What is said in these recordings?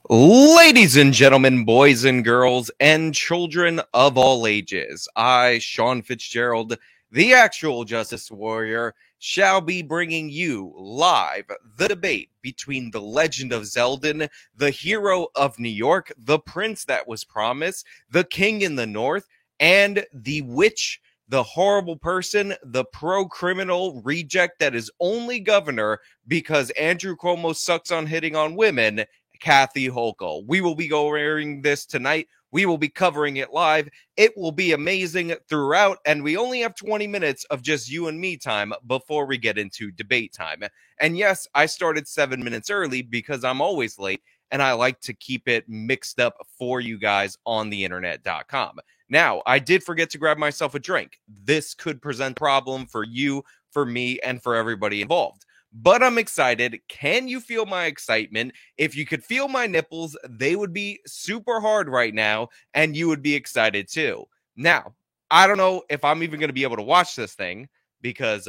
Ladies and gentlemen, boys and girls, and children of all ages, I, Sean Fitzgerald, the actual Justice Warrior, shall be bringing you live the debate between the Legend of Zeldin, the hero of New York, the prince that was promised, the king in the north, and the witch, the horrible person, the pro-criminal reject that is only governor because Andrew Cuomo sucks on hitting on women, Kathy Hochul. We will be going this tonight. We will be covering it live. It will be amazing throughout, and we only have 20 minutes of just you and me time before we get into debate time. And yes, I started 7 minutes early because I'm always late, and I like to keep it mixed up for you guys on the internet.com. Now, I did forget to grab myself a drink. This could present a problem for you, for me, and for everybody involved. But I'm excited. Can you feel my excitement? If you could feel my nipples, they would be super hard right now, and you would be excited too. Now, I don't know if I'm even going to be able to watch this thing because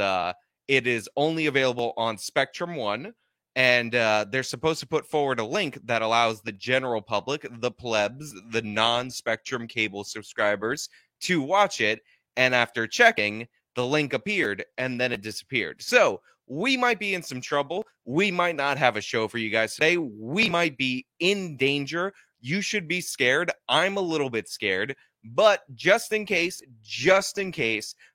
it is only available on Spectrum One, and they're supposed to put forward a link that allows the general public, the plebs, the non-Spectrum cable subscribers to watch it. And after checking, the link appeared and then it disappeared. So we might be in some trouble. We might not have a show for you guys today. We might be in danger. You should be scared. I'm a little bit scared. But just in case,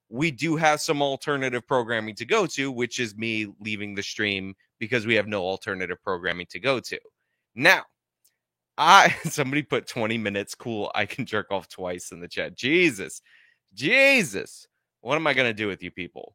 we do have some alternative programming to go to, which is me leaving the stream because we have no alternative programming to go to. Now, somebody put 20 minutes. Cool. I can jerk off twice in the chat. Jesus. What am I going to do with you people?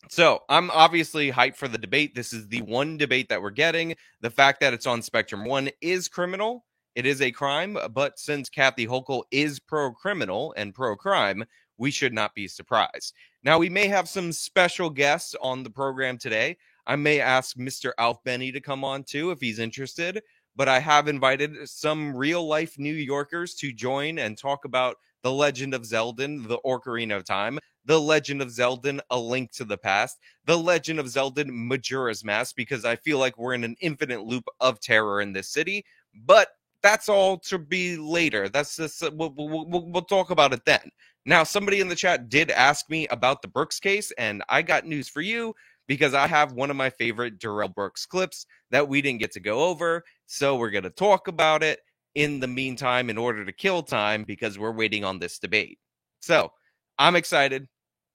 So I'm obviously hyped for the debate. This is the one debate that we're getting. The fact that it's on Spectrum One is criminal. It is a crime. But since Kathy Hochul is pro-criminal and pro-crime, we should not be surprised. Now, we may have some special guests on the program today. I may ask Mr. Alf Benny to come on too if he's interested. But I have invited some real-life New Yorkers to join and talk about The Legend of Zeldin, The Ocarina of Time, The Legend of Zeldin, A Link to the Past, The Legend of Zeldin, Majora's Mask, because I feel like we're in an infinite loop of terror in this city. But that's all to be later. That's just, we'll talk about it then. Now, somebody in the chat did ask me about the Brooks case, and I got news for you because I have one of my favorite Darrell Brooks clips that we didn't get to go over. So we're going to talk about it in the meantime in order to kill time because we're waiting on this debate. So I'm excited.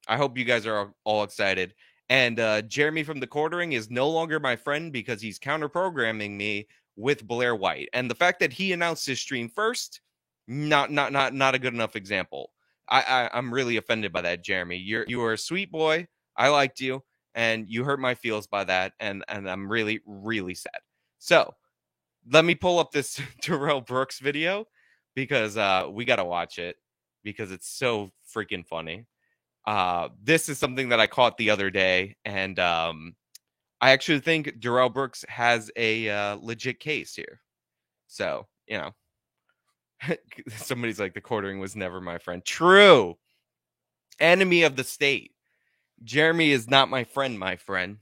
I hope you guys are all excited. And Jeremy from the Quartering is no longer my friend because he's counter-programming me with Blair White. And the fact that he announced his stream first, not a good enough example. I'm really offended by that, Jeremy. You were a sweet boy. I liked you, and you hurt my feels by that, and I'm really, really sad. So let me pull up this Darrell Brooks video because we got to watch it because it's so freaking funny. This is something that I caught the other day, and I actually think Darrell Brooks has a legit case here. So, you know, somebody's like, the Quartering was never my friend. True. Enemy of the state. Jeremy is not my friend, my friend.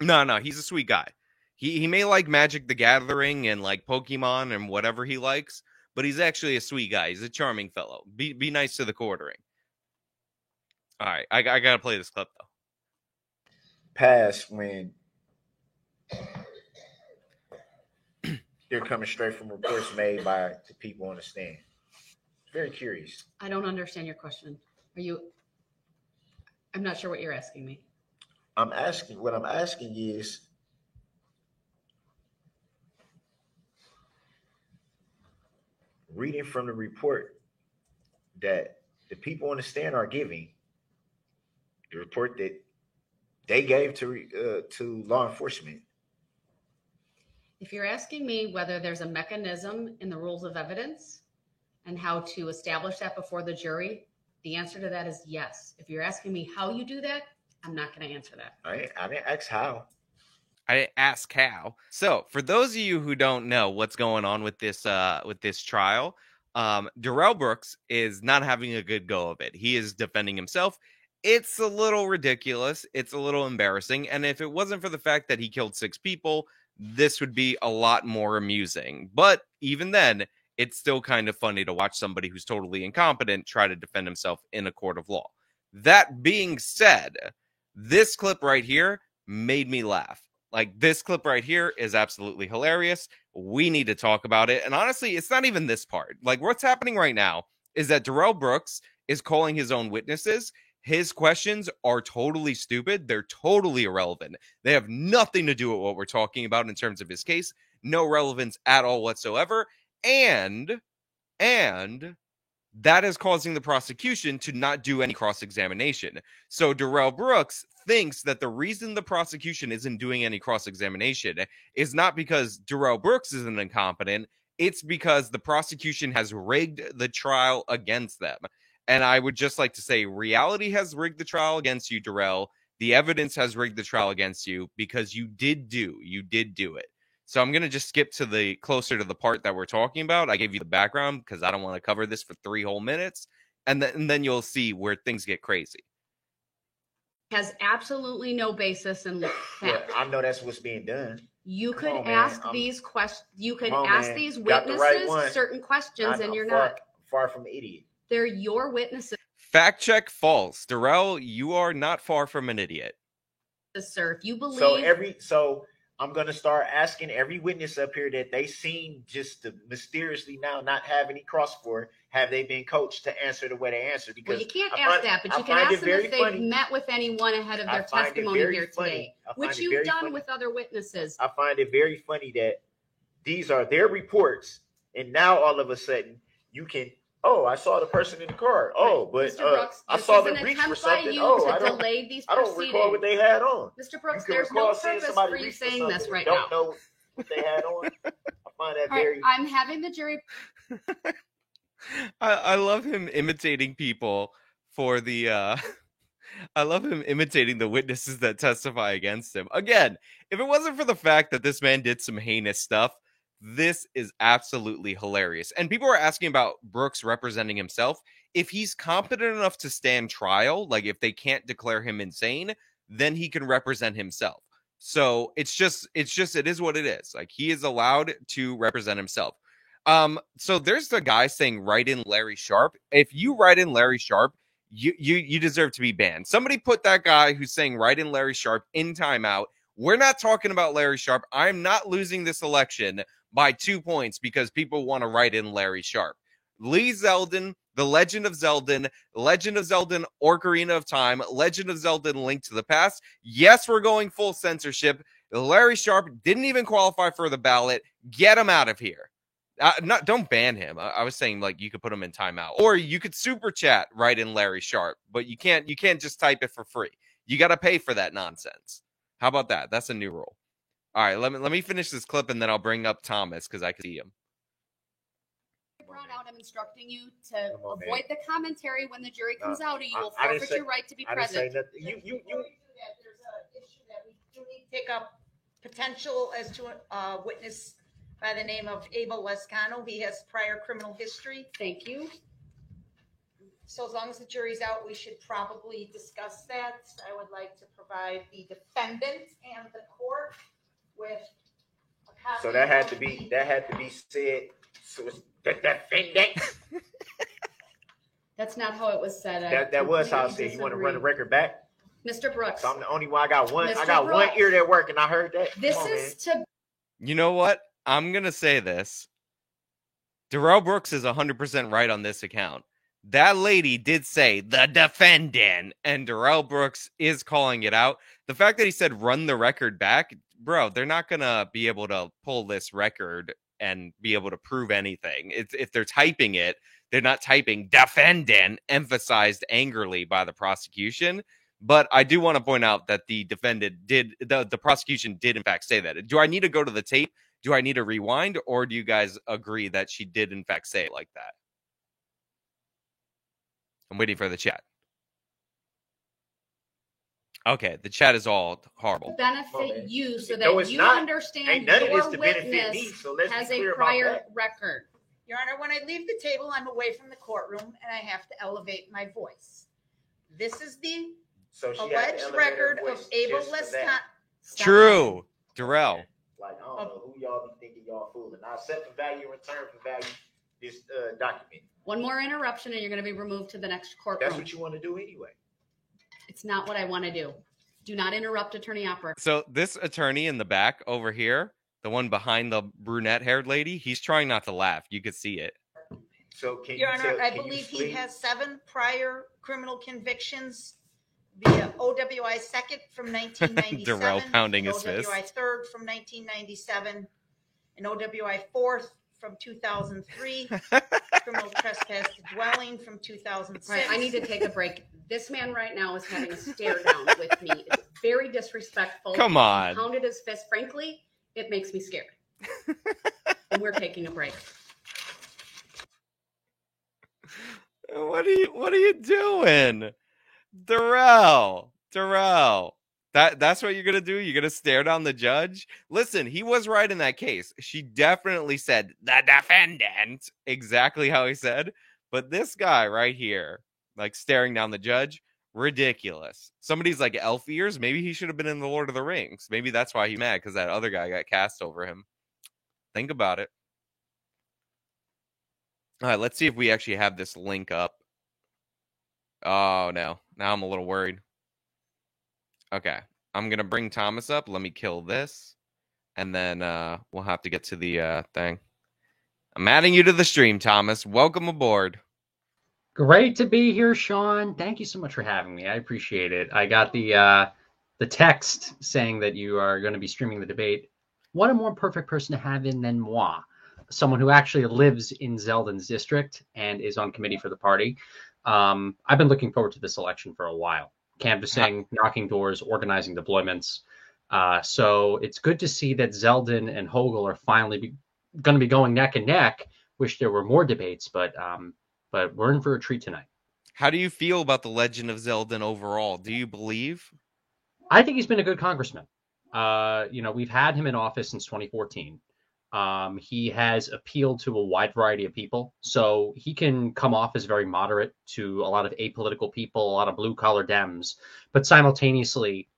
No, he's a sweet guy. He may like Magic the Gathering and like Pokemon and whatever he likes, but he's actually a sweet guy. He's a charming fellow. Be nice to the Quartering. All right, I gotta play this clip though. Pass when they're coming straight from reports made by the people on the stand. Very curious. I don't understand your question. I'm not sure what you're asking me. What I'm asking is, reading from the report that the people on the stand are giving, the report that they gave to law enforcement. If you're asking me whether there's a mechanism in the rules of evidence and how to establish that before the jury, the answer to that is yes. If you're asking me how you do that, I'm not going to answer that. I didn't ask how. I didn't ask how. So, for those of you who don't know what's going on with this trial, Darrell Brooks is not having a good go of it. He is defending himself. It's a little ridiculous. It's a little embarrassing. And if it wasn't for the fact that he killed 6 people, this would be a lot more amusing. But even then, it's still kind of funny to watch somebody who's totally incompetent try to defend himself in a court of law. That being said, this clip right here made me laugh. Like, this clip right here is absolutely hilarious. We need to talk about it. And honestly, it's not even this part. Like, what's happening right now is that Darrell Brooks is calling his own witnesses. His questions are totally stupid. They're totally irrelevant. They have nothing to do with what we're talking about in terms of his case. No relevance at all whatsoever. And that is causing the prosecution to not do any cross-examination. So Darrell Brooks thinks that the reason the prosecution isn't doing any cross-examination is not because Darrell Brooks is an incompetent. It's because the prosecution has rigged the trial against them. And I would just like to say, reality has rigged the trial against you, Darrell. The evidence has rigged the trial against you because you did do it. So I'm going to just skip to the closer to the part that we're talking about. I gave you the background because I don't want to cover this for 3 whole minutes. And then you'll see where things get crazy. Has absolutely no basis in fact. Yeah, I know that's what's being done. You could on, ask man. these questions. You could Come on, ask man. these You got the right one. witnesses certain questions, and you're not. Far from an idiot. They're your witnesses, Fact check false. Darrell, you are not far from an idiot. sir. If you believe. So I'm gonna start asking every witness up here that they seem just to mysteriously now not have any cross for. Have they been coached to answer the way they answer? Because Well, you can't ask that, but you can ask them if they've met with anyone ahead of their testimony here today, which you've done with other witnesses. I find it very funny that these are their reports, and now all of a sudden you can. Oh, I saw the person in the car. Oh, but Mr. Brooks, I this saw is them an reach attempt for something. by you Oh, to I don't. delay these I don't recall what they had on. Mr. Brooks, You can there's no recall seeing purpose somebody for you reach for saying something this and right don't now. know what they had on. I find that All right, very. I'm having the jury. I love him imitating people for the I love him imitating the witnesses that testify against him. Again, if it wasn't for the fact that this man did some heinous stuff, this is absolutely hilarious. And people are asking about Brooks representing himself. If he's competent enough to stand trial, like if they can't declare him insane, then he can represent himself. So it is what it is. Like, he is allowed to represent himself. So there's the guy saying write in Larry Sharpe. If you write in Larry Sharpe, you deserve to be banned. Somebody put that guy who's saying write in Larry Sharpe in timeout. We're not talking about Larry Sharpe. I'm not losing this election by 2 points because people want to write in Larry Sharpe. Lee Zeldin, The Legend of Zeldin, Ocarina of Time, Legend of Zeldin, Link to the Past. Yes, we're going full censorship. Larry Sharpe didn't even qualify for the ballot. Get him out of here. Don't ban him. I was saying, like, you could put him in timeout, or you could super chat right in Larry Sharpe, but you can't just type it for free. You got to pay for that nonsense. How about that? That's a new rule. All right, let me finish this clip and then I'll bring up Thomas because I can see him. Brought out, I'm instructing you to avoid the commentary when the jury comes out, or you will forfeit your right to be present. I didn't say nothing. There's an issue that we do need to pick up potential as to a witness by the name of Abel Lescano. He has prior criminal history. Thank you. So as long as the jury's out, we should probably discuss that. I would like to provide the defendant and the court with a copy. So that had to be said. So it's the defendant. That's not how it was said. That was how I said. You want to run the record back? Mr. Brooks. So I'm the only one. I got one. Mr. I got Brooks. one ear that work, and I heard that. This is to. You know what? I'm going to say this. Darrell Brooks is 100% right on this account. That lady did say the defendant, and Darrell Brooks is calling it out. The fact that he said run the record back, bro, they're not going to be able to pull this record and be able to prove anything. If they're typing it, they're not typing defendant, emphasized angrily by the prosecution. But I do want to point out that the prosecution did in fact say that. Do I need to go to the tape? Do I need to rewind, or do you guys agree that she did in fact say it like that? I'm waiting for the chat. Okay, the chat is all horrible. Benefit you so No, that it's you not. understand Ain't none of your this to benefit witness me, so let's has be a clear about prior that. record. Your Honor, when I leave the table, I'm away from the courtroom and I have to elevate my voice. This is the So she had to alleged elevate her record voice of Abel just for Lescano. that. True, Darrell. Like, oh, y'all be thinking y'all fooling. I'll set for value in return for value this document. One more interruption and you're going to be removed to the next courtroom. That's what you want to do anyway. It's not what I want to do. Do not interrupt Attorney Opera. So this attorney in the back over here, the one behind the brunette-haired lady, he's trying not to laugh. You could see it. So can Your you Honor, tell, I can you believe he explain- has 7 prior criminal convictions via OWI second from 1997. Darrell pounding his fist. OWI third from 1997, and OWI fourth from 2003. Criminal trespass to dwelling from 2006. All right, I need to take a break. This man right now is having a stare down with me. It's very disrespectful. Come on. He pounded his fist. Frankly, it makes me scared. And we're taking a break. What are you doing? Darrell. That's what you're gonna do? You're gonna stare down the judge? Listen, he was right in that case. She definitely said the defendant, exactly how he said. But this guy right here, like staring down the judge, ridiculous. Somebody's like elf ears. Maybe he should have been in the Lord of the Rings. Maybe that's why he's mad, because that other guy got cast over him. Think about it. All right, let's see if we actually have this link up. Oh no, now I'm a little worried. Okay, I'm gonna bring Thomas up. Let me kill this, and then we'll have to get to the thing. I'm adding you to the stream, Thomas. Welcome aboard. Great to be here, Sean. Thank you so much for having me. I appreciate it. I got the text saying that you are going to be streaming the debate. What a more perfect person to have in than moi, someone who actually lives in Zeldin's district and is on committee for the party. I've been looking forward to this election for a while. Canvassing, knocking doors, organizing deployments. So it's good to see that Zeldin and Hochul are finally going to be going neck and neck. Wish there were more debates, but we're in for a treat tonight. How do you feel about the legend of Zeldin overall? Do you believe? I think he's been a good congressman. We've had him in office since 2014. He has appealed to a wide variety of people, so he can come off as very moderate to a lot of apolitical people, a lot of blue-collar Dems, but simultaneously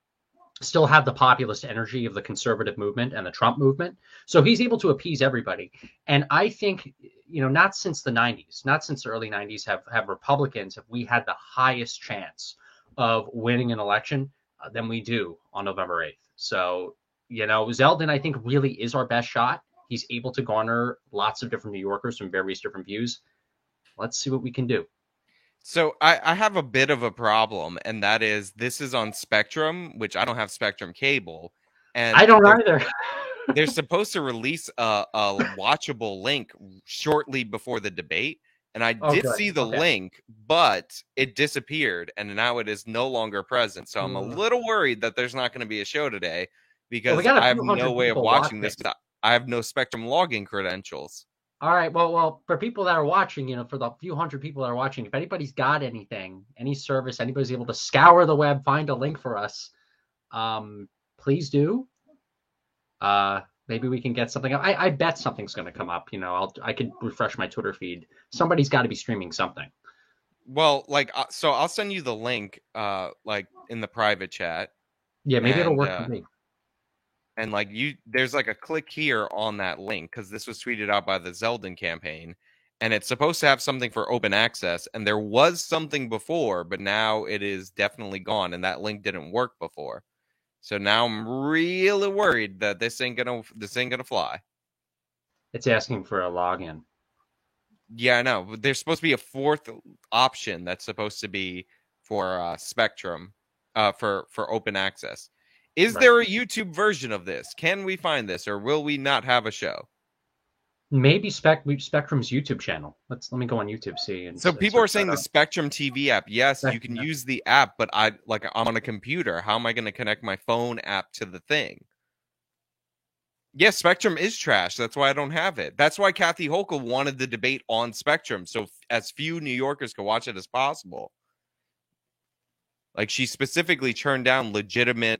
still have the populist energy of the conservative movement and the Trump movement. So he's able to appease everybody. And I think, not since the 90s, not since the early 90s have Republicans, have we had the highest chance of winning an election than we do on November 8th. So, Zeldin, I think, really is our best shot. He's able to garner lots of different New Yorkers from various different views. Let's see what we can do. So I have a bit of a problem, and that is this is on Spectrum, which I don't have Spectrum cable. And I don't either. They're supposed to release a watchable link shortly before the debate. And I did see the link, but it disappeared, and now it is no longer present. So I'm a little worried that there's not going to be a show today because I have no way of watching this. I have no Spectrum login credentials. All right. Well, for people that are watching, for the few hundred people that are watching, if anybody's got anything, any service, anybody's able to scour the web, find a link for us, please do. Maybe we can get something up. I bet something's going to come up. I could refresh my Twitter feed. Somebody's got to be streaming something. Well, so I'll send you the link, in the private chat. Yeah, maybe it'll work for me. And there's a click here on that link because this was tweeted out by the Zeldin campaign, and it's supposed to have something for open access. And there was something before, but now it is definitely gone, and that link didn't work before. So now I'm really worried that this ain't gonna fly. It's asking for a login. Yeah, I know. But there's supposed to be a fourth option that's supposed to be for Spectrum, for open access. Is there a YouTube version of this? Can we find this, or will we not have a show? Maybe Spectrum's YouTube channel. Let me go on YouTube, see. So people are saying the Spectrum TV app. Yes, you can use the app, but I'm on a computer. How am I going to connect my phone app to the thing? Yes, Spectrum is trash. That's why I don't have it. That's why Kathy Hochul wanted the debate on Spectrum, so as few New Yorkers could watch it as possible. She specifically turned down legitimate,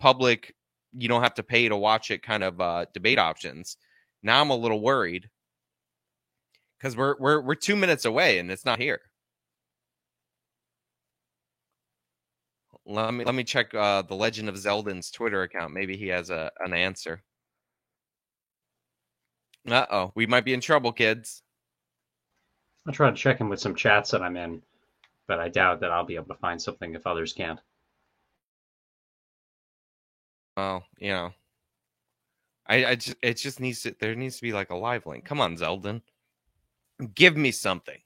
public, you don't have to pay to watch it kind of debate options. Now I'm a little worried because we're 2 minutes away and it's not here. Let me check the Legend of Zeldin's Twitter account. Maybe he has an answer. Uh-oh. We might be in trouble, kids. I'll try to check in with some chats that I'm in, but I doubt that I'll be able to find something if others can't. Well, you know. It just needs to, there needs to be like a live link. Come on, Zeldin. Give me something.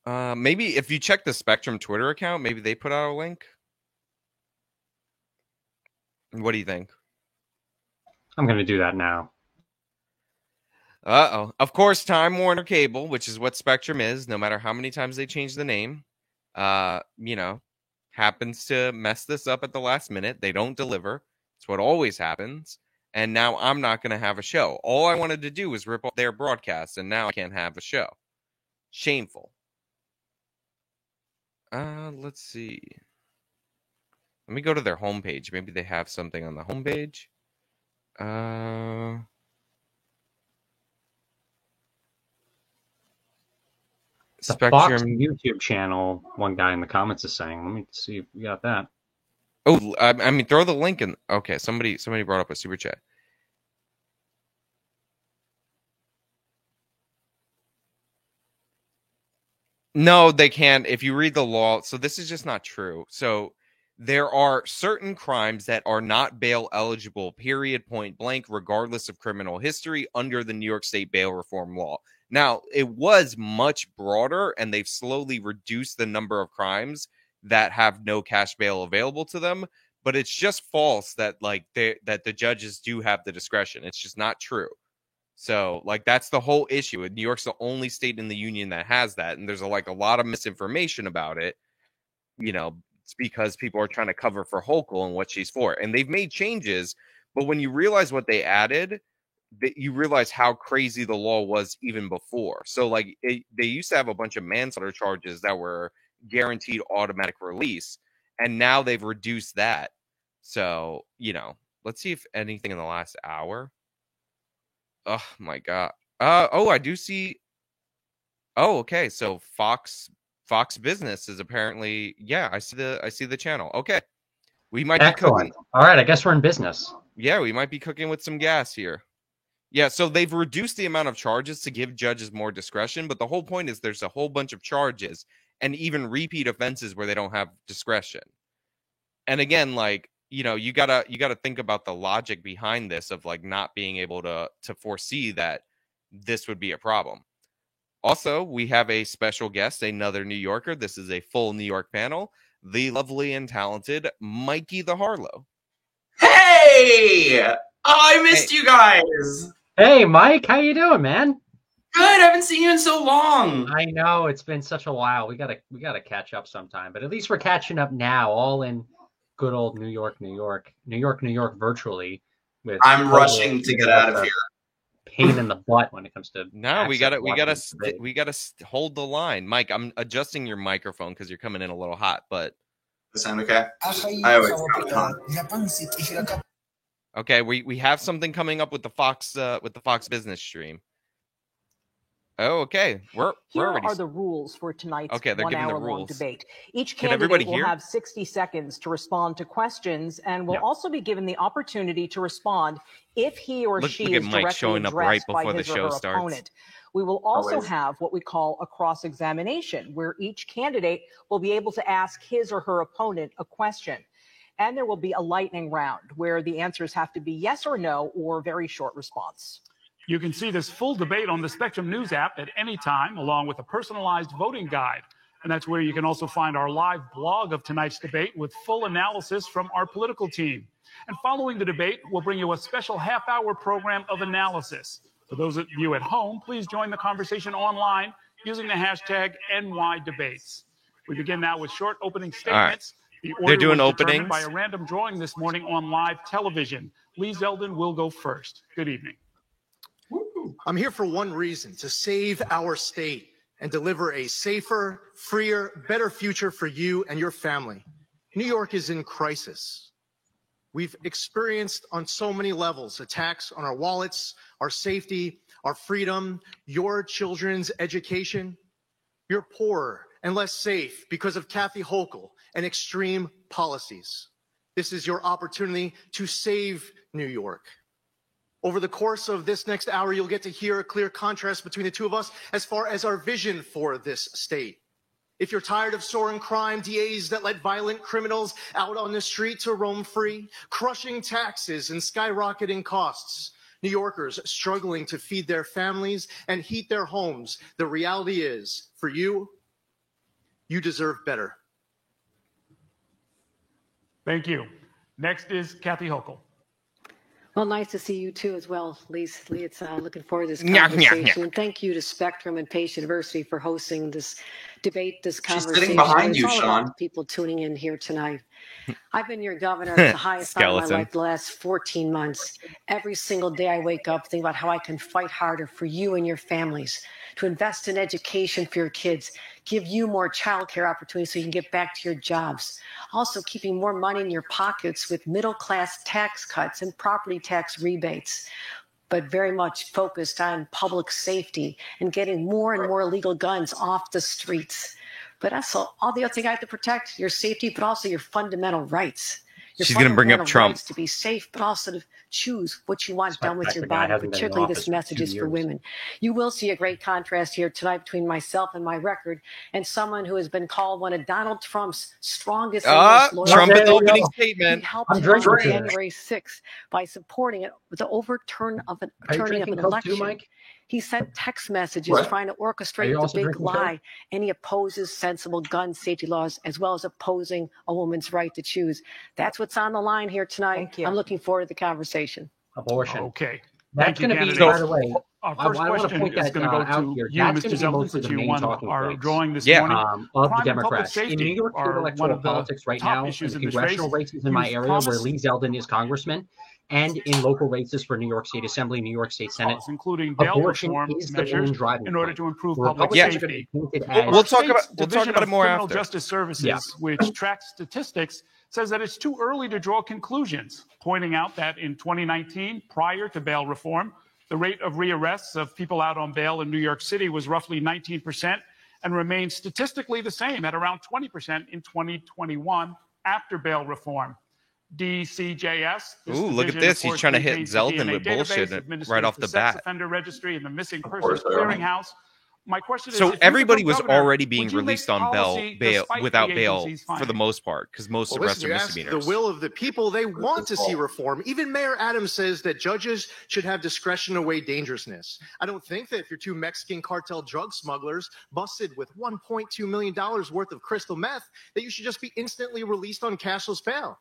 Maybe if you check the Spectrum Twitter account, maybe they put out a link. What do you think? I'm going to do that now. Uh-oh. Of course, Time Warner Cable, which is what Spectrum is, no matter how many times they change the name, you know, happens to mess this up at the last minute. They don't deliver. It's what always happens. And now I'm not going to have a show. All I wanted to do was rip off their broadcast, and now I can't have a show. Shameful. Let's see. Let me go to their homepage. Maybe they have something on the homepage. The Spectrum Fox YouTube channel, one guy in the comments is saying. Let me see if we got that. Oh, I mean, throw the link in. Okay, somebody brought up a super chat. No, they can't. If you read the law, so this is just not true. So there are certain crimes that are not bail eligible, period, point blank, regardless of criminal history under the New York State bail reform law. Now, it was much broader, and they've slowly reduced the number of crimes that have no cash bail available to them. But it's just false that that the judges do have the discretion. It's just not true. So, like, that's the whole issue. New York's the only state in the union that has that, and there's a lot of misinformation about it. You know, it's because people are trying to cover for Hochul and what she's for, and they've made changes. But when you realize what they added, you realize how crazy the law was even before. So, like, they used to have a bunch of manslaughter charges that were guaranteed automatic release, and now they've reduced that. So, you know, let's see if anything in the last hour. Oh my god. I do see. Oh, okay. So Fox Business is apparently, yeah, I see the channel. Okay. We might be cooking. All right, I guess we're in business. Yeah, we might be cooking with some gas here. Yeah, so they've reduced the amount of charges to give judges more discretion, but the whole point is there's a whole bunch of charges and even repeat offenses where they don't have discretion. And again, like, you know, you gotta think about the logic behind this of like not being able to foresee that this would be a problem. Also, we have a special guest, another New Yorker. This is a full New York panel. The lovely and talented Mikey the Harlow. Hey! I missed you guys. Hey, Mike, how you doing, man? Good. I haven't seen you in so long. I know it's been such a while. We gotta catch up sometime, but at least we're catching up now, all in good old New York, virtually. I'm rushing to get out of here. Pain in the butt when it comes to we gotta hold the line. Mike, I'm adjusting your microphone because you're coming in a little hot, but does that sound okay? I always come. Okay, we have something coming up with the Fox Business stream. Oh, okay. We're already... are the rules for tonight's okay, they're giving the one-hour-long rules. debate. Each candidate will have 60 seconds to respond to questions and will also be given the opportunity to respond if he or she is directly addressed by his or her opponent. We will also have what we call a cross-examination, where each candidate will be able to ask his or her opponent a question. And there will be a lightning round, where the answers have to be yes or no or very short response. You can see this full debate on the Spectrum News app at any time, along with a personalized voting guide. And that's where you can also find our live blog of tonight's debate with full analysis from our political team. And following the debate, we'll bring you a special half-hour program of analysis. For those of you at home, please join the conversation online using the hashtag NYDebates. We begin now with short opening statements. Right. They're doing openings by a random drawing this morning on live television. Lee Zeldin will go first. Good evening. I'm here for one reason: to save our state and deliver a safer, freer, better future for you and your family. New York is in crisis. We've experienced on so many levels attacks on our wallets, our safety, our freedom, your children's education. You're poorer and less safe because of Kathy Hochul and extreme policies. This is your opportunity to save New York. Over the course of this next hour, you'll get to hear a clear contrast between the two of us as far as our vision for this state. If you're tired of soaring crime, DAs that let violent criminals out on the street to roam free, crushing taxes and skyrocketing costs, New Yorkers struggling to feed their families and heat their homes, the reality is, for you, you deserve better. Thank you. Next is Kathy Hochul. Well, nice to see you too as well, Lee. It's looking forward to this conversation. And thank you to Spectrum and Pace University for hosting this debate, this conversation. She's sitting behind it's you, all Sean. about people tuning in here tonight. I've been your governor at the highest time of my life the last 14 months. Every single day I wake up thinking about how I can fight harder for you and your families, to invest in education for your kids, give you more childcare opportunities so you can get back to your jobs. Also keeping more money in your pockets with middle-class tax cuts and property tax rebates, but very much focused on public safety and getting more and more illegal guns off the streets. But that's all the other thing I have to protect, your safety, but also your fundamental rights. She's going to bring up Trump. To be safe, but also to choose what you want done with your body, particularly this message is for women. You will see a great contrast here tonight between myself and my record and someone who has been called one of Donald Trump's strongest Trump in the opening statement. He helped him on January 6th by supporting it with the overturning of an election. He sent text messages trying to orchestrate the big lie, and he opposes sensible gun safety laws as well as opposing a woman's right to choose. That's what's on the line here tonight. I'm looking forward to the conversation. Abortion. Okay. That's going to be, by the way, our first question is going to go to you, Mr. Zeldin, since you are drawing this morning. Of the Democrats. In New York State electoral politics right now, in the congressional races in my area where Lee Zeldin is congressman, and in local races for New York State Assembly, New York State Senate, including bail reform measures in order to improve public safety. We'll talk about it more after. Justice Services, which tracks statistics, says that it's too early to draw conclusions, pointing out that in 2019, prior to bail reform, the rate of rearrests of people out on bail in New York City was roughly 19% and remains statistically the same at around 20% in 2021 after bail reform. DCJS. Ooh, look at this. He's trying to hit Zeldin with bullshit right off the bat. Offender registry and the missing persons clearinghouse. My question is, so everybody was already being released on bail without bail for the most part, because most arrests are misdemeanors. The will of the people, they want to see reform. Even Mayor Adams says that judges should have discretion to weigh dangerousness. I don't think that if you're two Mexican cartel drug smugglers busted with $1.2 million worth of crystal meth, that you should just be instantly released on cashless bail.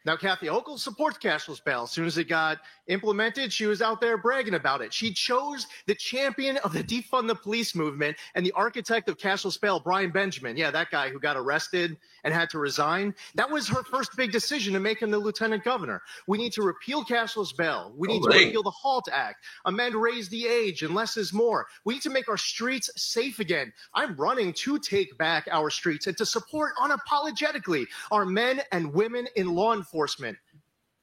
Now, Kathy Hochul supports cashless bail. As soon as it got implemented, she was out there bragging about it. She chose the champion of the defund the police movement and the architect of cashless bail, Brian Benjamin. Yeah, that guy who got arrested and had to resign. That was her first big decision to make him the lieutenant governor. We need to repeal cashless bail. We need to repeal the HALT Act, amend raise the age, and less is more. We need to make our streets safe again. I'm running to take back our streets and to support unapologetically our men and women in law enforcement.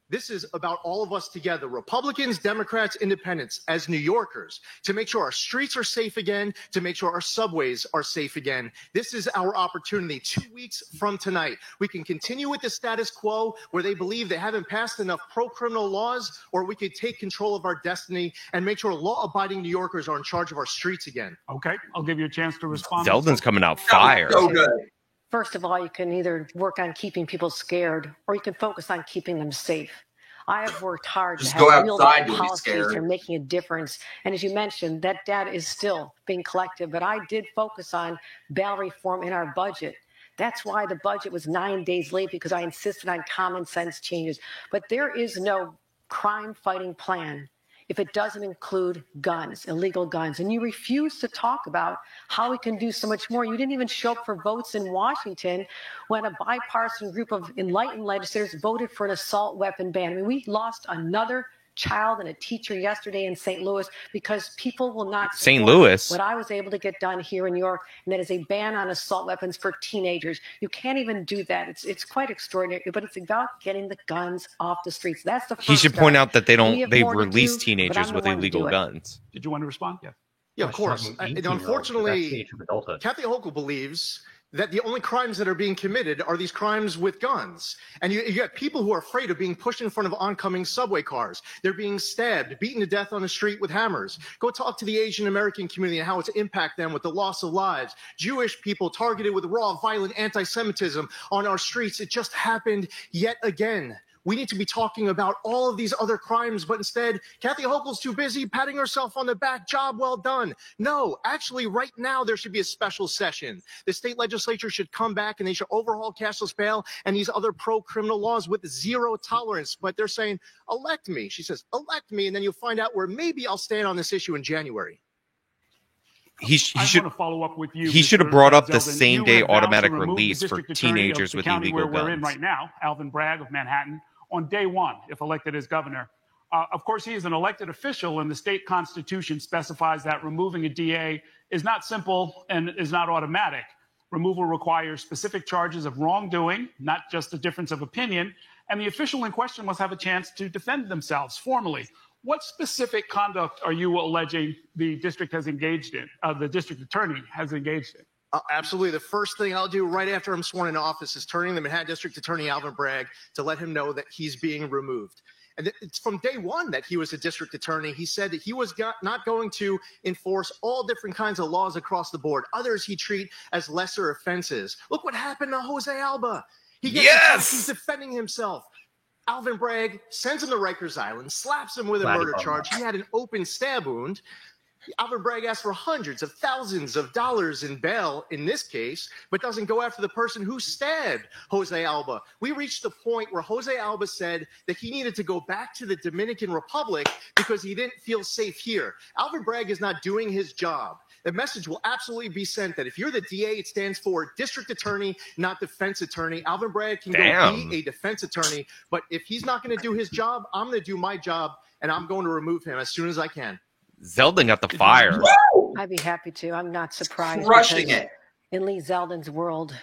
This is about all of us together, Republicans, Democrats, Independents, as New Yorkers, to make sure our streets are safe again, to make sure our subways are safe again. This is our opportunity. 2 weeks from tonight, we can continue with the status quo where they believe they haven't passed enough pro-criminal laws, or we could take control of our destiny and make sure law-abiding New Yorkers are in charge of our streets again. Okay, I'll give you a chance to respond. Zeldin's coming out fire. So good. First of all, you can either work on keeping people scared or you can focus on keeping them safe. I have worked hard to have real policies that are making a difference. And as you mentioned, that data is still being collected. But I did focus on bail reform in our budget. That's why the budget was 9 days late, because I insisted on common sense changes. But there is no crime fighting plan if it doesn't include guns, illegal guns. And you refuse to talk about how we can do so much more. You didn't even show up for votes in Washington when a bipartisan group of enlightened legislators voted for an assault weapon ban. I mean, we lost another child and a teacher yesterday in St. Louis because people will not support what I was able to get done here in New York, and that is a ban on assault weapons for teenagers. You can't even do that. It's quite extraordinary, but it's about getting the guns off the streets. That's the first He should point out that they release do, teenagers with illegal guns. Did you want to respond? Yeah, of course. And unfortunately, Kathy Hochul believes that the only crimes that are being committed are these crimes with guns. And you got people who are afraid of being pushed in front of oncoming subway cars. They're being stabbed, beaten to death on the street with hammers. Go talk to the Asian American community and how it's impact them with the loss of lives. Jewish people targeted with raw, violent anti-Semitism on our streets. It just happened yet again. We need to be talking about all of these other crimes, but instead, Kathy Hochul's too busy patting herself on the back. Job well done. No, actually, right now, there should be a special session. The state legislature should come back and they should overhaul cashless bail and these other pro-criminal laws with zero tolerance. But they're saying, elect me. She says, elect me, and then you'll find out where maybe I'll stand on this issue in January. He should follow up with you. He should have brought up the same day automatic release for teenagers with illegal guns. We're in right now, Alvin Bragg of Manhattan, on day one, if elected as governor. Of course, he is an elected official, and the state constitution specifies that removing a DA is not simple and is not automatic. Removal requires specific charges of wrongdoing, not just a difference of opinion, and the official in question must have a chance to defend themselves formally. What specific conduct are you alleging the district has engaged in, the district attorney has engaged in? Absolutely. The first thing I'll do right after I'm sworn into office is turning the Manhattan District Attorney Alvin Bragg to let him know that he's being removed. And it's from day one that he was a district attorney. He said that he was not going to enforce all different kinds of laws across the board. Others he treat as lesser offenses. Look what happened to Jose Alba. He gets he's defending himself. Alvin Bragg sends him to Rikers Island, slaps him with a murder charge. He had an open stab wound. Alvin Bragg asked for hundreds of thousands of dollars in bail in this case, but doesn't go after the person who stabbed Jose Alba. We reached the point where Jose Alba said that he needed to go back to the Dominican Republic because he didn't feel safe here. Alvin Bragg is not doing his job. The message will absolutely be sent that if you're the DA, it stands for district attorney, not defense attorney. Alvin Bragg can go be a defense attorney, but if he's not going to do his job, I'm going to do my job, and I'm going to remove him as soon as I can. Zeldin got the fire. I'd be happy to. I'm not surprised. Crushing it. In Lee Zeldin's world,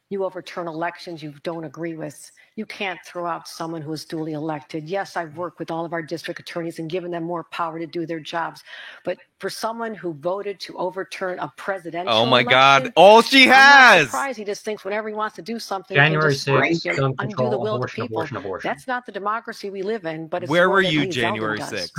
you overturn elections you don't agree with. You can't throw out someone who is duly elected. Yes, I've worked with all of our district attorneys and given them more power to do their jobs. But for someone who voted to overturn a presidential election, God, all she has. I'm not surprised. He just thinks whenever he wants to do something, January he can just 6th, undo the will of the people. Abortion. That's not the democracy we live in. But it's where were you January 6th?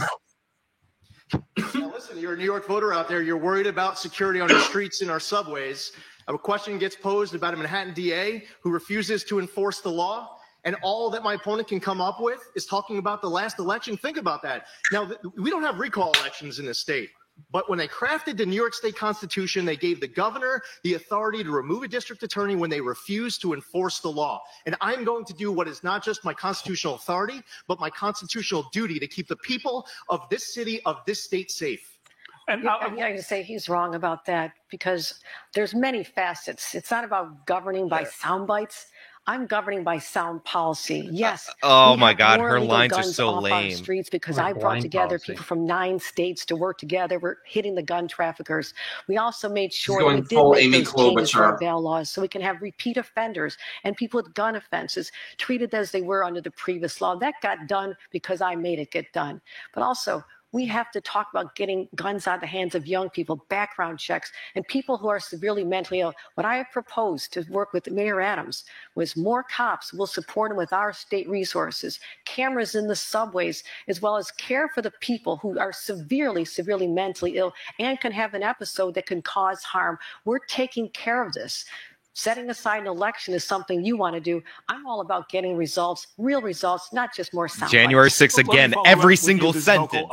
Now listen, you're a New York voter out there. You're worried about security on the streets and our subways. A question gets posed about a Manhattan DA who refuses to enforce the law, and all that my opponent can come up with is talking about the last election. Think about that. Now, we don't have recall elections in this state. But when they crafted the New York State Constitution, they gave the governor the authority to remove a district attorney when they refuse to enforce the law. And I'm going to do what is not just my constitutional authority, but my constitutional duty to keep the people of this city, of this state safe. And I'm going to say he's wrong about that because there's many facets. It's not about governing by sound bites. I'm governing by sound policy. Yes. Oh my God, her lines are so lame. Streets because I brought together people from 9 states to work together. We're hitting the gun traffickers. We also made sure that we did make those changes to our bail laws so we can have repeat offenders and people with gun offenses treated as they were under the previous law. That got done because I made it get done. But also, we have to talk about getting guns out of the hands of young people, background checks, and people who are severely mentally ill. What I have proposed to work with Mayor Adams was more cops. We'll support them with our state resources, cameras in the subways, as well as care for the people who are severely, severely mentally ill and can have an episode that can cause harm. We're taking care of this. Setting aside an election is something you want to do. I'm all about getting results, real results, not just more sound January 6th again, every single sentence.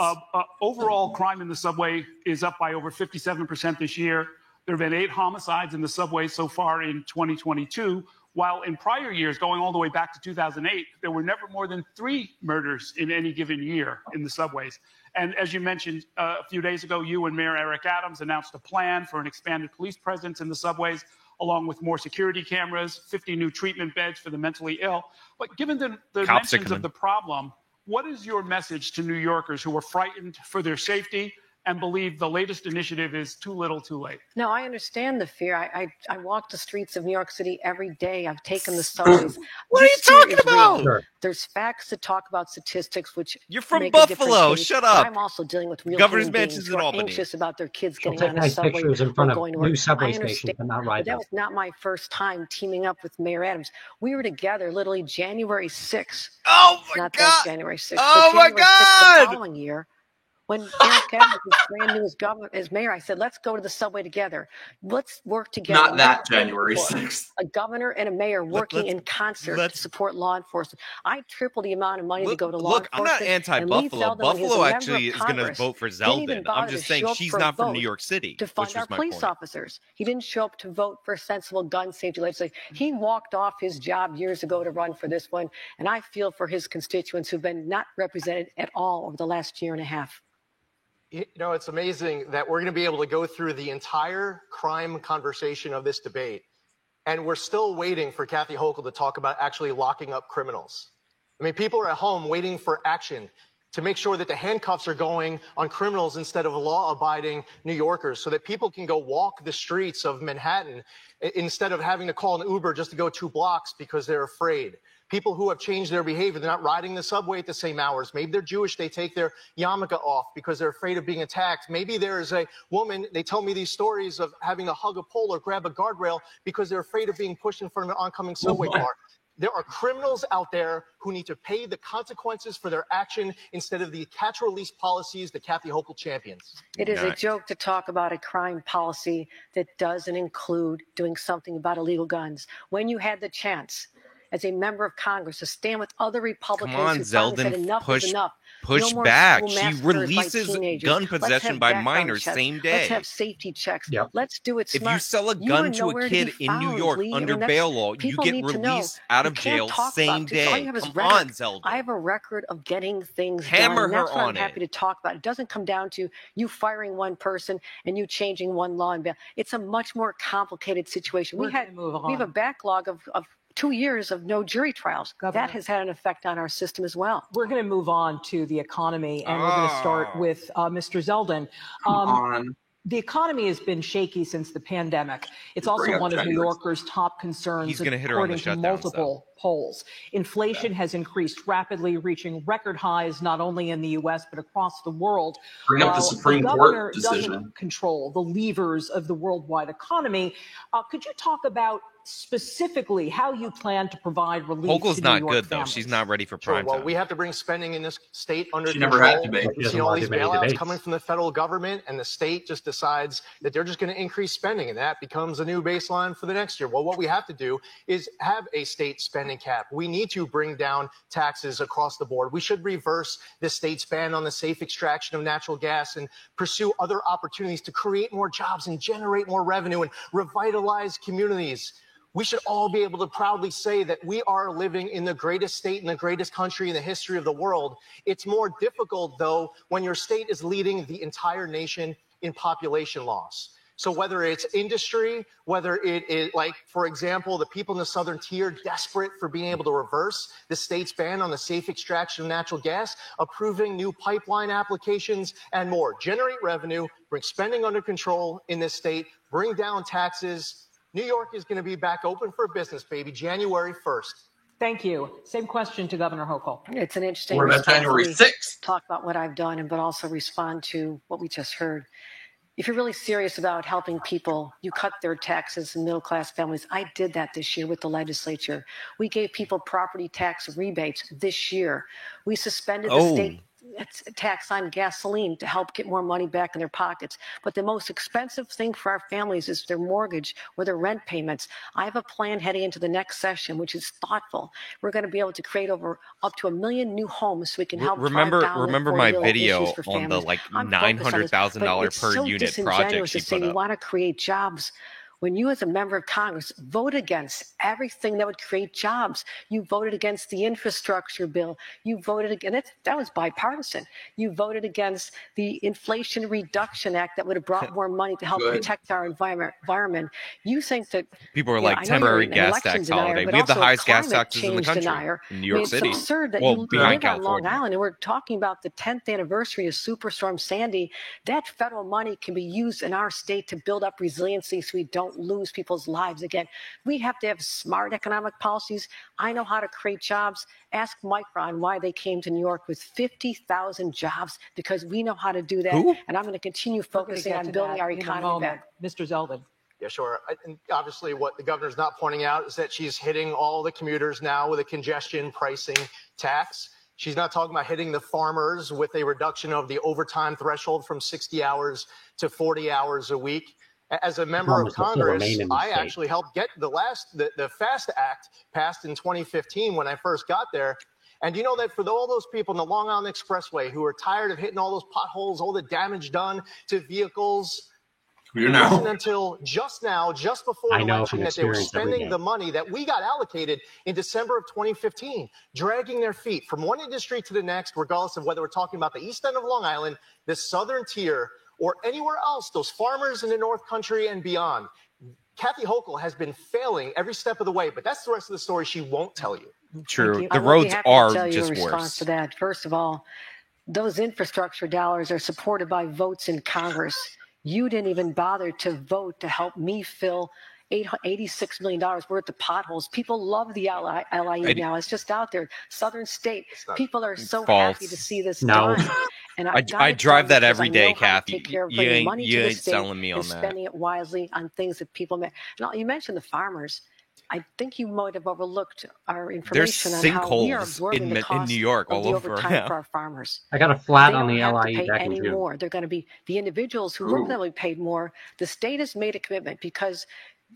Overall crime in the subway is up by over 57% this year. There have been 8 homicides in the subway so far in 2022, while in prior years, going all the way back to 2008, there were never more than 3 murders in any given year in the subways. And as you mentioned a few days ago, you and Mayor Eric Adams announced a plan for an expanded police presence in the subways, along with more security cameras, 50 new treatment beds for the mentally ill. But given the mentions of the problem, what is your message to New Yorkers who are frightened for their safety and believe the latest initiative is too little too late. No, I understand the fear. I walk the streets of New York City every day. I've taken the subways. What are you talking about? Sure. There's facts to talk about statistics, which you're from Buffalo. Shut up. I'm also dealing with real governor's mansions in Albany. Anxious about their kids getting take on a nice subway pictures in front of going to work. new subway stations, but not right. That was not my first time teaming up with Mayor Adams. We were together literally January 6th. Oh my not God! That January 6th. Oh my God! The following year. When Eric Adams was brand new as mayor, I said, let's go to the subway together. Let's work together. Not that January 6th. A governor and a mayor working in concert to support law enforcement. I tripled the amount of money to go to law enforcement. Look, I'm not anti-Buffalo. Buffalo actually is going to vote for Zeldin. I'm just saying she's not from New York City. To fund our police officers. He didn't show up to vote for sensible gun safety legislation. He walked off his job years ago to run for this one. And I feel for his constituents who've been not represented at all over the last year and a half. You know, it's amazing that we're going to be able to go through the entire crime conversation of this debate, and we're still waiting for Kathy Hochul to talk about actually locking up criminals. I mean, people are at home waiting for action to make sure that the handcuffs are going on criminals instead of law-abiding New Yorkers, so that people can go walk the streets of Manhattan instead of having to call an Uber just to go 2 blocks because they're afraid. People who have changed their behavior, they're not riding the subway at the same hours. Maybe they're Jewish, they take their yarmulke off because they're afraid of being attacked. Maybe there's a woman, they tell me these stories of having to hug a pole or grab a guardrail because they're afraid of being pushed in front of an oncoming subway car. There are criminals out there who need to pay the consequences for their action instead of the catch-release policies that Kathy Hochul champions. It is a joke to talk about a crime policy that doesn't include doing something about illegal guns. When you had the chance as a member of Congress to stand with other Republicans Come on, who Zeldin, said enough is enough. Push No more back. school She massacres releases by teenagers. gun Let's possession have by background minors checks. same Let's day. have safety checks. Yep. Let's do it smart. If you sell a You gun are to a nowhere kid be in New found, York Lee, under and that's- bail law, you people get need to know. released out of You can't jail talk same about this. All day. you have is Come rhetoric. on, Zeldin. I have a record of getting things Hammer done. And that's her what on I'm it. happy to talk about. It doesn't come down to you firing one person and you changing one law and bail. It's a much more complicated situation. We have a backlog of 2 years of no jury trials. That has had an effect on our system as well. We're going to move on to the economy, and we're going to start with Mr. Zeldin. The economy has been shaky since the pandemic. It's also one of New Yorkers' top concerns, according to multiple polls. Inflation has increased rapidly, reaching record highs not only in the U.S. but across the world. Bring up the Supreme Court decision. Doesn't control the levers of the worldwide economy. Could you talk about specifically how you plan to provide relief Hochul's to not New York good, though. families? She's not ready for prime Well, time. we have to bring spending in this state under She control. never had to be. We've seen all these bailouts coming from the federal government, and the state just decides that they're just going to increase spending, and that becomes a new baseline for the next year. Well, what we have to do is have a state spending cap. We need to bring down taxes across the board. We should reverse the state's ban on the safe extraction of natural gas and pursue other opportunities to create more jobs and generate more revenue and revitalize communities. We should all be able to proudly say that we are living in the greatest state in the greatest country in the history of the world. It's more difficult, though, when your state is leading the entire nation in population loss. So whether it's industry, whether it is, like, for example, the people in the southern tier desperate for being able to reverse the state's ban on the safe extraction of natural gas, approving new pipeline applications, and more. Generate revenue, bring spending under control in this state, bring down taxes. New York is going to be back open for business, baby, January 1st. Thank you. Same question to Governor Hochul. It's an interesting What about January 6th? Talk about what I've done, but also respond to what we just heard. If you're really serious about helping people, you cut their taxes in middle-class families. I did that this year with the legislature. We gave people property tax rebates this year. We suspended the state tax on gasoline to help get more money back in their pockets. But the most expensive thing for our families is their mortgage or their rent payments. I have a plan heading into the next session, which is thoughtful. We're going to be able to create up to 1 million new homes so we can help remember my video on the $900,000 per unit project she to say put we up. want to create jobs when you as a member of Congress vote against everything that would create jobs. You voted against the infrastructure bill. You voted against, that was bipartisan. You voted against the Inflation Reduction Act that would have brought more money to help protect our environment. You think that people are like temporary gas tax holiday. We have the highest gas taxes in the country in New York City. It's absurd that you live on Long Island and we're talking about the 10th anniversary of Superstorm Sandy. That federal money can be used in our state to build up resiliency so we don't lose people's lives again. We have to have smart economic policies. I know how to create jobs. Ask Micron why they came to New York with 50,000 jobs, because we know how to do that. And I'm going to continue focusing on building our economy back. Mr. Zeldin. Yeah, sure. And obviously what the governor's not pointing out is that she's hitting all the commuters now with a congestion pricing tax. She's not talking about hitting the farmers with a reduction of the overtime threshold from 60 hours to 40 hours a week. As a member of Congress, I actually helped get the FAST Act passed in 2015 when I first got there. And you know that for all those people in the Long Island Expressway who are tired of hitting all those potholes, all the damage done to vehicles, it wasn't until just before the election, that they were spending the money that we got allocated in December of 2015, dragging their feet from one industry to the next, regardless of whether we're talking about the east end of Long Island, the southern tier, or anywhere else, those farmers in the North Country and beyond. Kathy Hochul has been failing every step of the way, but that's the rest of the story she won't tell you. True. The roads are just worse. Response to that. First of all, those infrastructure dollars are supported by votes in Congress. You didn't even bother to vote to help me fill $86 million worth of potholes. People love the LIE now. It's just out there. Southern state. People are so happy to see this done. And I drive that every day, Kathy. You ain't selling me on that. Spending it wisely on things that people make. Now, you mentioned the farmers. I think you might have overlooked our information on how we are absorbing the cost in New York, of the overtime for our farmers. I got a flat on the LIE back in June. They're going to be the individuals who will be paid more. The state has made a commitment because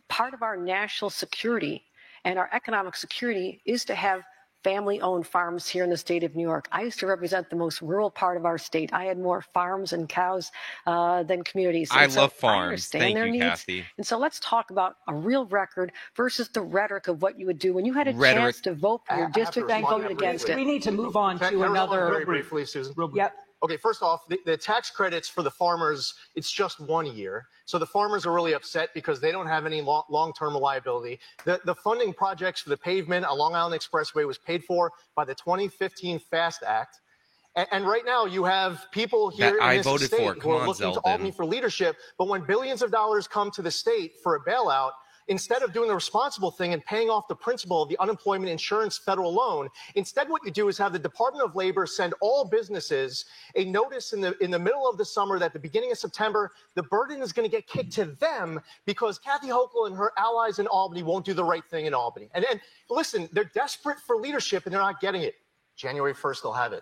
part of our national security and our economic security is to have family-owned farms here in the state of New York. I used to represent the most rural part of our state. I had more farms and cows than communities. I love farms. Thank you, Kathy. And so let's talk about a real record versus the rhetoric of what you would do when you had a chance to vote for your district and voted against it. We need to move on to another. Very briefly, Susan. Yep. Okay, first off, the tax credits for the farmers, it's just 1 year. So the farmers are really upset because they don't have any long-term liability. The funding projects for the pavement on Long Island Expressway was paid for by the 2015 FAST Act. And right now you have people here in this state who are looking to Albany for leadership. But when billions of dollars come to the state for a bailout, instead of doing the responsible thing and paying off the principal of the unemployment insurance federal loan, instead what you do is have the Department of Labor send all businesses a notice in the middle of the summer that at the beginning of September, the burden is going to get kicked to them because Kathy Hochul and her allies in Albany won't do the right thing in Albany. And listen, they're desperate for leadership and they're not getting it. January 1st, they'll have it.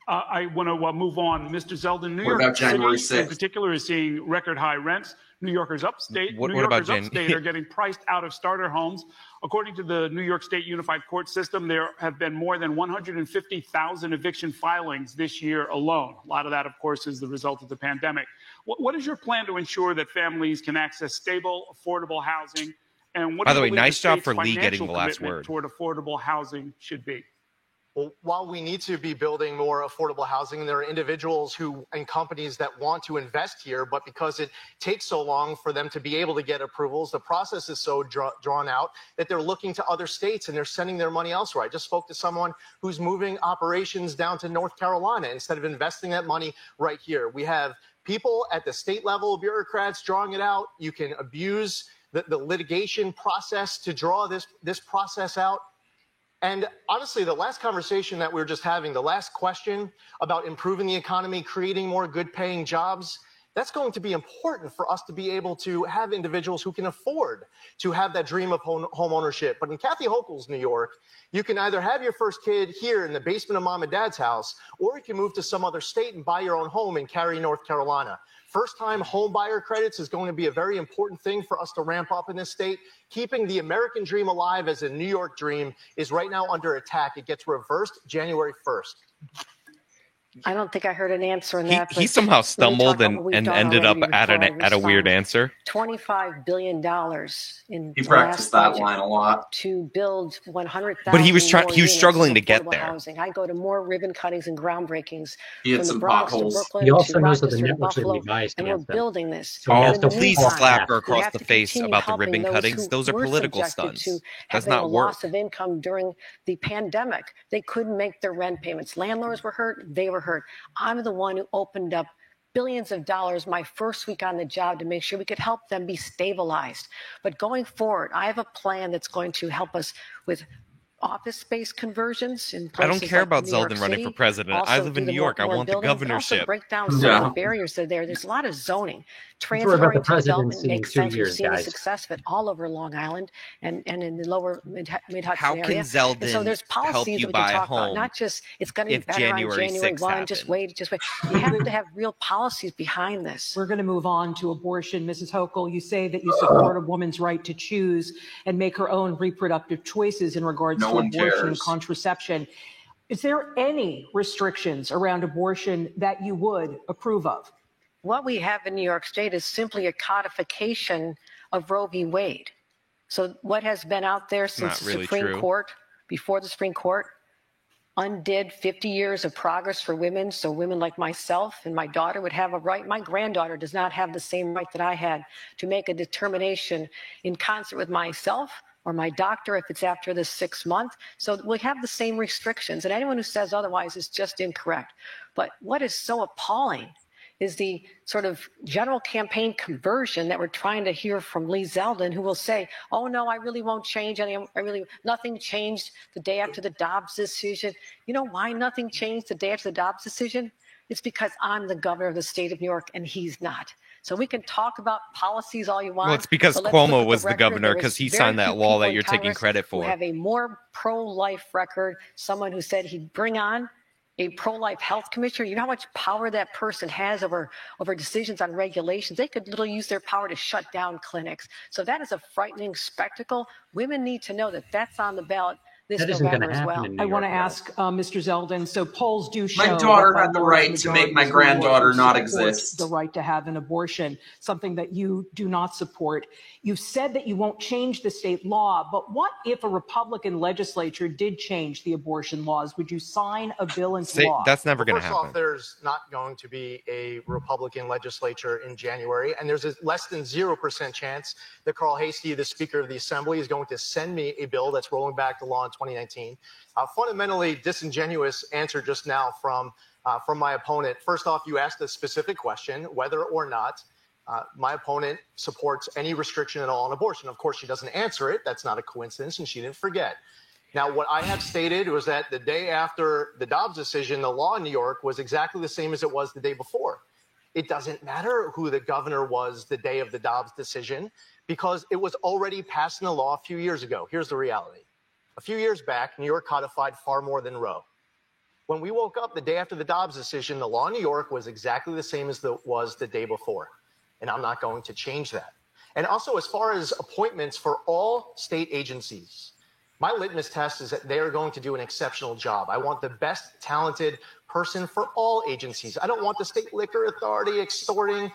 I want to move on. Mr. Zeldin, New York City in particular is seeing record high rents. New Yorkers upstate are getting priced out of starter homes. According to the New York State Unified Court System, there have been more than 150,000 eviction filings this year alone. A lot of that, of course, is the result of the pandemic. What is your plan to ensure that families can access stable, affordable housing? And what, by the way, nice job for Lee getting the last word, toward affordable housing should be? Well, while we need to be building more affordable housing, there are individuals and companies that want to invest here, but because it takes so long for them to be able to get approvals, the process is so drawn out that they're looking to other states and they're sending their money elsewhere. I just spoke to someone who's moving operations down to North Carolina instead of investing that money right here. We have people at the state level, bureaucrats drawing it out. You can abuse the litigation process to draw this process out. And honestly, the last conversation that we were just having, the last question about improving the economy, creating more good-paying jobs, that's going to be important for us to be able to have individuals who can afford to have that dream of home ownership. But in Kathy Hochul's New York, you can either have your first kid here in the basement of mom and dad's house, or you can move to some other state and buy your own home in Cary, North Carolina. First-time home buyer credits is going to be a very important thing for us to ramp up in this state. Keeping the American dream alive as a New York dream is right now under attack. It gets reversed January 1st. I don't think I heard an answer in that. He somehow stumbled and ended up at a weird answer. $25 billion in he practiced that line a lot to build 100,000. But he was struggling to get there. Housing. I go to more ribbon cuttings and groundbreakings. He had some potholes. He also knows that the networks are going to be biased and against we're building this. Oh, please slap her across the face about the ribbon cuttings. Those are political stunts. Does not work. Loss of income during the pandemic. They couldn't make their rent payments. Landlords were hurt. They were hurt. I'm the one who opened up billions of dollars my first week on the job to make sure we could help them be stabilized. But going forward, I have a plan that's going to help us with office space conversions in places. I don't care like about New York Zeldin running City. for president. Also, I live in New York. I want the governorship. Also break down some of the barriers that are there. There's a lot of zoning. Transferring to development makes sense. We've seen the success of it all over Long Island and in the lower Mid-Hudson How area. Can Zeldin and so there's policies help you that we buy can a talk home about. Not just it's going to be better January on January 1. happened? Just wait. You have to have real policies behind this. We're going to move on to abortion. Mrs. Hochul, you say that you support a woman's right to choose and make her own reproductive choices in regards to abortion and contraception. Is there any restrictions around abortion that you would approve of? What we have in New York State is simply a codification of Roe v. Wade. So what has been out there since the Supreme Court, before the Supreme Court, undid 50 years of progress for women, so women like myself and my daughter would have a right. My granddaughter does not have the same right that I had to make a determination in concert with myself or my doctor if it's after the 6th month. So we have the same restrictions, and anyone who says otherwise is just incorrect. But what is so appalling is the sort of general campaign conversion that we're trying to hear from Lee Zeldin, who will say, oh, no, I really won't change. Nothing changed the day after the Dobbs decision. You know why nothing changed the day after the Dobbs decision? It's because I'm the governor of the state of New York and he's not. So we can talk about policies all you want. Well, it's because Cuomo was the governor because he signed that law that you're taking credit for. We have a more pro-life record, someone who said he'd bring on a pro-life health commissioner. You know how much power that person has over decisions on regulations? They could literally use their power to shut down clinics. So that is a frightening spectacle. Women need to know that that's on the ballot this November as well. I want to ask Mr. Zeldin, so polls do show my daughter had the right to make my granddaughter not exist. The right to have an abortion, something that you do not support. You've said that you won't change the state law, but what if a Republican legislature did change the abortion laws? Would you sign a bill into law? That's never going to happen. First off, there's not going to be a Republican legislature in January, and there's a less than 0% chance that Carl Hastie, the Speaker of the Assembly, is going to send me a bill that's rolling back the law in 2019. Fundamentally disingenuous answer just now from my opponent. First off, you asked a specific question, whether or not my opponent supports any restriction at all on abortion. Of course, she doesn't answer it. That's not a coincidence, and she didn't forget. Now, what I have stated was that the day after the Dobbs decision, the law in New York was exactly the same as it was the day before. It doesn't matter who the governor was the day of the Dobbs decision because it was already passed in the law a few years ago. Here's the reality. A few years back, New York codified far more than Roe. When we woke up the day after the Dobbs decision, the law in New York was exactly the same as it was the day before. And I'm not going to change that. And also, as far as appointments for all state agencies, my litmus test is that they are going to do an exceptional job. I want the best talented person for all agencies. I don't want the state liquor authority extorting,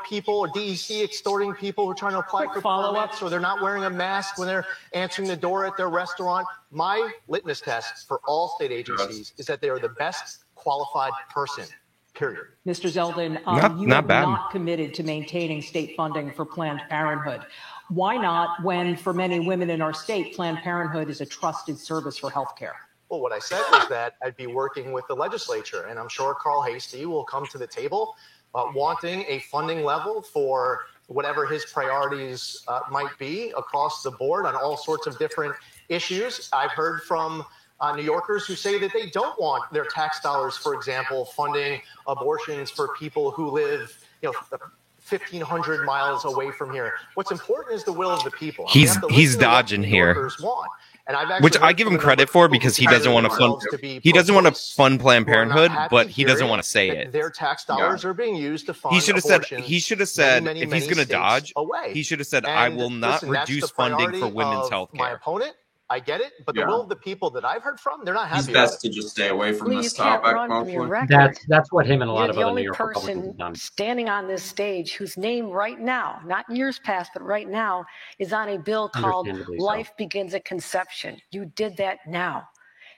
people, or DEC extorting people who are trying to apply for permits, or they're not wearing a mask when they're answering the door at their restaurant. My litmus test for all state agencies is that they are the best qualified person. Period. Mr. Zeldin, you are not committed to maintaining state funding for Planned Parenthood. Why not when, for many women in our state, Planned Parenthood is a trusted service for health care? Well, what I said was that I'd be working with the legislature, and I'm sure Carl Hastie will come to the table wanting a funding level for whatever his priorities might be across the board on all sorts of different issues. I've heard from New Yorkers who say that they don't want their tax dollars, for example, funding abortions for people who live, 1,500 miles away from here. What's important is the will of the people. He's dodging here, which I give him credit for because he doesn't want to fund Planned Parenthood, but he doesn't want to say it. Their tax dollars are being used to fund He should have said if he's going to dodge, he should have said, I will not reduce funding for women's health care. My opponent I get it, but the will of the people that I've heard from, they're not happy. He's best to just stay away from this topic. That's what him and a lot of other New York Republicans have done. You're the only person standing on this stage whose name right now, not in years past, but right now, is on a bill called Life Begins at Conception. You did that now.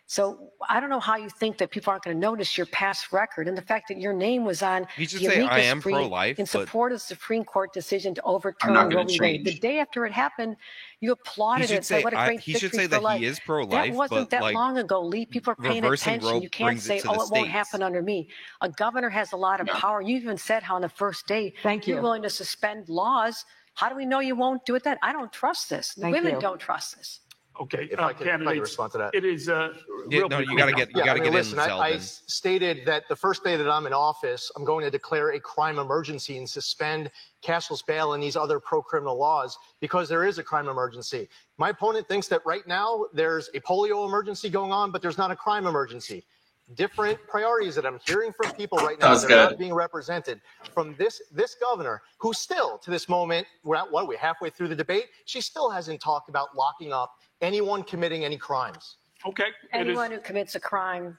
So I don't know how you think that people aren't going to notice your past record and the fact that your name was on the amicus brief in support of the Supreme Court decision to overturn Roe v. Wade. The day after it happened, you applauded it. Said, what a great victory for life. He is pro-life. That wasn't that long ago, Lee. People are paying attention. You can't say, oh, it won't happen under me. A governor has a lot of power. You even said how on the first day you're willing to suspend laws. How do we know you won't do it then? I don't trust this. Women don't trust this. Okay, if I can respond to that. It is you got to get listen, I stated that the first day that I'm in office, I'm going to declare a crime emergency and suspend cashless bail and these other pro-criminal laws because there is a crime emergency. My opponent thinks that right now there's a polio emergency going on, but there's not a crime emergency. Different priorities that I'm hearing from people right now that are not being represented from this governor, who still, to this moment, we're halfway through the debate, she still hasn't talked about locking up anyone committing any crimes. Okay. Anyone who commits a crime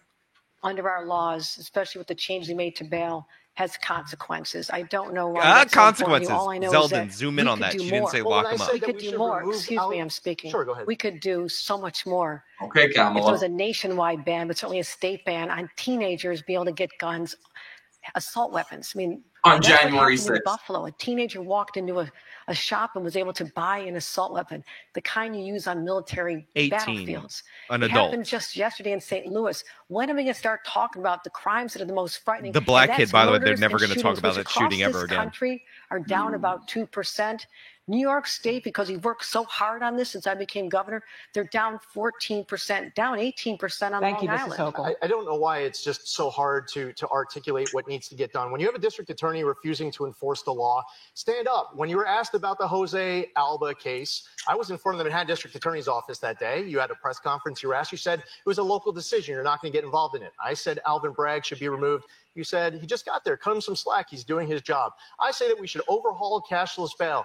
under our laws, especially with the change they made to bail, has consequences. I don't know why. Consequences. All I know Zeldin, is that zoom in on that. She didn't say lock them up. We could do more. Excuse me, I'm speaking. Sure, go ahead. We could do so much more. Okay, Kamala. If there was a nationwide ban, but certainly a state ban on teenagers being able to get guns, assault weapons. I mean, on January 6th. In Buffalo, a teenager walked into a shop and was able to buy an assault weapon, the kind you use on military battlefields. An it adult. Happened just yesterday in St. Louis. When are we going to start talking about the crimes that are the most frightening? The black kid, by the way, they're never going to talk about that shooting ever again. Country are down about 2%. New York State, because we've worked so hard on this since I became governor, they're down 14%, down 18% on Long Island. I don't know why it's just so hard to articulate what needs to get done. When you have a district attorney refusing to enforce the law, stand up. When you were asked about the Jose Alba case, I was informed that the Manhattan District Attorney's Office that day. You had a press conference. You were asked. You said it was a local decision. You're not going to get involved in it. I said Alvin Bragg should be removed. You said he just got there. Cut him some slack. He's doing his job. I say that we should overhaul cashless bail.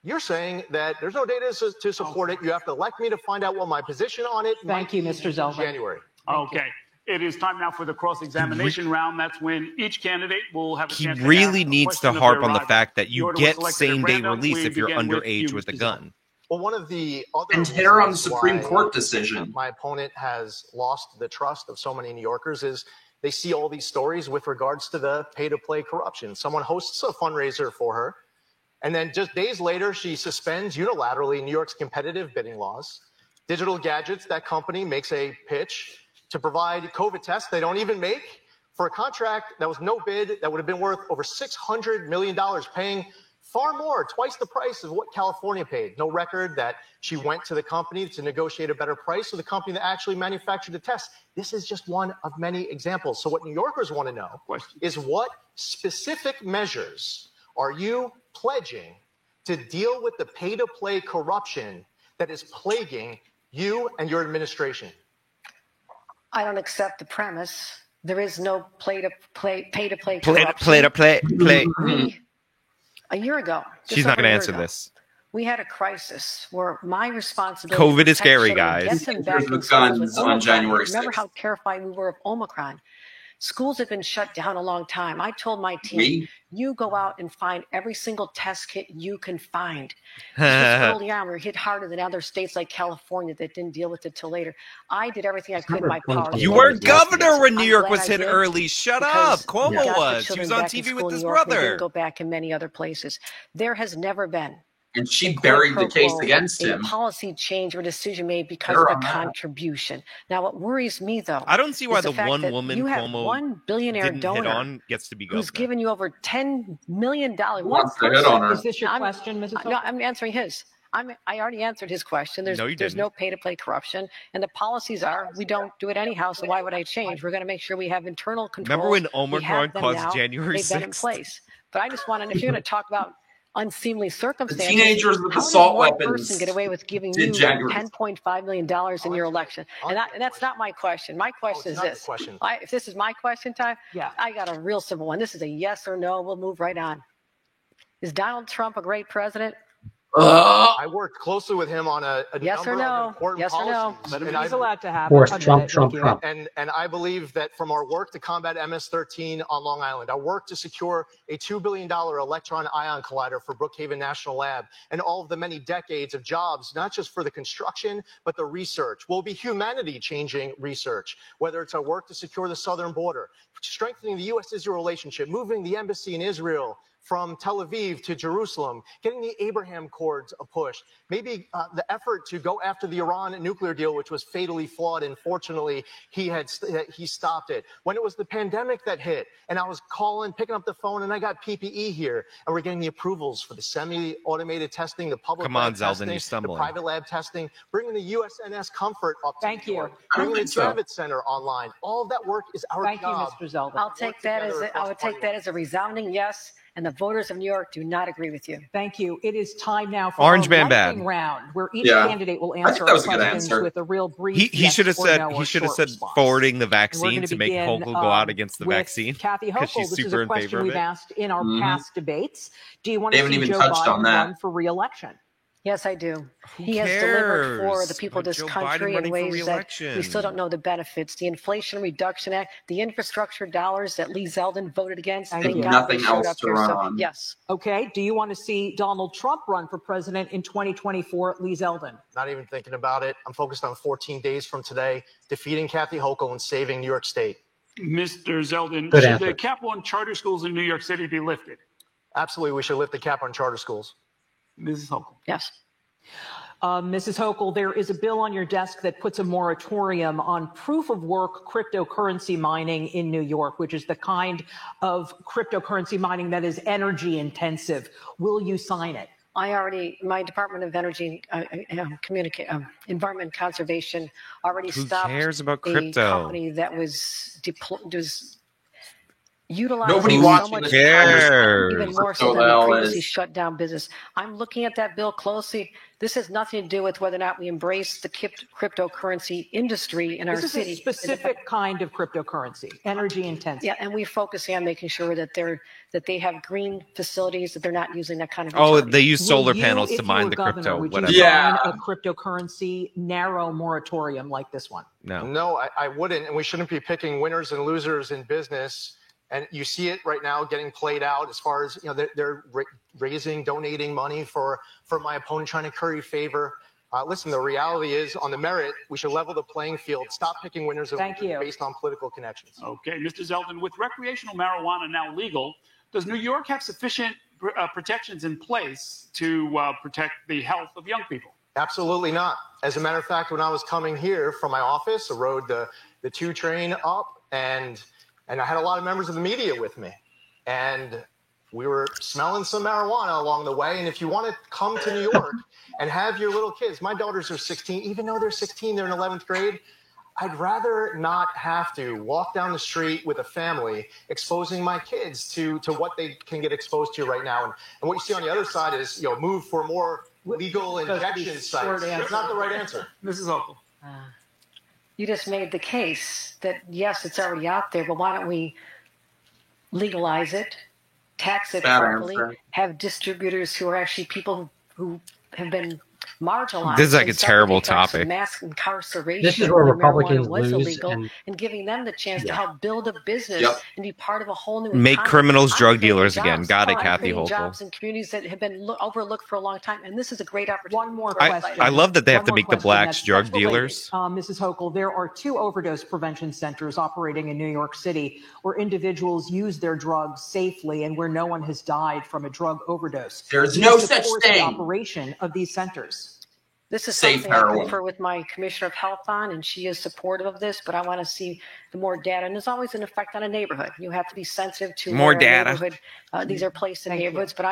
You're saying that there's no data to support it. You have to elect me to find out what my position on it. Thank you, Mr. Zeldin. January. Okay. It is time now for the cross-examination round. That's when each candidate will have a chance to really needs to harp on the fact that you get same-day release if you're underage with a gun. Well, one of the other and hair on the Supreme Court decision. My opponent has lost the trust of so many New Yorkers is they see all these stories with regards to the pay-to-play corruption. Someone hosts a fundraiser for her, and then just days later, she suspends unilaterally New York's competitive bidding laws. Digital Gadgets, that company, makes a pitch to provide COVID tests they don't even make for a contract that was no bid that would have been worth over $600 million, paying far more, twice the price of what California paid. No record that she went to the company to negotiate a better price, or the company that actually manufactured the test. This is just one of many examples. So what New Yorkers want to know is what specific measures are you pledging to deal with the pay-to-play corruption that is plaguing you and your administration? I don't accept the premise. There is no pay-to-play Play. A year ago. She's not going to answer this. We had a crisis where my responsibility. COVID is scary, guys. With guns on January 6th. Remember how terrified we were of Omicron. Schools have been shut down a long time. I told my team, you go out and find every single test kit you can find. Early on, we were hit harder than other states like California that didn't deal with it till later. I did everything I could in my power. You were governor when New York was hit early. Shut up. Cuomo was. He was on TV with his brother. Didn't go back in many other places. There has never been. And she buried the case against him. A policy change or decision made because of a contribution. Now, what worries me, though, I don't see why the one woman you have Cuomo one billionaire donor gets to be governor. Who's given you over $10 million. Wants to hit on her. Is this your question, Mrs. No, I'm answering his. I already answered his question. There's no pay-to-play corruption, and the policies are we don't do it anyhow. So why would I change? We're going to make sure we have internal control. Remember when Omicron caused January 6th? They've been in place. But I just want to, if you're going to talk about unseemly circumstances, the teenagers with assault weapons person get away with giving you $10.5 million in your election, and that's not my question. My question is this: if this is my question time, I got a real simple one. This is a yes or no. We'll move right on. Is Donald Trump a great president? I worked closely with him on a number of important policies. He's allowed to have Of course, Trump. And I believe that from our work to combat MS-13 on Long Island, our work to secure a $2 billion electron ion collider for Brookhaven National Lab, and all of the many decades of jobs, not just for the construction, but the research, will be humanity-changing research, whether it's our work to secure the southern border, strengthening the U.S.-Israel relationship, moving the embassy in Israel from Tel Aviv to Jerusalem, getting the Abraham Accords pushed, maybe the effort to go after the Iran nuclear deal, which was fatally flawed, and fortunately he stopped it. When it was the pandemic that hit, and I was picking up the phone, and I got PPE here, and we're getting the approvals for the semi-automated testing, the public lab testing, the private lab testing, bringing the USNS Comfort up to New York, bringing the Javits Center online. All of that work is our job. Thank you, Mr. Zeldin. I would take that as a resounding yes. And the voters of New York do not agree with you. Thank you. It is time now for Orange our Man Bad round, where each candidate will answer our questions with a real brief. He should have said forwarding the vaccine to make Hochul go out against the vaccine. Kathy Hochul, this is a question we've asked in our past debates. Do you want to see Joe Biden run for re-election? Yes, I do. He has delivered for the people of this country in ways that we still don't know the benefits. The Inflation Reduction Act, the infrastructure dollars that Lee Zeldin voted against. Nothing else to run on. Yes. Okay. Do you want to see Donald Trump run for president in 2024, Lee Zeldin? Not even thinking about it. I'm focused on 14 days from today, defeating Kathy Hochul and saving New York State. Mr. Zeldin, should the cap on charter schools in New York City be lifted? Absolutely. We should lift the cap on charter schools. Mrs. Hochul. Yes. Mrs. Hochul, there is a bill on your desk that puts a moratorium on proof of work cryptocurrency mining in New York, which is the kind of cryptocurrency mining that is energy intensive. Will you sign it? My Department of Energy, Environment Conservation already stopped about crypto? A company that was utilizing Nobody so much cares. even more so than the previously shut down business. I'm looking at that bill closely. This has nothing to do with whether or not we embrace the cryptocurrency industry in our city. This is a specific kind of cryptocurrency, energy intensive. Yeah, and we focus on making sure that they have green facilities, that they're not using that kind of. Oh, they use solar panels to mine the crypto. Would you sign a cryptocurrency narrow moratorium like this one? No, I wouldn't, and we shouldn't be picking winners and losers in business. And you see it right now getting played out as far as, they're donating money for my opponent, trying to curry favor. Listen, the reality is, on the merit, we should level the playing field. Stop picking winners and losers based on political connections. Okay, Mr. Zeldin, with recreational marijuana now legal, does New York have sufficient protections in place to protect the health of young people? Absolutely not. As a matter of fact, when I was coming here from my office, I rode the 2 train up, and I had a lot of members of the media with me, and we were smelling some marijuana along the way. And if you want to come to New York and have your little kids, my daughters are 16, even though they're 16, they're in 11th grade. I'd rather not have to walk down the street with a family exposing my kids to what they can get exposed to right now. And what you see on the other side is, move for more legal injection sites. That's not the right answer. Mrs. Hochul. You just made the case that, yes, it's already out there, but why don't we legalize it, tax it properly, have distributors who are actually people who have been marginalized. This is like a terrible topic. Mass incarceration. This is where Republicans lose, illegal, and giving them the chance to help build a business and be part of a whole new make economy. criminals drug dealers again. Got it, Kathy Hochul. Jobs in communities that have been overlooked for a long time, and this is a great opportunity. One more question. I love that they have to make the blacks drug dealers. Mrs. Hochul, there are 2 overdose prevention centers operating in New York City where individuals use their drugs safely and where no one has died from a drug overdose. There's no such thing. The operation of these centers. This is something I confer with my Commissioner of Health on, and she is supportive of this, but I want to see the more data. And there's always an effect on a neighborhood. You have to be sensitive to more data. These are placed in neighborhoods, but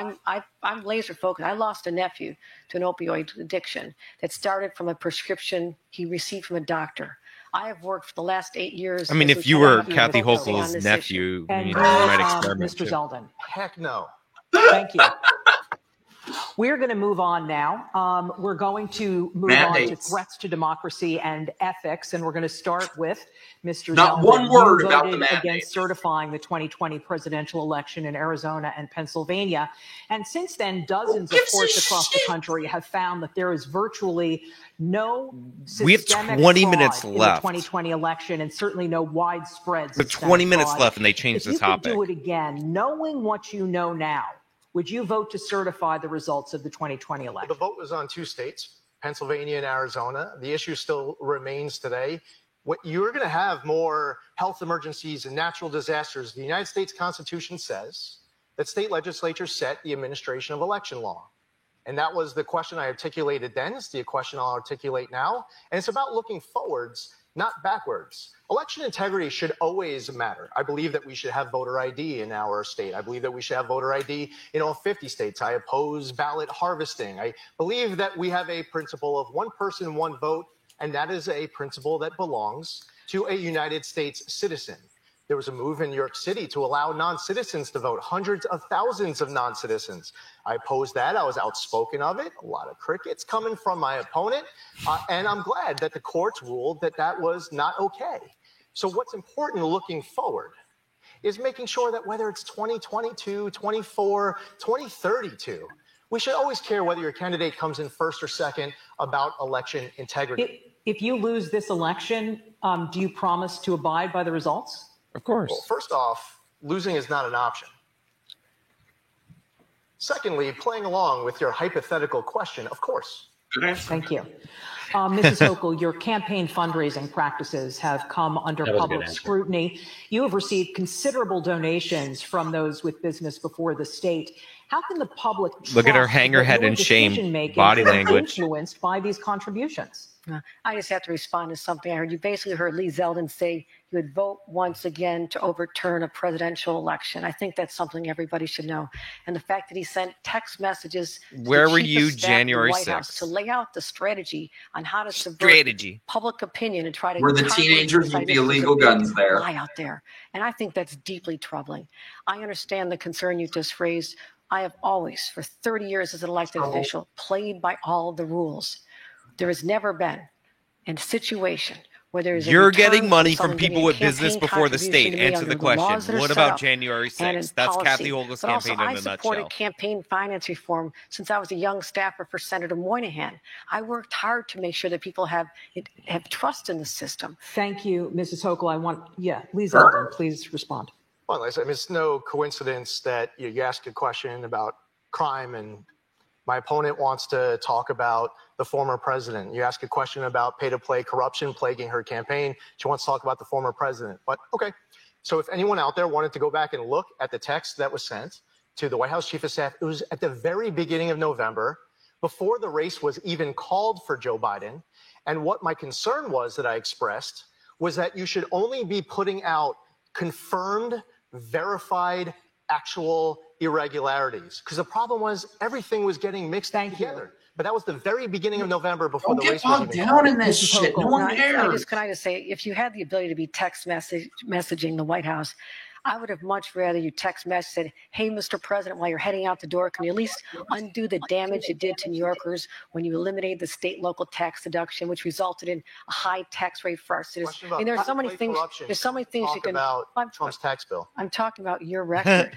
I'm laser focused. I lost a nephew to an opioid addiction that started from a prescription he received from a doctor. I have worked for the last 8 years. I mean, if you were Kathy Hochul's nephew, you might experiment. Mr. Zeldin. Heck no. Thank you. We're going to move on now. We're going to move on to threats to democracy and ethics, and we're going to start with Mr. Not Zeldin. one word You about the voted mandates against certifying the 2020 presidential election in Arizona and Pennsylvania, and since then, dozens of courts across the country have found that there is virtually no systemic we have 20 minutes fraud left in the 2020 election, and certainly no widespread. We have 20 minutes left, and they changed the topic. If you could do it again, knowing what you know now, would you vote to certify the results of the 2020 election? The vote was on 2 states, Pennsylvania and Arizona. The issue still remains today. What you're going to have more health emergencies and natural disasters. The United States Constitution says that state legislatures set the administration of election law. And that was the question I articulated then. It's the question I'll articulate now. And it's about looking forwards, not backwards. Election integrity should always matter. I believe that we should have voter ID in our state. I believe that we should have voter ID in all 50 states. I oppose ballot harvesting. I believe that we have a principle of one person, one vote, and that is a principle that belongs to a United States citizen. There was a move in New York City to allow non-citizens to vote, hundreds of thousands of non-citizens. I opposed that. I was outspoken of it. A lot of crickets coming from my opponent. And I'm glad that the courts ruled that that was not okay. So what's important looking forward is making sure that whether it's 2022, 24, 2032, we should always care whether your candidate comes in first or second about election integrity. If you lose this election, do you promise to abide by the results? Of course. Well, first off, losing is not an option. Secondly, playing along with your hypothetical question, of course. Thank you. Mrs. Hochul, your campaign fundraising practices have come under public scrutiny. You have received considerable donations from those with business before the state. How can the public look at her hang her head in shame body language influenced by these contributions? I just have to respond to something I heard. You basically heard Lee Zeldin say you would vote once again to overturn a presidential election. I think that's something everybody should know. And the fact that he sent text messages where were you January 6th to lay out the strategy on how to subvert public opinion and try to were the teenagers with the illegal guns there lie out there. And I think that's deeply troubling. I understand the concern you just raised. I have always, for 30 years as an elected official, played by all the rules. There has never been a situation where there is You're getting money from people with business before the state. Answer the question. What about January 6th? That's Kathy Hochul's campaign in a nutshell. I supported campaign finance reform since I was a young staffer for Senator Moynihan. I worked hard to make sure that people have trust in the system. Thank you, Mrs. Hochul. Lee Zeldin, please respond. Well, it's no coincidence that you ask a question about crime and my opponent wants to talk about the former president. You ask a question about pay-to-play corruption plaguing her campaign. She wants to talk about the former president. But okay, so if anyone out there wanted to go back and look at the text that was sent to the White House Chief of Staff, it was at the very beginning of November, before the race was even called for Joe Biden. And what my concern was that I expressed was that you should only be putting out confirmed, verified, actual irregularities. Because the problem was everything was getting mixed together. But that was the very beginning of November before the race was even down in this shit. No one cares. Can I just say, if you had the ability to be text messaging the White House, I would have much rather you text message said, hey, Mr. President, while you're heading out the door, can you at least undo the damage you did to New Yorkers when you eliminated the state local tax deduction, which resulted in a high tax rate for our citizens? I mean, there's so many things. There's so many things you can. About Trump's tax bill. I'm talking about your record.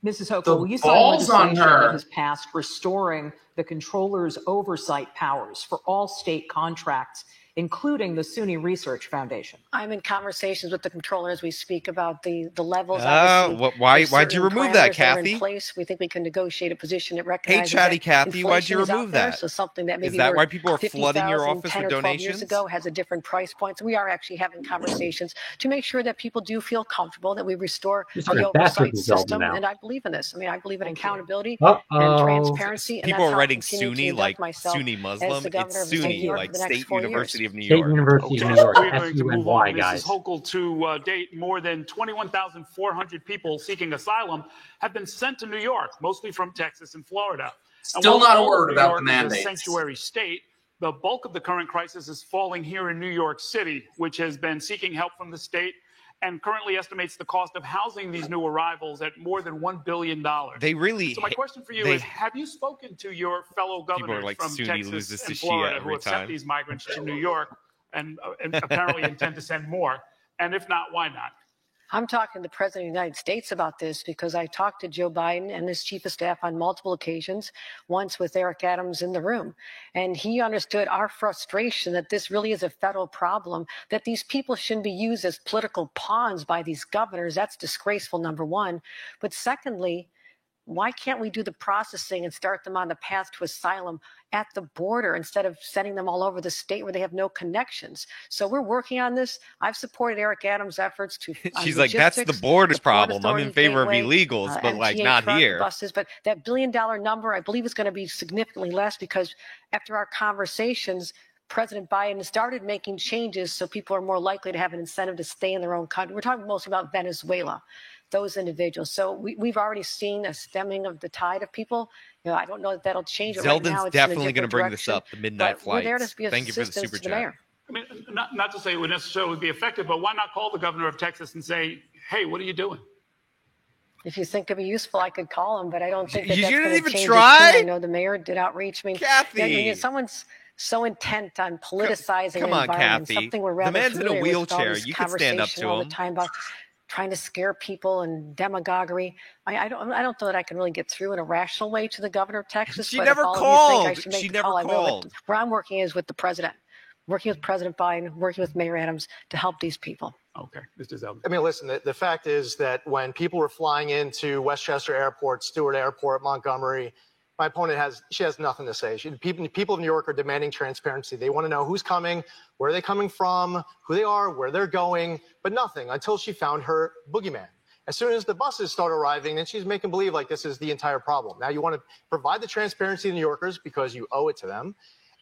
Mrs. Hochul, you saw legislation that has passed restoring the controller's oversight powers for all state contracts, including the SUNY Research Foundation. I'm in conversations with the controller as we speak about the levels. Why'd you remove that, Kathy? In place. We think we can negotiate a position that recognizes. Hey, chatty Kathy, why'd you remove that? So something that maybe is that why people are flooding your office with donations? Years ago has a different price point. So we are actually having conversations to make sure that people do feel comfortable that we restore the oversight system. And I believe in this. I mean, I believe in accountability and transparency. People are writing SUNY like SUNY Muslim. It's SUNY like State University of New York. University of New York. We're going to move on, guys. Mrs. Hochul, to date, more than 21,400 people seeking asylum have been sent to New York, mostly from Texas and Florida. Still not a word about the mandates. New York is a sanctuary state. The bulk of the current crisis is falling here in New York City, which has been seeking help from the state and currently estimates the cost of housing these new arrivals at more than $1 billion. They really. So my question for you is, have you spoken to your fellow governors from Texas and Florida who have sent these migrants to New York and apparently intend to send more? And if not, why not? I'm talking to the President of the United States about this because I talked to Joe Biden and his chief of staff on multiple occasions, once with Eric Adams in the room. And he understood our frustration that this really is a federal problem, that these people shouldn't be used as political pawns by these governors. That's disgraceful, number one. But secondly, why can't we do the processing and start them on the path to asylum at the border instead of sending them all over the state where they have no connections? So we're working on this. I've supported Eric Adams' efforts to. She's like, that's the border's problem. I'm in favor of illegals, but like not here. Buses, but that $1 billion number, I believe, is going to be significantly less because after our conversations, President Biden started making changes so people are more likely to have an incentive to stay in their own country. We're talking mostly about Venezuela, those individuals. So we've already seen a stemming of the tide of people. You know, I don't know that that'll change. Zeldin's right now, definitely going to bring this up, the midnight flights. Thank you for the super chat. I mean, not to say it would necessarily be effective, but why not call the governor of Texas and say, hey, what are you doing? If you think it'd be useful, I could call him, but I don't think that that's going to change. Try? I know the mayor did outreach. I mean, Kathy. Someone's so intent on politicizing come on, environment, Kathy. something we're rather the man's in a wheelchair. You can stand up to him all the time about trying to scare people and demagoguery. I don't know that I can really get through in a rational way to the governor of Texas. She never called. She never called. Where I'm working is with the president, working with President Biden, working with Mayor Adams to help these people. Okay, Mr. Zeldin. I mean, listen, the fact is that when people were flying into Westchester Airport, Stewart Airport, Montgomery, my opponent has nothing to say. People of New York are demanding transparency. They want to know who's coming, where are they coming from, who they are, where they're going, but nothing until she found her boogeyman. As soon as the buses start arriving, then she's making believe like this is the entire problem. Now you want to provide the transparency to New Yorkers because you owe it to them.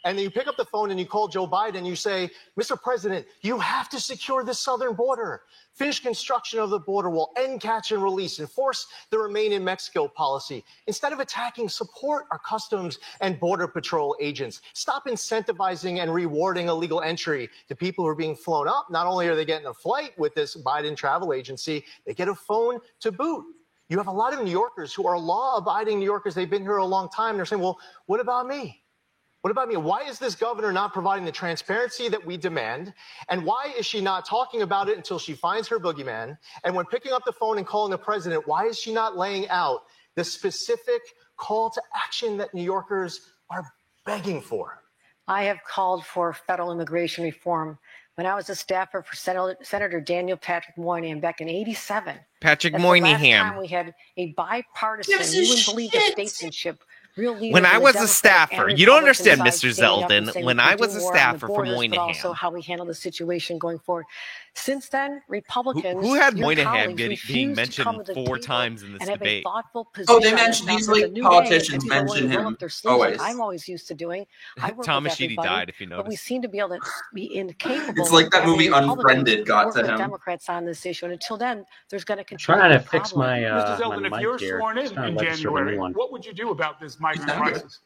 And then you pick up the phone and you call Joe Biden and you say, Mr. President, you have to secure the southern border. Finish construction of the border wall, end catch and release, enforce the Remain in Mexico policy. Instead of attacking, support our customs and border patrol agents. Stop incentivizing and rewarding illegal entry to people who are being flown up. Not only are they getting a flight with this Biden travel agency, they get a phone to boot. You have a lot of New Yorkers who are law-abiding New Yorkers. They've been here a long time. They're saying, well, what about me? What about me? Why is this governor not providing the transparency that we demand? And why is she not talking about it until she finds her boogeyman? And when picking up the phone and calling the president, why is she not laying out the specific call to action that New Yorkers are begging for? I have called for federal immigration reform. When I was a staffer for Senator Daniel Patrick Moynihan back in '87. Patrick Moynihan. The last time we had a bipartisan, you wouldn't believe the statesmanship. When I was a staffer, you don't understand, Mr. Zeldin. When I was a staffer for Moynihan, also how we handle the situation going forward. Since then, Republicans who had Moynihan being mentioned 4 times in this debate. Oh, they mentioned these politicians mention him always. I'm always used to doing. Thomas Sheedy died, if you noticed. But we seem to be able to be incapable. It's like that movie Unfriended got to him. Democrats on this issue, and until then, there's going to continue. Trying to fix my Mr. Zeldin, my if you're sworn in January, what would you do about this migrant crisis?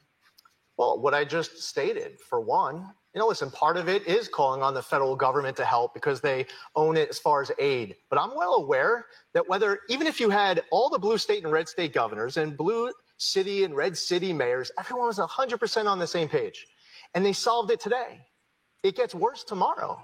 Well, what I just stated, for one, listen, part of it is calling on the federal government to help because they own it as far as aid. But I'm well aware that even if you had all the blue state and red state governors and blue city and red city mayors, everyone was 100% on the same page. And they solved it today. It gets worse tomorrow.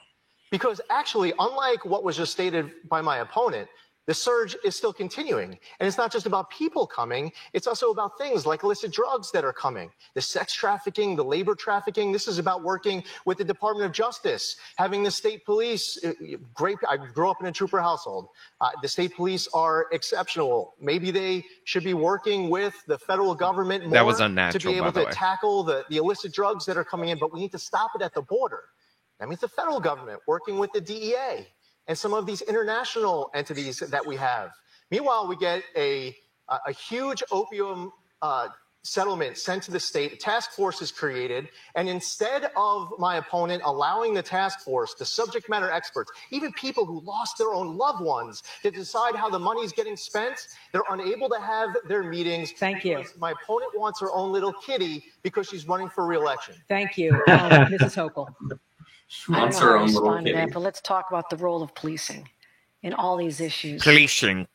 Because actually, unlike what was just stated by my opponent, the surge is still continuing. And it's not just about people coming. It's also about things like illicit drugs that are coming, the sex trafficking, the labor trafficking. This is about working with the Department of Justice, having the state police. Great. I grew up in a trooper household. The state police are exceptional. Maybe they should be working with the federal government more to be able to tackle the illicit drugs that are coming in. But we need to stop it at the border. That means the federal government working with the DEA and some of these international entities that we have. Meanwhile, we get a huge opium settlement sent to the state. A task force is created. And instead of my opponent allowing the task force, the subject matter experts, even people who lost their own loved ones, to decide how the money is getting spent, they're unable to have their meetings. Thank you. My opponent wants her own little kitty because she's running for re-election. Thank you. Mrs. Hochul. I don't know how to respond to that, but let's talk about the role of policing. in all these issues. Policing.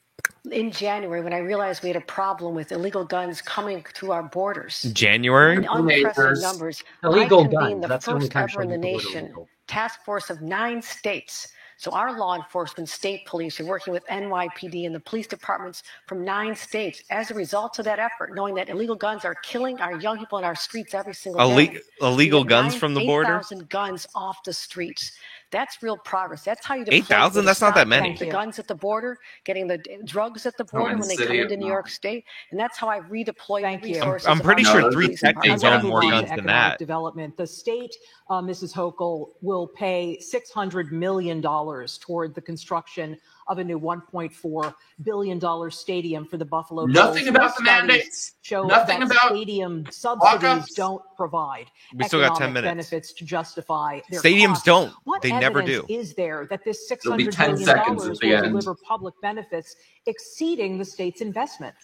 In January, when I realized we had a problem with illegal guns coming through our borders. January? In unprecedented numbers. Illegal I convened guns. the first ever in the nation task force of 9 states. So our law enforcement, state police are working with NYPD and the police departments from 9 states. As a result of that effort, knowing that illegal guns are killing our young people in our streets every single day. Illegal guns from the border? 8,000 guns off the streets. That's real progress. That's how you 8,000? That's not that many. The guns at the border, getting the drugs at the border when they come into New York State, and that's how I redeploy resources. I'm pretty sure 3 decades own more guns than that. Development. The state, Mrs. Hochul, will pay $600 million toward the construction of a new $1.4 billion stadium for the Buffalo Bills. Nothing about the mandates. Show Nothing that about stadium subsidies don't provide we still got 10 minutes. benefits to justify their stadiums costs. don't. What they never do. Is there that this It'll be $600 10 million seconds at the will end. deliver public benefits exceeding the state's investment?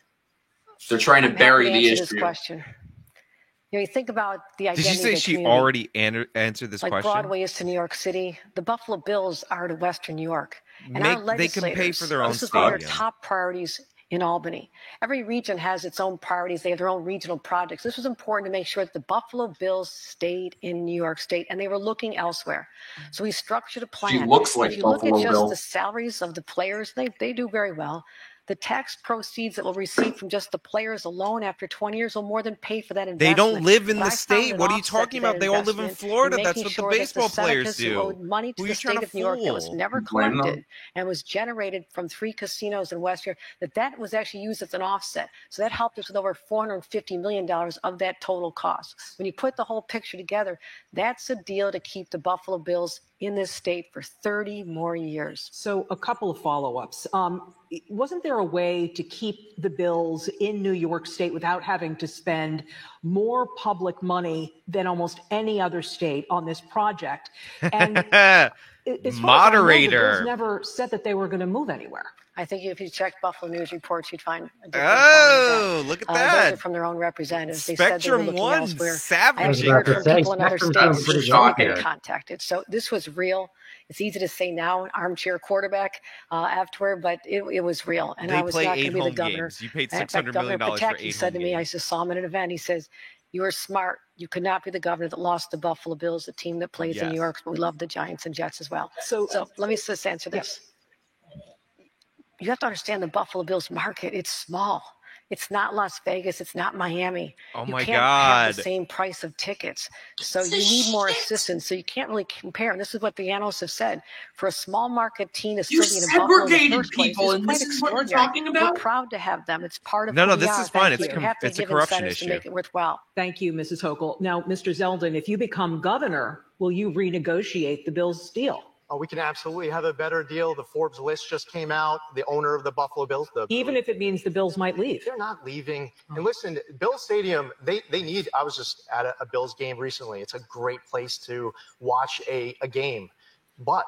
They're trying to bury the issue. This question. You know, you think about the identity. Did you say she already answered this question? Broadway is to New York City. The Buffalo Bills are to Western New York. And our legislators, they can pay for their own this is one of stadium. their top priorities in Albany. Every region has its own priorities. They have their own regional projects. This was important to make sure that the Buffalo Bills stayed in New York State, and they were looking elsewhere. So we structured a plan. She looks like if you Buffalo look at just Bill. the salaries of the players, they do very well. The tax proceeds that we'll receive from just the players alone after 20 years will more than pay for that investment. They don't live in But the state. What are you talking about? They all live in Florida. That's what the baseball players do. Owed money to the state of New York that was never collected and was generated from 3 casinos in West York, that was actually used as an offset. So that helped us with over $450 million of that total cost. When you put the whole picture together, that's a deal to keep the Buffalo Bills in this state for 30 more years. So a couple of follow-ups. Wasn't there a way to keep the Bills in New York State without having to spend more public money than almost any other state on this project? And moderator. The Bills never said that they were going to move anywhere. I think if you check Buffalo News reports, you'd find a different look at that. Those are from their own representatives. Spectrum they said they were looking elsewhere. savage. I actually heard from people in other states who've been contacted. So this was real. It's easy to say now, armchair quarterback afterward, but it was real. And they I was not going to be the governor. Games. You paid $600 million for 8 home games. He said to me, I just saw him at an event. He says, "You are smart. You could not be the governor that lost the Buffalo Bills, the team that plays in New York. But we love the Giants and Jets as well." So let me just answer this. You have to understand the Buffalo Bills market. It's small. It's not Las Vegas. It's not Miami. Oh you my can't God. have the same price of tickets. So you need more assistance. So you can't really compare. And this is what the analysts have said. For a small market team to still be in Buffalo in the first place, and this is what we're talking about? We're proud to have them. It's part of No, this is fine. It's a corruption issue. To make it worthwhile. Thank you, Mrs. Hochul. Now, Mr. Zeldin, if you become governor, will you renegotiate the Bills deal? Oh, we can absolutely have a better deal. The Forbes list just came out. The owner of the Buffalo Bills. Even if it means the Bills might leave. They're not leaving. And listen, Bills Stadium, they need, I was just at a Bills game recently. It's a great place to watch a game. But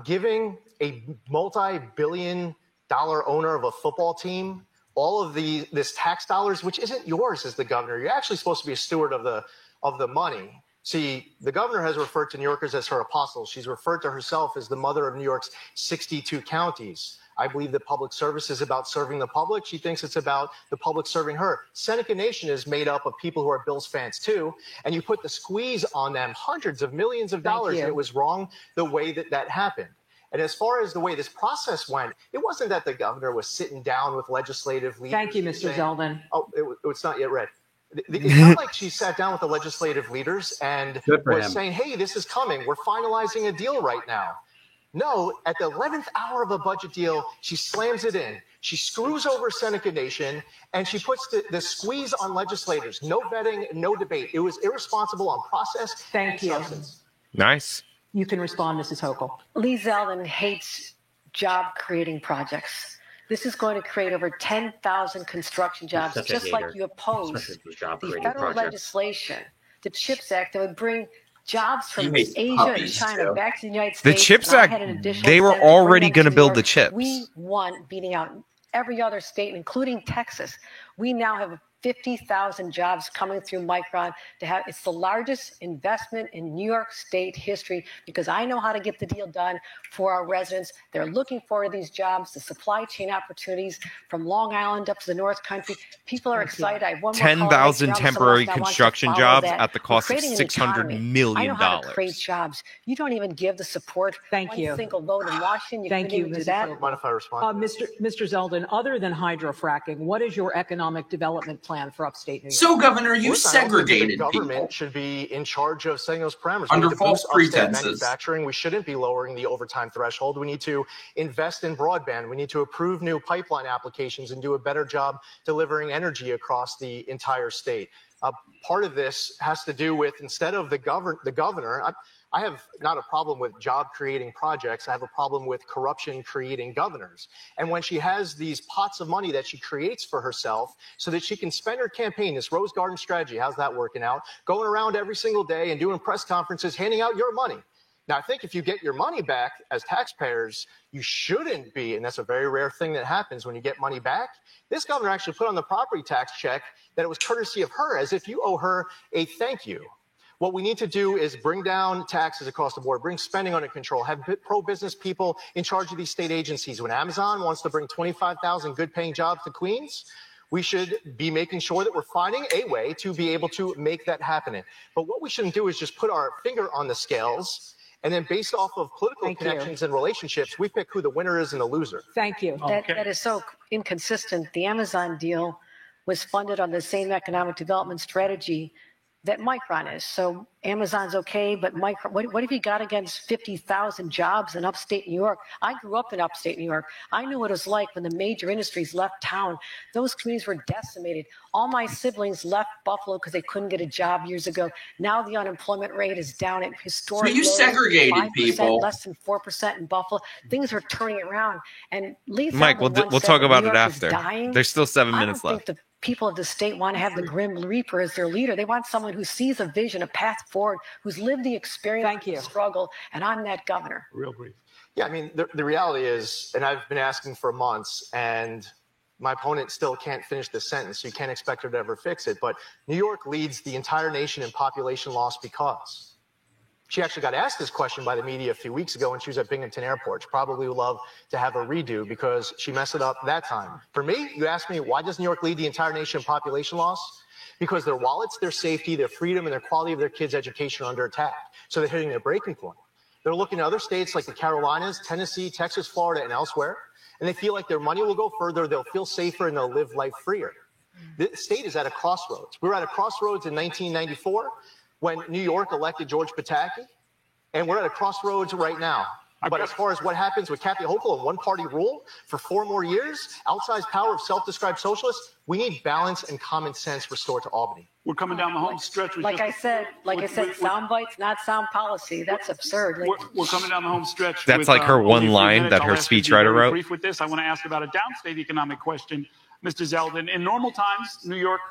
giving a multi-billion-dollar owner of a football team all of this tax dollars, which isn't yours as the governor, you're actually supposed to be a steward of the money. See, the governor has referred to New Yorkers as her apostles. She's referred to herself as the mother of New York's 62 counties. I believe that public service is about serving the public. She thinks it's about the public serving her. Seneca Nation is made up of people who are Bills fans too. And you put the squeeze on them, hundreds of millions of dollars. And it was wrong the way that happened. And as far as the way this process went, it wasn't that the governor was sitting down with legislative leaders. Thank you, Mr. Zeldin. Oh, it's not yet read. It's not like she sat down with the legislative leaders and was saying, hey, this is coming. We're finalizing a deal right now. No, at the 11th hour of a budget deal, she slams it in. She screws over Seneca Nation, and she puts the squeeze on legislators. No vetting, no debate. It was irresponsible on process. Thank you. Substance. Nice. You can respond, Mrs. Hochul. Lee Zeldin hates job-creating projects. This is going to create over 10,000 construction jobs, just like you oppose the federal legislation, the CHIPS Act, that would bring jobs from Asia and China back to the United States. The CHIPS Act, they were already going to build the chips. We won, beating out every other state, including Texas. We now have 50,000 jobs coming through Micron to have. It's the largest investment in New York State history because I know how to get the deal done for our residents. They're looking forward to these jobs, the supply chain opportunities from Long Island up to the North Country. People are excited. I have one more 10,000 temporary construction jobs at the cost of $600 million. I know how to create jobs. You don't even give the support. Thank you. One single vote in Washington. Thank you, do that. Mind if I respond? Mr. Zeldin, other than hydrofracking, what is your economic development plan for upstate New York? So, Governor, you segregated the government people. Should be in charge of setting those parameters. Under false pretenses. Manufacturing, we shouldn't be lowering the overtime threshold. We need to invest in broadband. We need to approve new pipeline applications and do a better job delivering energy across the entire state. Part of this has to do with, instead of the governor, I have not a problem with job-creating projects. I have a problem with corruption-creating governors. And when she has these pots of money that she creates for herself so that she can spend her campaign, this Rose Garden strategy, how's that working out? Going around every single day and doing press conferences, handing out your money. Now, I think if you get your money back as taxpayers, you shouldn't be, and that's a very rare thing that happens when you get money back. This governor actually put on the property tax check that it was courtesy of her, as if you owe her a thank you. What we need to do is bring down taxes across the board, bring spending under control, have pro-business people in charge of these state agencies. When Amazon wants to bring 25,000 good-paying jobs to Queens, we should be making sure that we're finding a way to be able to make that happen. But what we shouldn't do is just put our finger on the scales, and then based off of political connections and relationships, we pick who the winner is and the loser. Thank you. That is so inconsistent. The Amazon deal was funded on the same economic development strategy that Micron is. So Amazon's okay, but Micron, what have you got against 50,000 jobs in upstate New York? I grew up in upstate New York. I knew what it was like when the major industries left town. Those communities were decimated. All my siblings left Buffalo because they couldn't get a job years ago. Now the unemployment rate is down at historic lows. So you segregated 5%, people. Less than 4% in Buffalo. Things are turning around. And Mike, we'll talk about it after. There's still 7 minutes left. The people of the state want to have the Grim Reaper as their leader. They want someone who sees a vision, a path forward, who's lived the experience, the struggle, and I'm that governor. Real brief. Yeah, I mean, the reality is, and I've been asking for months, and my opponent still can't finish the sentence, so you can't expect her to ever fix it, but New York leads the entire nation in population loss because. She actually got asked this question by the media a few weeks ago when she was at Binghamton Airport. She probably would love to have a redo because she messed it up that time. For me, you ask me, why does New York lead the entire nation in population loss? Because their wallets, their safety, their freedom, and their quality of their kids' education are under attack. So they're hitting their breaking point. They're looking at other states like the Carolinas, Tennessee, Texas, Florida, and elsewhere, and they feel like their money will go further, they'll feel safer, and they'll live life freer. The state is at a crossroads. We were at a crossroads in 1994 when New York elected George Pataki, and we're at a crossroads right now. But as far as what happens with Kathy Hochul and one-party rule for 4 more years, outsized power of self-described socialists, we need balance and common sense restored to Albany. We're coming down the home stretch. Like I said, sound bites, not sound policy. That's absurd. We're coming down the home stretch. That's like her one line that her speechwriter wrote. Brief with this, I want to ask about a downstate economic question. Mr. Zeldin, in normal times, New York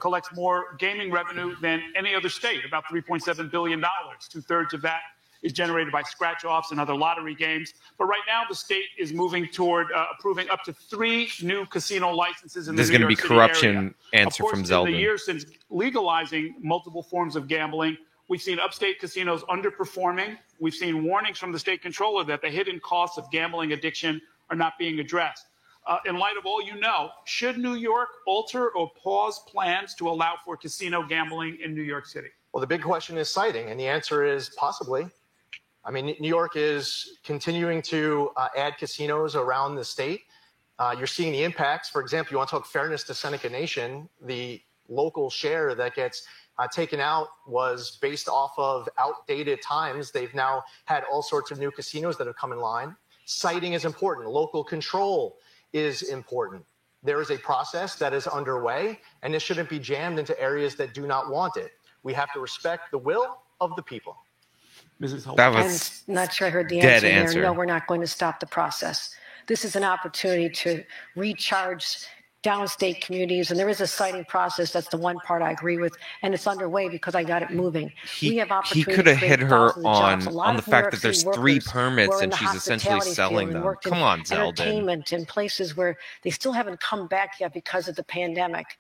collects more gaming revenue than any other state, about $3.7 billion. 2/3 of that is generated by scratch-offs and other lottery games. But right now, the state is moving toward approving up to 3 new casino licenses in the New York City area. There's going to be corruption answer from Zeldin. In the years since legalizing multiple forms of gambling, we've seen upstate casinos underperforming. We've seen warnings from the state controller that the hidden costs of gambling addiction are not being addressed. In light of all you know, should New York alter or pause plans to allow for casino gambling in New York City? Well, the big question is siting, and the answer is possibly. I mean, New York is continuing to add casinos around the state. You're seeing the impacts. For example, you want to talk fairness to Seneca Nation, the local share that gets taken out was based off of outdated times. They've now had all sorts of new casinos that have come in line. Siting is important. Local control is important. There is a process that is underway, and this shouldn't be jammed into areas that do not want it. We have to respect the will of the people. Mrs. Holt. That was I'm not sure I heard the dead answer there. No, we're not going to stop the process. This is an opportunity to recharge downstate communities, and there is a siting process. That's the one part I agree with, and it's underway because I got it moving. He could have hit her on the fact that there's 3 permits and she's essentially selling them. Come on, Zeldin. Entertainment in places where they still haven't come back yet because of the pandemic.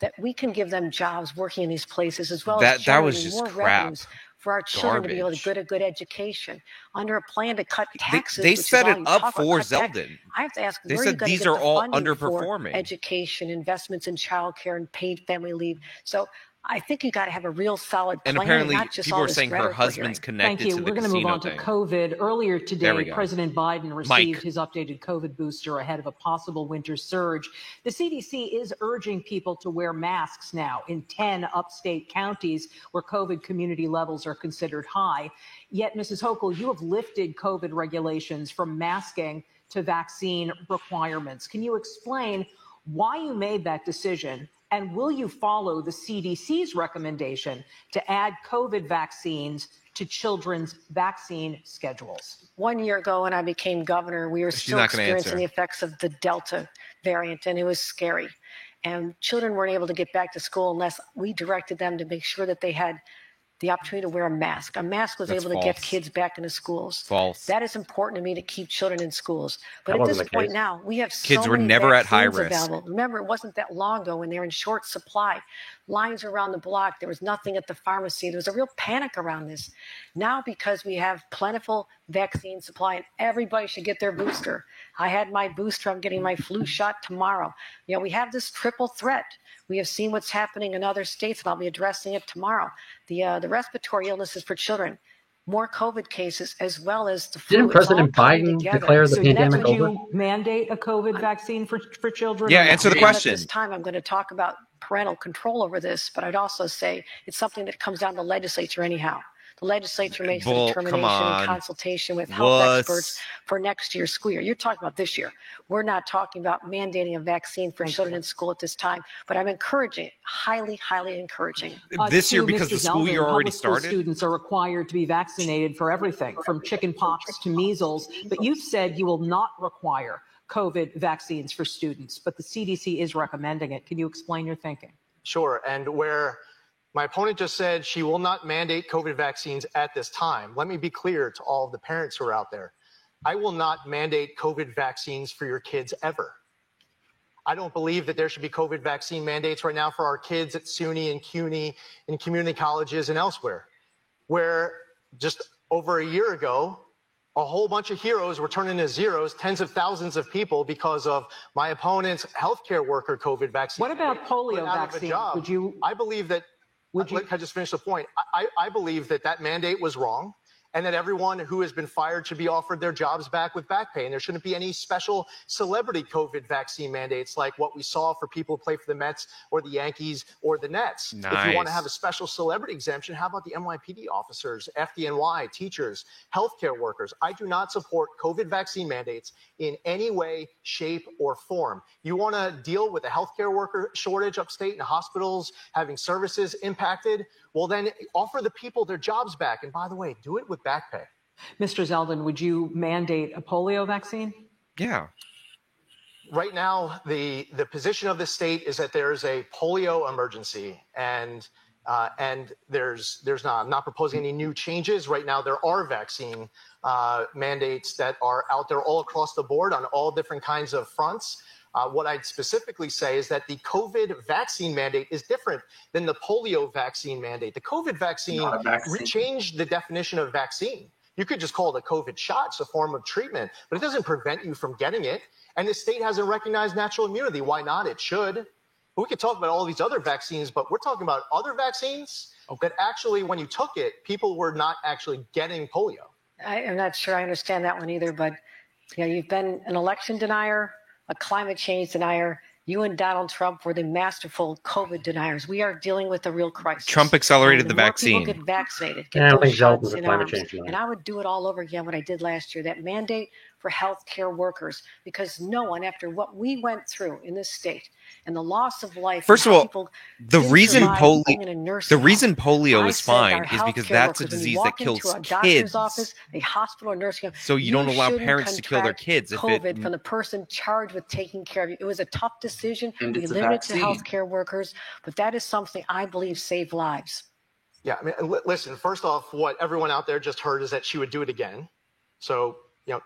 that we can give them jobs working in these places, as well as that was just more crap. revenues for our children to be able to get a good education under a plan to cut taxes. They set it up for Zeldin. I have to ask, they said these are all underperforming. Education, investments in childcare, and paid family leave. So I think you got to have a real solid plan. And apparently, not just people all are saying her husband's connected to the casino. We're going to move on to COVID. Earlier today, President Biden received his updated COVID booster ahead of a possible winter surge. The CDC is urging people to wear masks now in 10 upstate counties where COVID community levels are considered high. Yet, Mrs. Hochul, you have lifted COVID regulations from masking to vaccine requirements. Can you explain why you made that decision? And will you follow the CDC's recommendation to add COVID vaccines to children's vaccine schedules? 1 year ago, when I became governor, we were still experiencing the effects of the Delta variant, and it was scary. And children weren't able to get back to school unless we directed them to make sure that they had the opportunity to wear a mask. A mask was able to get kids back into schools. That is important to me, to keep children in schools. But at this point now, we have kids were never at high risk. Available. Remember, it wasn't that long ago when they were in short supply. Lines around the block. There was nothing at the pharmacy. There was a real panic around this. Now, because we have plentiful vaccine supply and everybody should get their booster. I had my booster. I'm getting my flu shot tomorrow. You know, we have this triple threat. We have seen what's happening in other states, and I'll be addressing it tomorrow. The respiratory illnesses for children, more COVID cases, as well as the flu. Didn't President Biden declare the pandemic over? Would you mandate a COVID vaccine for children? Yeah, answer the question. At this time, I'm going to talk about parental control over this, but I'd also say it's something that comes down to the legislature anyhow. The legislature makes the determination in consultation with health experts for next year's school year. You're talking about this year. We're not talking about mandating a vaccine for children in school at this time, but I'm encouraging, highly, highly encouraging. This year, because the school year already started? Students are required to be vaccinated for everything from chicken pox to measles, but you've said you will not require COVID vaccines for students, but the CDC is recommending it. Can you explain your thinking? Sure, and where my opponent just said she will not mandate COVID vaccines at this time, let me be clear to all of the parents who are out there. I will not mandate COVID vaccines for your kids ever. I don't believe that there should be COVID vaccine mandates right now for our kids at SUNY and CUNY and community colleges and elsewhere, where just over a year ago, a whole bunch of heroes were turned into zeros, tens of thousands of people because of my opponent's healthcare worker COVID vaccine. What about polio vaccine? Would you? I believe that. Can I just finish the point? I believe that that mandate was wrong, and that everyone who has been fired should be offered their jobs back with back pay. And there shouldn't be any special celebrity COVID vaccine mandates like what we saw for people who play for the Mets or the Yankees or the Nets. Nice. If you want to have a special celebrity exemption, how about the NYPD officers, FDNY, teachers, healthcare workers? I do not support COVID vaccine mandates in any way, shape, or form. You want to deal with a healthcare worker shortage upstate and hospitals having services impacted? Well, then offer the people their jobs back. And by the way, do it with back pay. Mr. Zeldin, would you mandate a polio vaccine? Yeah. Right now, the position of the state is that there is a polio emergency, and there's not. I'm not proposing any new changes. Right now, there are vaccine mandates that are out there all across the board on all different kinds of fronts. What I'd specifically say is that the COVID vaccine mandate is different than the polio vaccine mandate. The COVID vaccine changed the definition of vaccine. You could just call it a COVID shot. It's a form of treatment, but it doesn't prevent you from getting it. And the state hasn't recognized natural immunity. Why not? It should. We could talk about all these other vaccines, but we're talking about other vaccines that actually, when you took it, people were not actually getting polio. I'm not sure I understand that one either, but you've been an election denier, a climate change denier. You and Donald Trump were the masterful COVID deniers. We are dealing with a real crisis. Trump accelerated the vaccine. People get vaccinated. I don't think Zeldin's a climate change denier. And I would do it all over again, what I did last year, that mandate for healthcare workers, because no one, after what we went through in this state and the loss of life. First of all, the reason polio is fine is because that's a disease that kills kids. Office, a hospital or nursing home, so you don't allow parents to kill their kids. COVID from the person charged with taking care of you. It was a tough decision. We limited it to healthcare workers, but that is something I believe saved lives. Yeah, I mean, listen, first off, what everyone out there just heard is that she would do it again. So,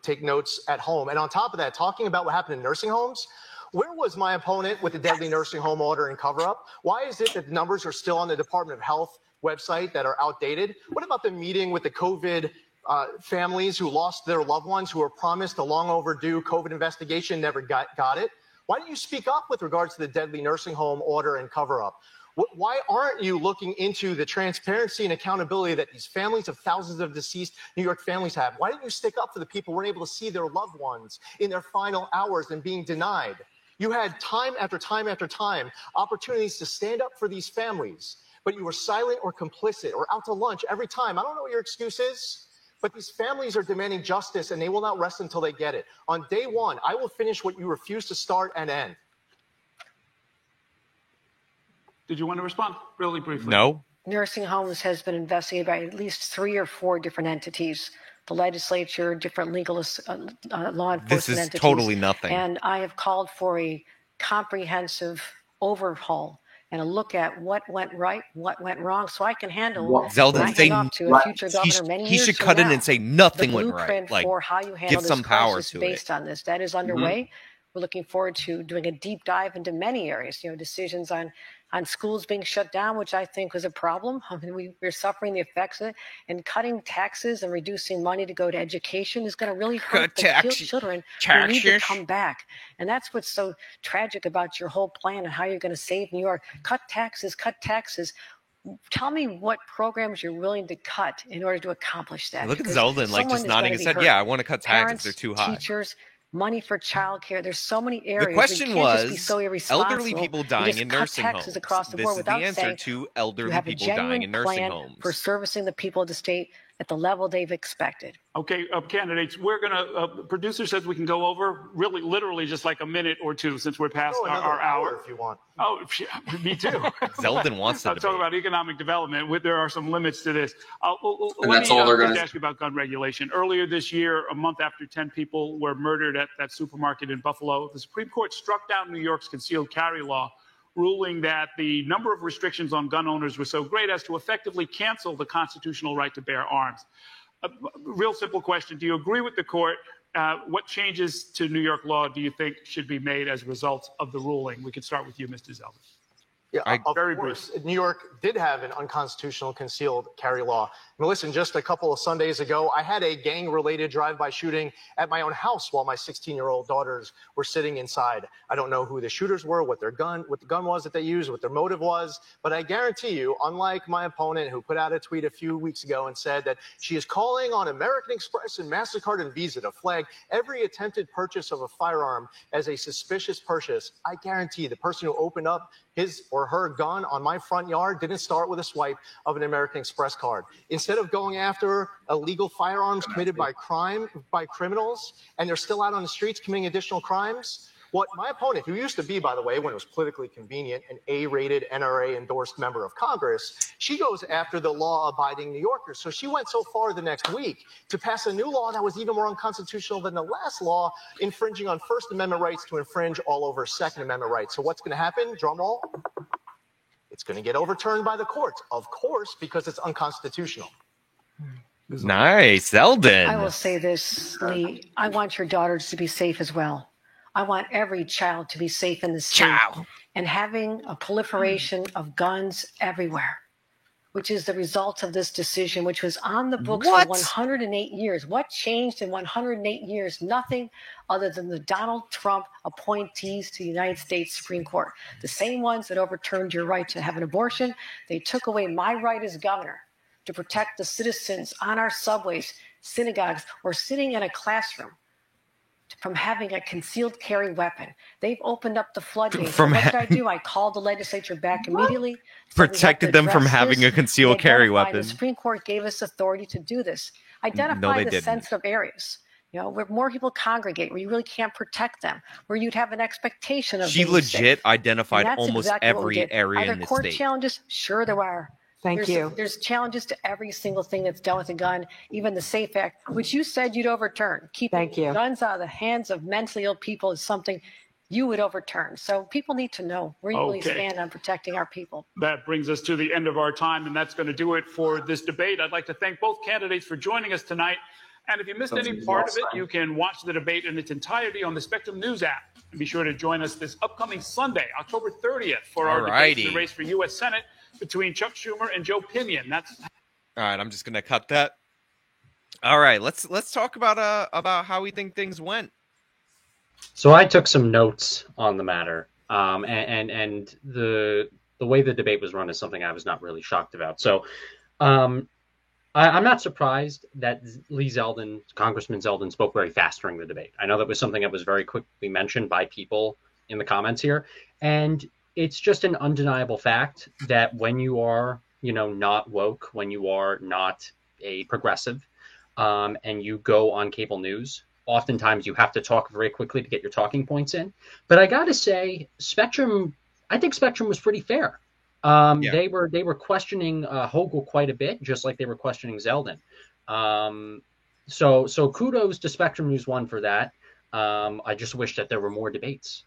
take notes at home. And on top of that, talking about what happened in nursing homes, Where was my opponent with the deadly nursing home order and cover-up? Why is it that the numbers are still on the Department of Health website that are outdated? What about the meeting with the COVID families who lost their loved ones, who were promised a long overdue COVID investigation, never got it? Why didn't you speak up with regards to the deadly nursing home order and cover-up? Why aren't you looking into the transparency and accountability that these families of thousands of deceased New York families have? Why didn't you stick up for the people who weren't able to see their loved ones in their final hours and being denied? You had time after time after time opportunities to stand up for these families, but you were silent or complicit or out to lunch every time. I don't know what your excuse is, but these families are demanding justice, and they will not rest until they get it. On day one, I will finish what you refuse to start and end. Did you want to respond really briefly? No. Nursing homes has been investigated by at least 3 or 4 different entities, the legislature, different legal law enforcement this is entities. Totally nothing. And I have called for a comprehensive overhaul and a look at what went right, what went wrong, so I can handle Zeldin, he should cut in and say nothing went right. Blueprint for how you handle give some power to based on this. That is underway. We're looking forward to doing a deep dive into many areas, decisions on schools being shut down, which I think was a problem. I mean, we're suffering the effects of it, and cutting taxes and reducing money to go to education is going to really hurt the children who need to come back. And that's what's so tragic about your whole plan and how you're going to save New York. Cut taxes, cut taxes. Tell me what programs you're willing to cut in order to accomplish that. Look at Zeldin, just nodding his head. Yeah, I want to cut taxes. They're too high. Teachers, money for childcare. There's so many areas. The question was so elderly people dying in nursing homes. Across the this board is the answer to elderly people dying in nursing homes. For servicing the people of the state at the level they've expected. Okay, candidates, we're going to, producer says we can go over really literally just like a minute or two since we're past our hour. If you want. Oh, me too. Zeldin wants to talk about economic development. There are some limits to this. And that's all they're going to ask you about gun regulation. Earlier this year, a month after 10 people were murdered at that supermarket in Buffalo, the Supreme Court struck down New York's concealed carry law, ruling that the number of restrictions on gun owners was so great as to effectively cancel the constitutional right to bear arms. A real simple question. Do you agree with the court? What changes to New York law do you think should be made as a result of the ruling? We could start with you, Mr. Zeldin. Yeah, of course. New York did have an unconstitutional concealed carry law. Now, listen, just a couple of Sundays ago, I had a gang-related drive-by shooting at my own house while my 16-year-old daughters were sitting inside. I don't know who the shooters were, what the gun was that they used, what their motive was, but I guarantee you, unlike my opponent who put out a tweet a few weeks ago and said that she is calling on American Express and MasterCard and Visa to flag every attempted purchase of a firearm as a suspicious purchase, I guarantee the person who opened up his or her gun on my front yard didn't start with a swipe of an American Express card. Instead of going after illegal firearms committed by criminals, and they're still out on the streets committing additional crimes, what my opponent, who used to be, by the way, when it was politically convenient, an A-rated, NRA-endorsed member of Congress, she goes after the law-abiding New Yorkers. So she went so far the next week to pass a new law that was even more unconstitutional than the last law, infringing on First Amendment rights to infringe all over Second Amendment rights. So what's going to happen? Drum roll. It's going to get overturned by the courts, of course, because it's unconstitutional. Nice, Zeldin. I will say this, Lee. I want your daughters to be safe as well. I want every child to be safe in the state. And having a proliferation of guns everywhere, which is the result of this decision, which was on the books for 108 years. What changed in 108 years? Nothing other than the Donald Trump appointees to the United States Supreme Court. The same ones that overturned your right to have an abortion. They took away my right as governor to protect the citizens on our subways, synagogues, or sitting in a classroom from having a concealed carry weapon. They've opened up the floodgates. What did I do? I called the legislature back immediately. Protected them from having a concealed carry weapon. The Supreme Court gave us authority to do this. Identify the sensitive areas. Where more people congregate, where you really can't protect them, where you'd have an expectation of. She legit identified almost every area in the court state. Challenges? Sure, there are. There's challenges to every single thing that's done with a gun, even the SAFE Act, which you said you'd overturn. Keeping guns out of the hands of mentally ill people is something you would overturn. So people need to know where you really stand on protecting our people. That brings us to the end of our time, and that's going to do it for this debate. I'd like to thank both candidates for joining us tonight. And if you missed any part of it, you can watch the debate in its entirety on the Spectrum News app. And be sure to join us this upcoming Sunday, October 30th, for our debate in the race for U.S. Senate between Chuck Schumer and Joe Pinion. All right, I'm just going to cut that. All right, let's talk about how we think things went. So I took some notes on the matter, and the way the debate was run is something I was not really shocked about. So I'm not surprised that Congressman Zeldin spoke very fast during the debate. I know that was something that was very quickly mentioned by people in the comments here. And it's just an undeniable fact that when you are, not woke, when you are not a progressive, and you go on cable news, oftentimes you have to talk very quickly to get your talking points in. But I got to say, I think Spectrum was pretty fair. They were questioning Hochul quite a bit, just like they were questioning Zeldin. So kudos to Spectrum News 1 for that. I just wish that there were more debates.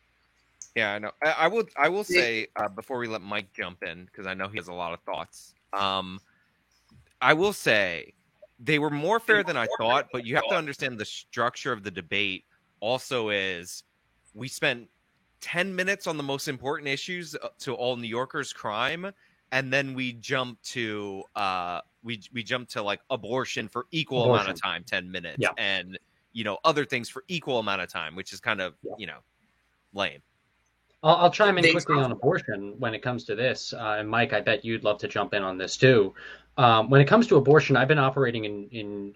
Yeah, I know. I will say before we let Mike jump in, because I know he has a lot of thoughts. I will say they were more fair than I thought, but you have to understand the structure of the debate also is we spent 10 minutes on the most important issues to all New Yorkers' crime, and then we jump to we jump to like abortion for equal amount of time, 10 minutes, and other things for equal amount of time, which is kind of lame. I'll chime in quickly on abortion when it comes to this, and Mike, I bet you'd love to jump in on this too. When it comes to abortion, I've been operating in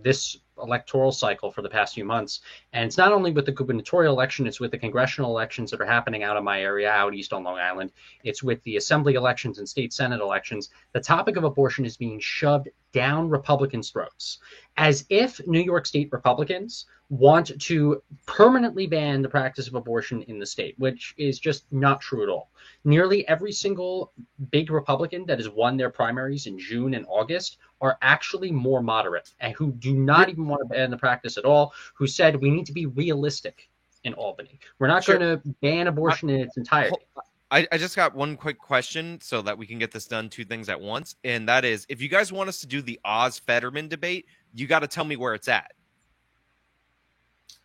this electoral cycle for the past few months. And it's not only with the gubernatorial election, it's with the congressional elections that are happening out of my area, out east on Long Island. It's with the assembly elections and state Senate elections. The topic of abortion is being shoved down Republicans' throats, as if New York State Republicans want to permanently ban the practice of abortion in the state, which is just not true at all. Nearly every single big Republican that has won their primaries in June and August are actually more moderate and who do not even want to ban the practice at all, who said we need to be realistic in Albany. We're not going to ban abortion in its entirety. I just got one quick question so that we can get this done, two things at once. And that is, if you guys want us to do the Oz-Fetterman debate, you got to tell me where it's at.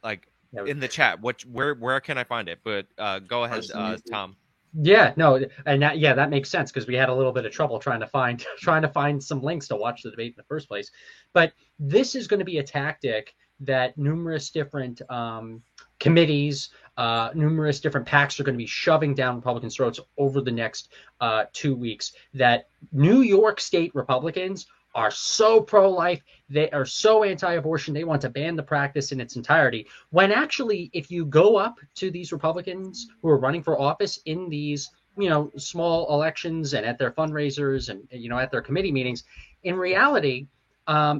Like in the chat, where can I find it? But go ahead, Tom. Yeah, no, and that makes sense because we had a little bit of trouble trying to find some links to watch the debate in the first place. But this is going to be a tactic that numerous different committees, numerous different PACs are going to be shoving down Republicans' throats over the next 2 weeks. That New York State Republicans are so pro-life, they are so anti-abortion, they want to ban the practice in its entirety. When actually, if you go up to these Republicans who are running for office in these, small elections and at their fundraisers and, at their committee meetings, in reality,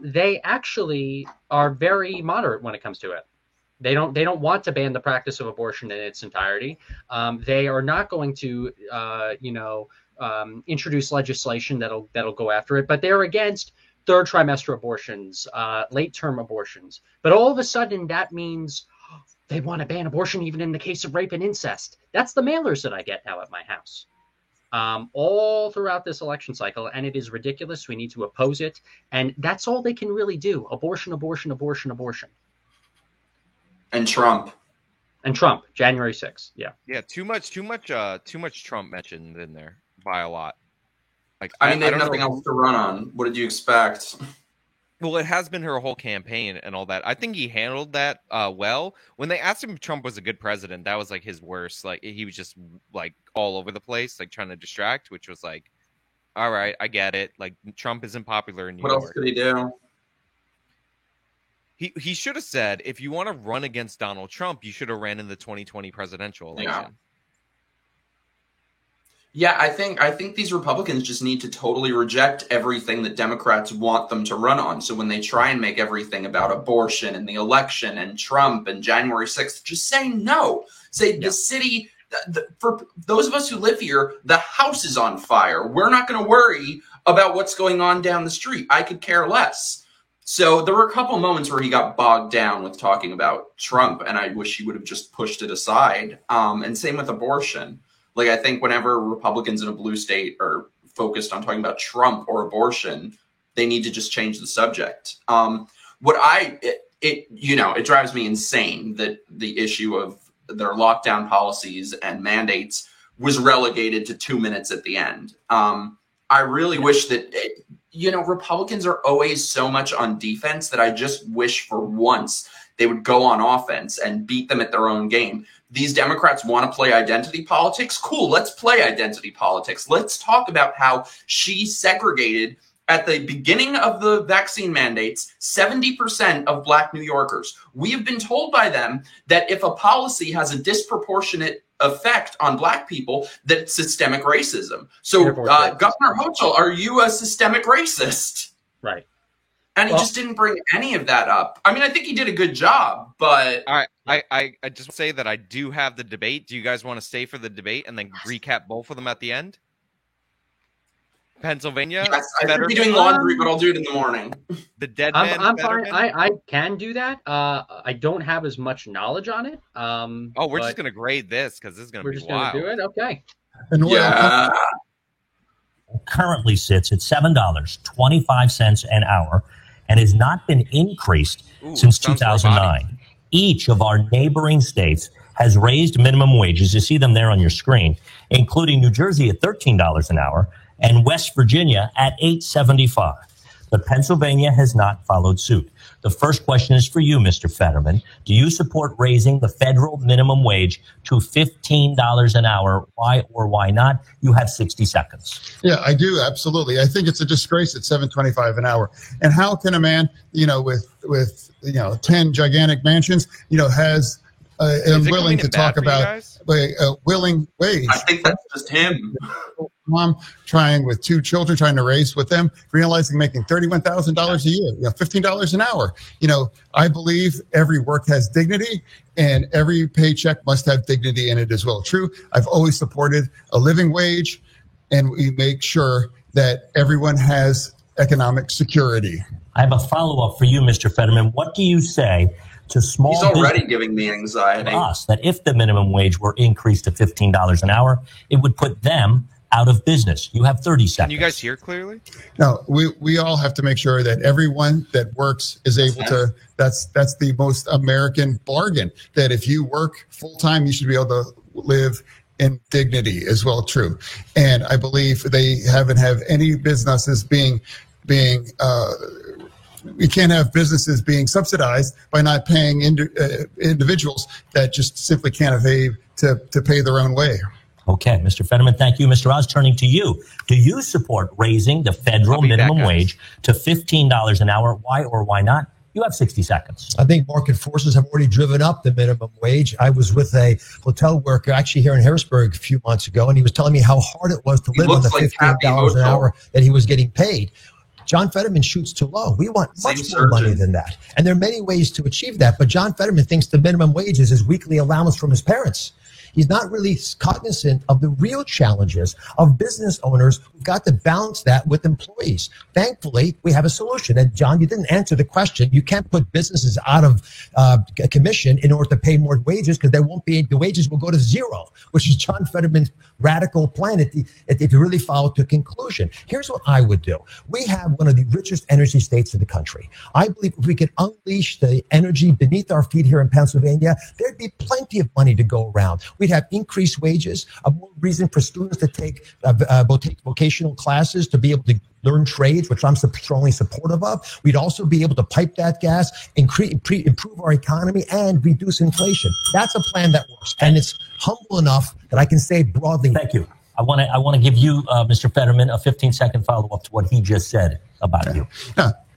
they actually are very moderate when it comes to it. They don't want to ban the practice of abortion in its entirety. They are not going to, introduce legislation that'll go after it, but they're against third trimester abortions, late term abortions. But all of a sudden, that means they want to ban abortion even in the case of rape and incest. That's the mailers that I get now at my house, all throughout this election cycle, and it is ridiculous. We need to oppose it, and that's all they can really do: abortion, abortion, abortion, abortion. And Trump, January 6th. Yeah. Too much Trump mentioned in there by a lot. Like, they have nothing else to run on. What did you expect? Well, it has been her whole campaign and all that. I think he handled that well. When they asked him if Trump was a good president, that was like his worst. Like, he was just like all over the place, like trying to distract, which was like, all right, I get it. Like, Trump isn't popular in New York. What else could he do? He should have said, if you want to run against Donald Trump, you should have ran in the 2020 presidential election. Yeah, I think these Republicans just need to totally reject everything that Democrats want them to run on. So when they try and make everything about abortion and the election and Trump and January 6th, just say no. Say the city, for those of us who live here, the house is on fire. We're not going to worry about what's going on down the street. I could care less. So there were a couple moments where he got bogged down with talking about Trump, and I wish he would have just pushed it aside. And same with abortion. Like, I think whenever Republicans in a blue state are focused on talking about Trump or abortion, they need to just change the subject. it drives me insane that the issue of their lockdown policies and mandates was relegated to 2 minutes at the end. I really wish that, Republicans are always so much on defense that I just wish for once they would go on offense and beat them at their own game. These Democrats want to play identity politics. Cool, let's play identity politics. Let's talk about how she segregated at the beginning of the vaccine mandates 70% of Black New Yorkers. We have been told by them that if a policy has a disproportionate effect on Black people, that it's systemic racism. So, Governor Hochul, are you a systemic racist? Right. And he just didn't bring any of that up. I mean, I think he did a good job, but... All right, I just say that I do have the debate. Do you guys want to stay for the debate and then recap both of them at the end? Pennsylvania? Yes, I should be doing laundry, but I'll do it in the morning. The dead man? I'm fine. I can do that. I don't have as much knowledge on it. We're just going to grade this because this is going to be wild. We're just going to do it? Okay. Yeah. Currently sits at $7.25 an hour and has not been increased since 2009. Each of our neighboring states has raised minimum wages. You see them there on your screen, including New Jersey at $13 an hour and West Virginia at $8.75. But Pennsylvania has not followed suit. The first question is for you, Mr. Fetterman. Do you support raising the federal minimum wage to $15 an hour? Why or why not? You have 60 seconds. Yeah, I do. Absolutely. I think it's a disgrace at $7.25 an hour. And how can a man, with 10 gigantic mansions, has willing to talk about a willing wage? I think that's just him. Mom trying with 2 children, trying to raise with them, realizing making $31,000 a year, $15 an hour. I believe every work has dignity and every paycheck must have dignity in it as well. True. I've always supported a living wage, and we make sure that everyone has economic security. I have a follow-up for you, Mr. Fetterman. What do you say to small He's already giving me anxiety. Us, that if the minimum wage were increased to $15 an hour, it would put them out of business. You have 30 seconds. Can you guys hear clearly? No, we all have to make sure that everyone that works is able to. That's the most American bargain. That if you work full time, you should be able to live in dignity as well. True, and I believe they haven't have any businesses being. We can't have businesses being subsidized by not paying individuals that just simply can't evade to pay their own way. Okay, Mr. Fetterman, thank you. Mr. Oz, turning to you. Do you support raising the federal minimum wage to $15 an hour? Why or why not? You have 60 seconds. I think market forces have already driven up the minimum wage. I was with a hotel worker actually here in Harrisburg a few months ago, and he was telling me how hard it was to live on the $15 an hour that he was getting paid. John Fetterman shoots too low. We want much more money than that. And there are many ways to achieve that. But John Fetterman thinks the minimum wage is his weekly allowance from his parents. He's not really cognizant of the real challenges of business owners who've got to balance that with employees. Thankfully, we have a solution. And John, you didn't answer the question. You can't put businesses out of commission in order to pay more wages because the wages will go to zero, which is John Fetterman's radical plan if you really follow to conclusion. Here's what I would do. We have one of the richest energy states in the country. I believe if we could unleash the energy beneath our feet here in Pennsylvania, there'd be plenty of money to go around. We'd have increased wages, a more reason for students to take vocational classes to be able to learn trades, which I'm strongly supportive of. We'd also be able to pipe that gas, improve our economy, and reduce inflation. That's a plan that works, and it's humble enough that I can say broadly. Thank you. I want to give you, Mr. Fetterman, a 15-second follow-up to what he just said about you.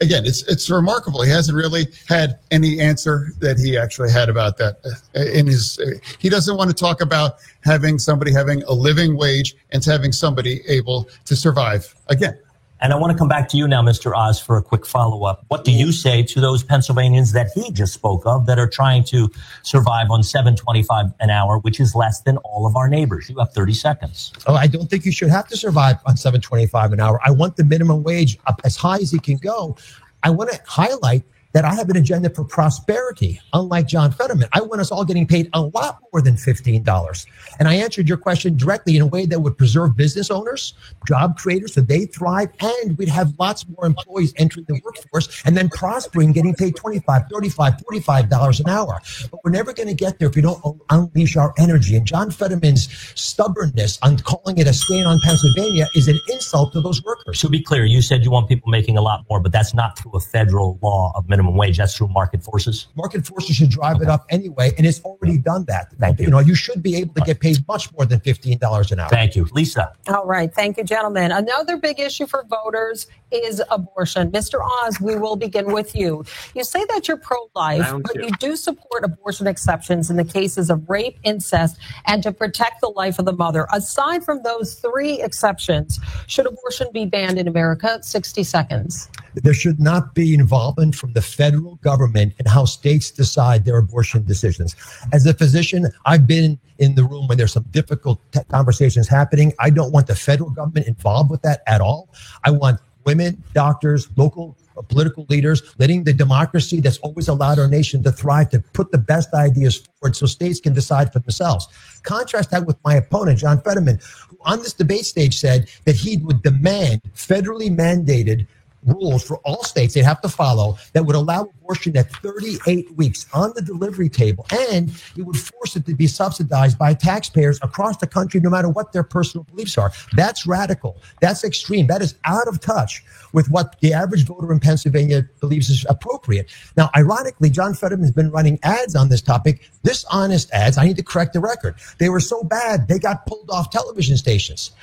Again, it's remarkable. He hasn't really had any answer that he actually had about that in his. He doesn't want to talk about having somebody having a living wage and having somebody able to survive. Again. And I want to come back to you now, Mr. Oz, for a quick follow-up. What do you say to those Pennsylvanians that he just spoke of that are trying to survive on $7.25 an hour, which is less than all of our neighbors? You have 30 seconds. Oh, I don't think you should have to survive on $7.25 an hour. I want the minimum wage up as high as it can go. I want to highlight that I have an agenda for prosperity, unlike John Fetterman. I want us all getting paid a lot more than $15. And I answered your question directly in a way that would preserve business owners, job creators, so they thrive, and we'd have lots more employees entering the workforce and then prospering, getting paid $25, $35, $45 an hour. But we're never going to get there if we don't unleash our energy. And John Fetterman's stubbornness on calling it a stain on Pennsylvania is an insult to those workers. To be clear, you said you want people making a lot more, but that's not through a federal law of minimum wage. That's through market forces. Market forces should drive it up anyway, and it's already done that. Thank you. You know, you should be able to get paid much more than $15 an hour. Thank you. Lisa. All right. Thank you, gentlemen. Another big issue for voters is abortion. Mr. Oz, we will begin with you. You say that you're pro-life, but you do support abortion exceptions in the cases of rape, incest, and to protect the life of the mother. Aside from those three exceptions, should abortion be banned in America? 60 seconds. There should not be involvement from the federal government in how states decide their abortion decisions. As a physician, I've been in the room when there's some difficult conversations happening. I don't want the federal government involved with that at all. I want women, doctors, local political leaders, letting the democracy that's always allowed our nation to thrive, to put the best ideas forward so states can decide for themselves. Contrast that with my opponent, John Fetterman, who on this debate stage said that he would demand federally mandated rules for all states they'd have to follow that would allow abortion at 38 weeks on the delivery table, and it would force it to be subsidized by taxpayers across the country no matter what their personal beliefs are. That's radical. That's extreme. That is out of touch with what the average voter in Pennsylvania believes is appropriate. Now, ironically, John Fetterman's been running ads on this topic, dishonest ads. I need to correct the record. They were so bad, they got pulled off television stations.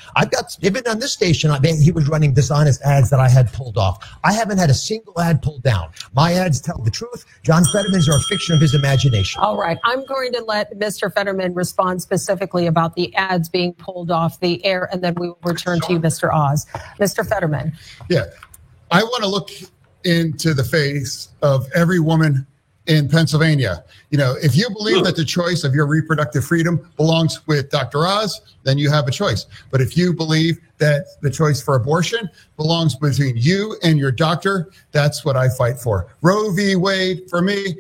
Even on this station, he was running dishonest ads that I had pulled off. I haven't had a single ad pulled down. My ads tell the truth. John Fetterman's are a fiction of his imagination. All right. I'm going to let Mr. Fetterman respond specifically about the ads being pulled off the air, and then we will return to you, Mr. Oz. Mr. Fetterman. Yeah. I want to look into the face of every woman in Pennsylvania. You know, if you believe that the choice of your reproductive freedom belongs with Dr. Oz, then you have a choice. But if you believe that the choice for abortion belongs between you and your doctor, that's what I fight for. Roe v. Wade, for me,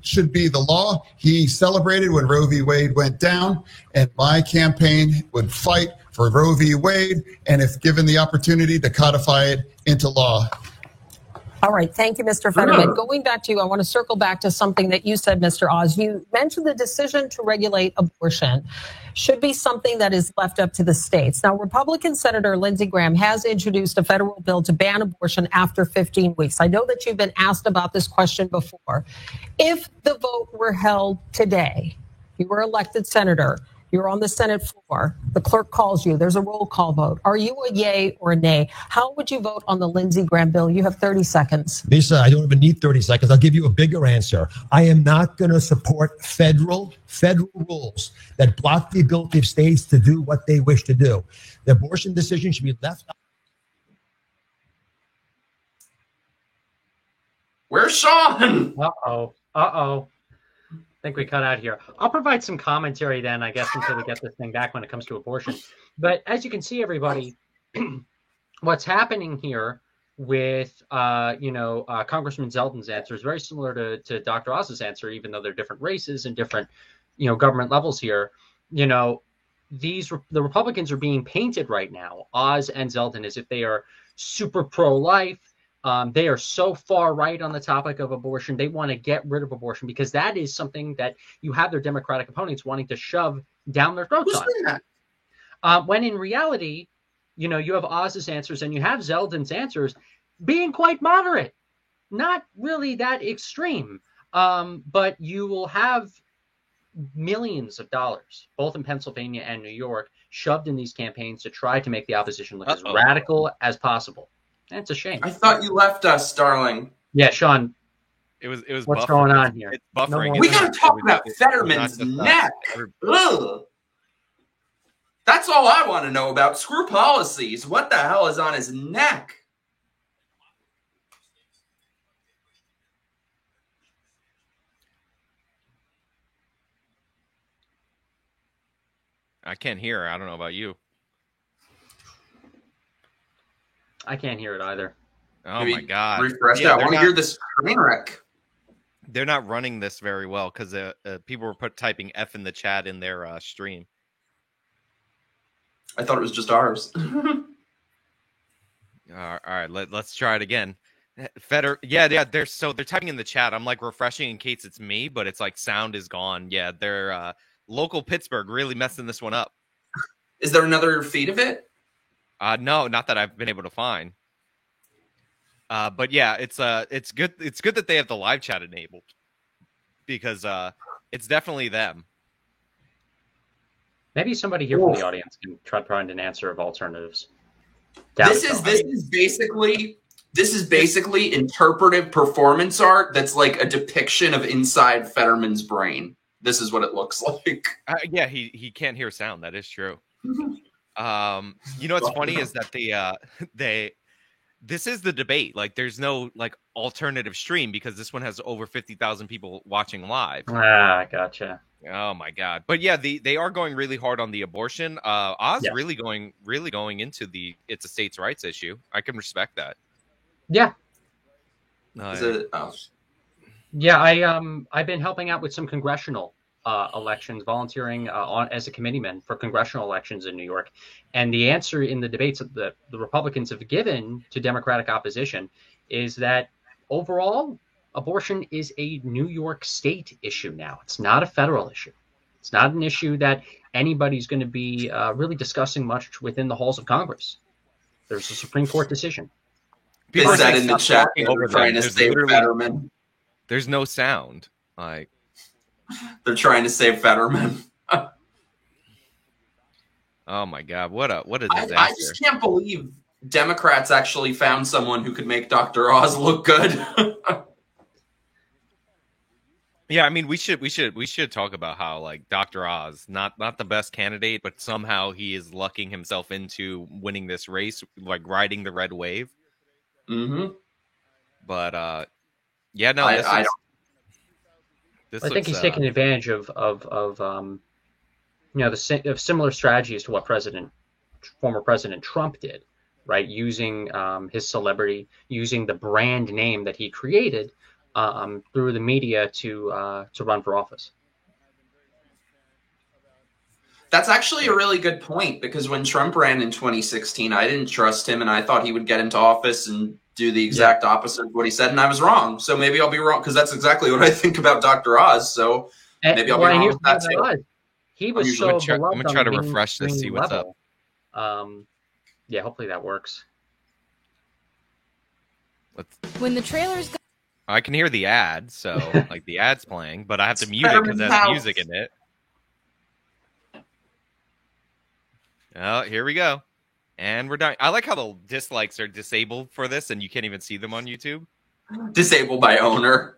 should be the law. He celebrated when Roe v. Wade went down, and my campaign would fight for Roe v. Wade, and if given the opportunity, to codify it into law. All right. Thank you, Mr. Fetterman. Going back to you, I want to circle back to something that you said, Mr. Oz. You mentioned the decision to regulate abortion should be something that is left up to the states. Now, Republican Senator Lindsey Graham has introduced a federal bill to ban abortion after 15 weeks. I know that you've been asked about this question before. If the vote were held today, you were elected senator, you're on the Senate floor, the clerk calls you, there's a roll call vote. Are you a yay or a nay? How would you vote on the Lindsey Graham bill? You have 30 seconds. Lisa, I don't even need 30 seconds. I'll give you a bigger answer. I am not going to support federal rules that block the ability of states to do what they wish to do. The abortion decision should be left up. Where's Sean? Uh-oh. I think we cut out here. I'll provide some commentary then, I guess, until we get this thing back when it comes to abortion. But as you can see, everybody, what's happening here with, Congressman Zeldin's answer is very similar to Dr. Oz's answer, even though they're different races and different, government levels here. The Republicans are being painted right now, Oz and Zeldin, as if they are super pro-life. They are so far right on the topic of abortion. They want to get rid of abortion because that is something that you have their Democratic opponents wanting to shove down their throats on. When in reality, you have Oz's answers and you have Zeldin's answers being quite moderate, not really that extreme. But you will have millions of dollars, both in Pennsylvania and New York, shoved in these campaigns to try to make the opposition look as radical as possible. It's a shame. I thought you left us, darling. Yeah, Sean. It was what's buffering. going on here? It's buffering. We got to talk about Fetterman's neck. Ugh. That's all I want to know about. Screw policies. What the hell is on his neck? I can't hear. I don't know about you. I can't hear it either. Oh my God! Refresh that. I want to hear this train wreck. They're not running this very well because people were typing F in the chat in their stream. I thought it was just ours. All right, let's try it again. Yeah, they're typing in the chat. I'm like refreshing in case it's me, but it's like sound is gone. Yeah, they're local Pittsburgh really messing this one up. Is there another feed of it? No, not that I've been able to find. But yeah, it's good. It's good that they have the live chat enabled because it's definitely them. Maybe somebody here from the audience can try to find an answer of alternatives. This is basically interpretive performance art that's like a depiction of inside Fetterman's brain. This is what it looks like. Yeah, he can't hear sound. That is true. You know what's funny is that this is the debate. Like, there's no like alternative stream because this one has over 50,000 people watching live. Gotcha. Oh my God! But yeah, they are going really hard on the abortion. Oz really going into it's a states' rights issue. I can respect that. Yeah. Yeah, I've been helping out with some congressional elections, volunteering as a committeeman for congressional elections in New York. And the answer in the debates that the Republicans have given to Democratic opposition is that overall, abortion is a New York State issue now. It's not a federal issue. It's not an issue that anybody's going to be really discussing much within the halls of Congress. There's a Supreme Court decision. People are in the chat over trying to save Fetterman. There's no sound. Like they're trying to save Fetterman. Oh my God! What a disaster! I just can't believe Democrats actually found someone who could make Dr. Oz look good. Yeah, I mean, we should talk about how like Dr. Oz, not the best candidate, but somehow he is lucking himself into winning this race, like riding the red wave. Mm-hmm. But yeah, no, I think he's taking advantage of of similar strategies to what former President Trump did, right? Using his celebrity, using the brand name that he created. Through the media to run for office. That's actually a really good point because when Trump ran in 2016, I didn't trust him and I thought he would get into office and do the exact opposite of what he said, and I was wrong. So maybe I'll be wrong because that's exactly what I think about Dr. Oz. So maybe I'll be wrong with that too. He was so beloved. I'm gonna try to refresh this, see what's up. Yeah, hopefully that works. When the trailers go. I can hear the ad, so like the ad's playing, but I have to mute it because there's music in it. Oh, here we go. And we're done. I like how the dislikes are disabled for this and you can't even see them on YouTube. Disabled by owner.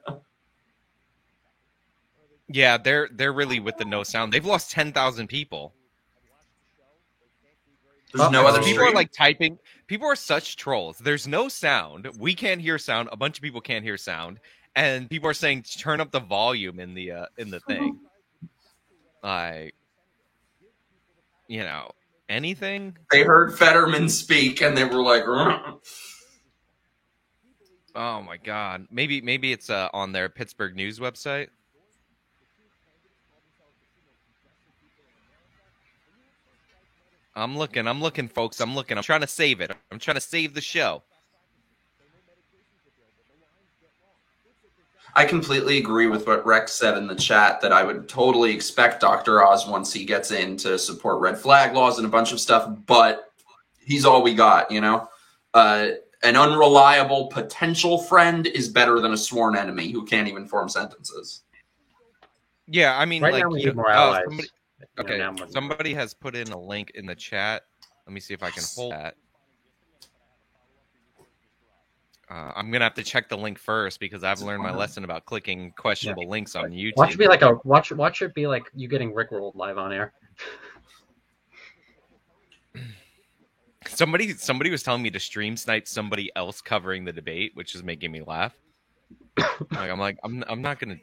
Yeah, they're really with the no sound. They've lost 10,000 people. There's no other people are like typing. People are such trolls. There's no sound. We can't hear sound. A bunch of people can't hear sound, and people are saying turn up the volume in the thing. Like, anything. They heard Fetterman speak, and they were like, "Rrr." "Oh my God!" Maybe it's on their Pittsburgh News website. I'm looking, folks. I'm trying to save it. I'm trying to save the show. I completely agree with what Rex said in the chat that I would totally expect Dr. Oz once he gets in to support red flag laws and a bunch of stuff, but he's all we got, An unreliable potential friend is better than a sworn enemy who can't even form sentences. Yeah, I mean, right now we need more allies. Somebody has put in a link in the chat. Let me see if I can hold that. I'm gonna have to check the link first because I've learned my lesson about clicking questionable links on YouTube. Watch it be like you getting rickrolled live on air. Somebody was telling me to stream snipe somebody else covering the debate, which is making me laugh. I'm not gonna.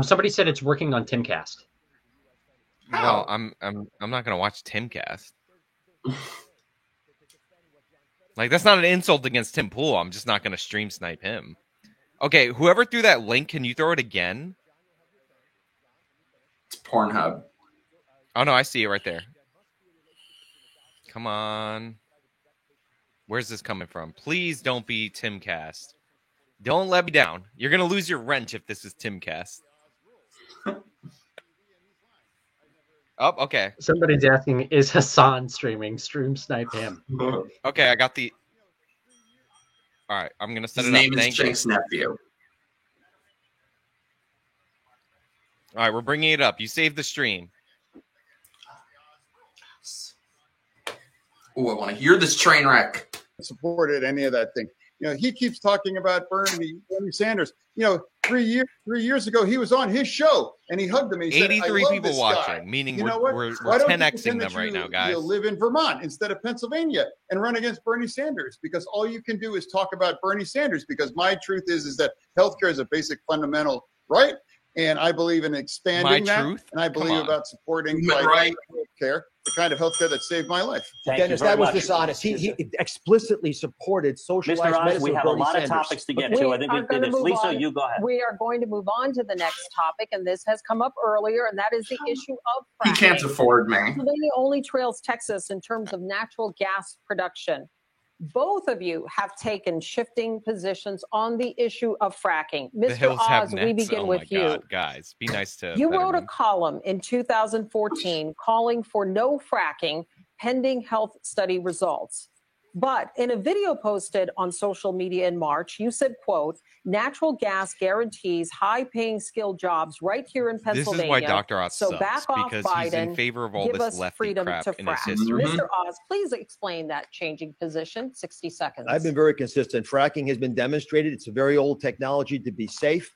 Somebody said it's working on Timcast. Well, I'm not gonna watch Timcast. Like, that's not an insult against Tim Pool. I'm just not going to stream snipe him. Okay, whoever threw that link, can you throw it again? It's Pornhub. Oh, no, I see it right there. Come on. Where's this coming from? Please don't be Timcast. Don't let me down. You're going to lose your wrench if this is Timcast. Oh, okay. Somebody's asking, is Hassan streaming? Stream snipe him. Okay, I got the... All right, I'm going to set His it up. name is Jake's nephew. All right, we're bringing it up. You saved the stream. Oh, I want to hear this train wreck. Supported any of that thing. You know, he keeps talking about Bernie Sanders. You know, 3 years ago, he was on his show and he hugged him. And he 83 said, people watching, meaning we're 10xing them right now, guys. You live in Vermont instead of Pennsylvania and run against Bernie Sanders, because all you can do is talk about Bernie Sanders, because my truth is that healthcare is a basic fundamental right. And I believe in expanding that. And I believe about supporting healthcare, the kind of healthcare that saved my life. Dennis, that was dishonest. He explicitly supported socialized medicine. We have a lot of topics to get to. I think we did this. Lisa, you go ahead. We are going to move on to the next topic, and this has come up earlier, and that is the issue of fracking. He can't afford me. Pennsylvania only trails Texas in terms of natural gas production. Both of you have taken shifting positions on the issue of fracking. Mr. Oz, we begin with you. God, guys, be nice to You wrote a column in 2014 calling for no fracking pending health study results. But in a video posted on social media in March, you said, quote, natural gas guarantees high-paying skilled jobs right here in Pennsylvania. This is why Dr. Oz so sucks, back off because Biden, he's in favor of all this lefty crap in his history. Mr. Oz, please explain that changing position. 60 seconds. I've been very consistent. Fracking has been demonstrated. It's a very old technology to be safe.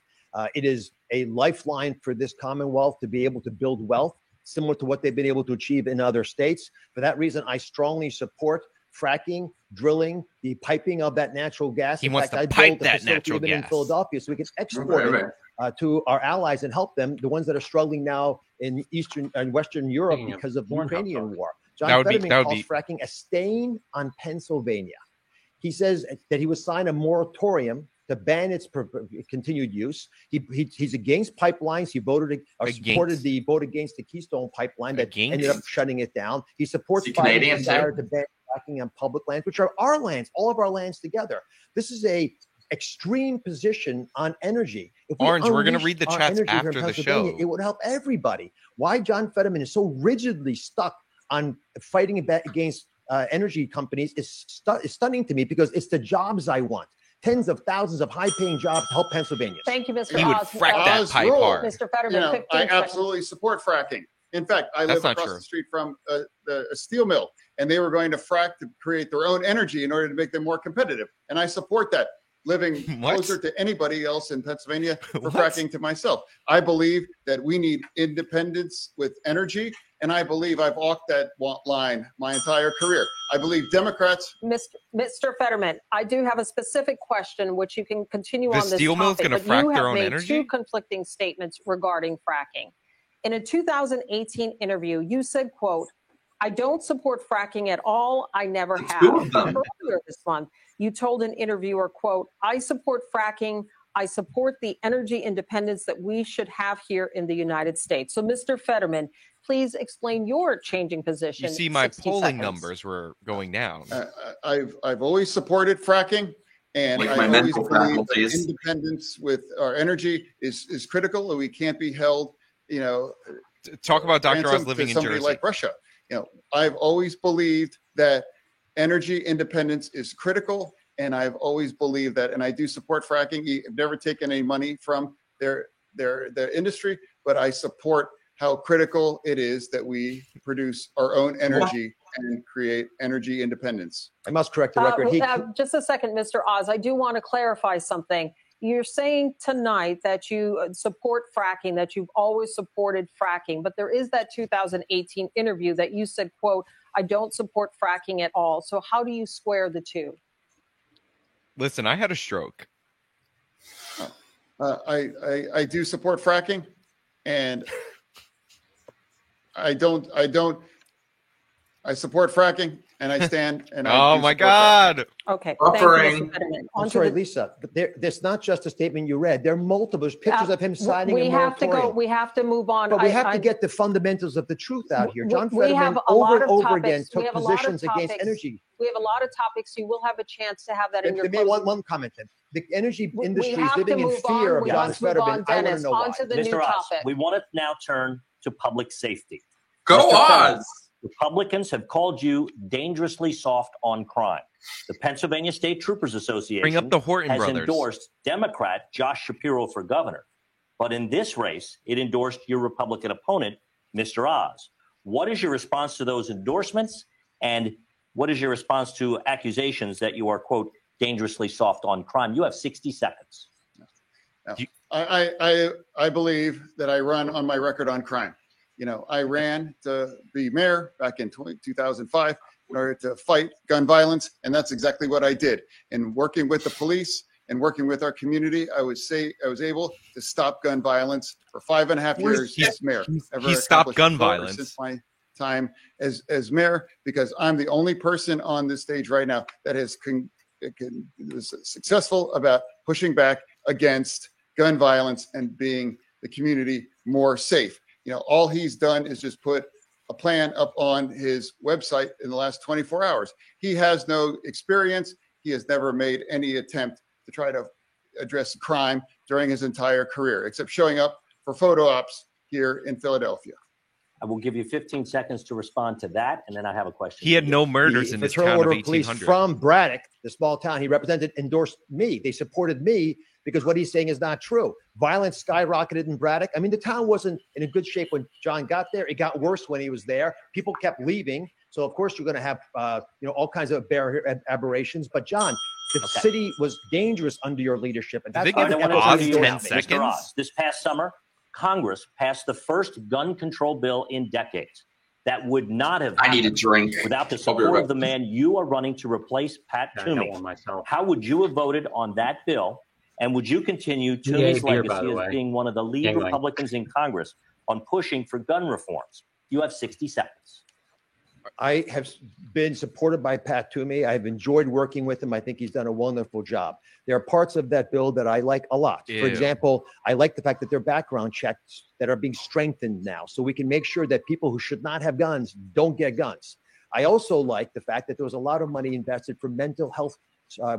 It is a lifeline for this Commonwealth to be able to build wealth, similar to what they've been able to achieve in other states. For that reason, I strongly support fracking, drilling, the piping of that natural gas. He wants to pipe that natural gas in Philadelphia, so we can export it to our allies and help them, the ones that are struggling now in Eastern and Western Europe because of the Ukrainian war. John Fetterman calls fracking a stain on Pennsylvania. He says that he would sign a moratorium to ban its continued use. He's against pipelines. He supported the vote against the Keystone Pipeline that ended up shutting it down. He supports Biden's desire to ban fracking on public lands, which are our lands, all of our lands together. This is a extreme position on energy. If Orange, we're going to read the chats after the show. It would help everybody. Why John Fetterman is so rigidly stuck on fighting against energy companies is stunning to me, because it's the jobs I want. Tens of thousands of high-paying jobs to help Pennsylvania. Thank you, Mr. He would frack that pipe hard. Mr. Fetterman, I absolutely support fracking. In fact, I live across the street from a steel mill, and they were going to frack to create their own energy in order to make them more competitive. And I support that, living closer to anybody else in Pennsylvania for fracking to myself. I believe that we need independence with energy, and I believe I've walked that line my entire career. I believe Democrats... Mr. Fetterman, I do have a specific question, which you can continue on this topic. The steel mill's going to frack their own energy? You have made two conflicting statements regarding fracking. In a 2018 interview, you said, quote, I don't support fracking at all. I never have. Earlier this month, you told an interviewer, quote, I support fracking. I support the energy independence that we should have here in the United States. So, Mr. Fetterman, please explain your changing position. You see, my polling numbers were going down. I've always supported fracking, and I always believe that independence with our energy is critical, and we can't be held, talk about Dr. Oz living in Jersey, like Russia. I've always believed that energy independence is critical, and I've always believed that, and I do support fracking. I've never taken any money from their industry, but I support how critical it is that we produce our own energy and create energy independence. I must correct the record. Just a second, Mr. Oz. I do want to clarify something. You're saying tonight that you support fracking, that you've always supported fracking, but there is that 2018 interview that you said, quote, I don't support fracking at all. So how do you square the two? Listen, I had a stroke. I do support fracking, and I don't I support fracking, and I stand. And oh my God! Fracking. Okay, I'm sorry, Lisa. But there's not just a statement you read. There are multiple pictures of him signing a moratorium. We have to move on. But we have to get the fundamentals of the truth out here. John Fetterman over and over again took positions against energy. We have a lot of topics. You will have a chance to have that in your. Give me one comment then. The energy industry is living in fear of John Fetterman. I want to know why. Mr. Oz, we want to now turn to public safety. Go on. Republicans have called you dangerously soft on crime. The Pennsylvania State Troopers Association Bring up the Horton has brothers. Endorsed Democrat Josh Shapiro for governor. But in this race, it endorsed your Republican opponent, Mr. Oz. What is your response to those endorsements? And what is your response to accusations that you are, quote, dangerously soft on crime? You have 60 seconds. No. I believe that I run on my record on crime. You know, I ran to be mayor back in 2005 in order to fight gun violence, and that's exactly what I did. And working with the police and working with our community, I was able to stop gun violence for 5.5 years as mayor. He stopped gun violence since my time as mayor, because I'm the only person on this stage right now that was successful about pushing back against gun violence and being the community more safe. You know, all he's done is just put a plan up on his website in the last 24 hours. He has no experience. He has never made any attempt to try to address crime during his entire career, except showing up for photo ops here in Philadelphia. I will give you 15 seconds to respond to that, and then I have a question. He had no murders in this town of 1800. From Braddock, the small town he represented, endorsed me. They supported me because what he's saying is not true. Violence skyrocketed in Braddock. I mean, the town wasn't in a good shape when John got there. It got worse when he was there. People kept leaving. So, of course, you're going to have, all kinds of aberrations. But, John, the city was dangerous under your leadership. And that's why Mr. Oz, this past summer, Congress passed the first gun control bill in decades. That would not have happened. I need a drink. Without the support of the man you are running to replace, Pat Toomey. How would you have voted on that bill? And would you continue Toomey's legacy as being one of the lead Republicans in Congress on pushing for gun reforms? You have 60 seconds. I have been supported by Pat Toomey. I've enjoyed working with him. I think he's done a wonderful job. There are parts of that bill that I like a lot. For example, I like the fact that there are background checks that are being strengthened now, so we can make sure that people who should not have guns don't get guns. I also like the fact that there was a lot of money invested for mental health,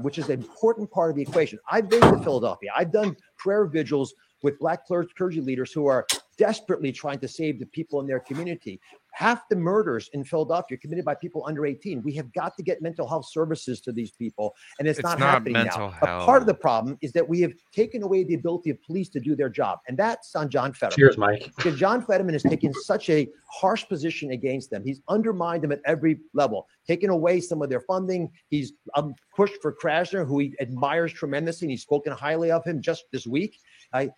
which is an important part of the equation. I've been to Philadelphia. I've done prayer vigils with Black clergy leaders who are desperately trying to save the people in their community. Half the murders in Philadelphia are committed by people under 18. We have got to get mental health services to these people, and it's not happening now. But part of the problem is that we have taken away the ability of police to do their job, and that's on John Fetterman. Cheers, Mike. Because John Fetterman has taken such a harsh position against them. He's undermined them at every level, taken away some of their funding. He's pushed for Krasner, who he admires tremendously, and he's spoken highly of him just this week.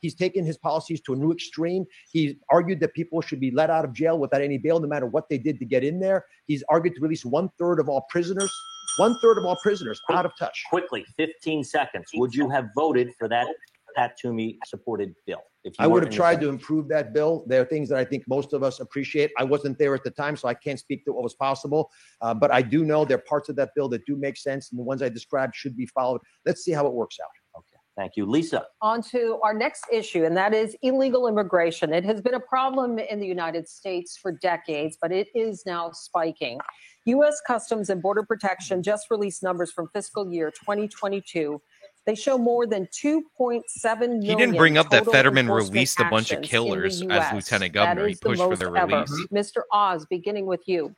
He's taken his policies to a new extreme. He's argued that people should be let out of jail without any bail, no matter what they did to get in there. He's argued to release 1/3 of all prisoners. 1/3 of all prisoners out of touch. Quickly, 15 seconds. Would you have voted for that Pat Toomey supported bill? I would have tried to improve that bill. There are things that I think most of us appreciate. I wasn't there at the time, so I can't speak to what was possible. But I do know there are parts of that bill that do make sense, and the ones I described should be followed. Let's see how it works out. Okay. Thank you. Lisa. On to our next issue, and that is illegal immigration. It has been a problem in the United States for decades, but it is now spiking. U.S. Customs and Border Protection just released numbers from fiscal year 2022. They show more than 2.7 million. He didn't bring up that Fetterman released a bunch of killers as lieutenant governor. He pushed for their release. Mr. Oz, beginning with you.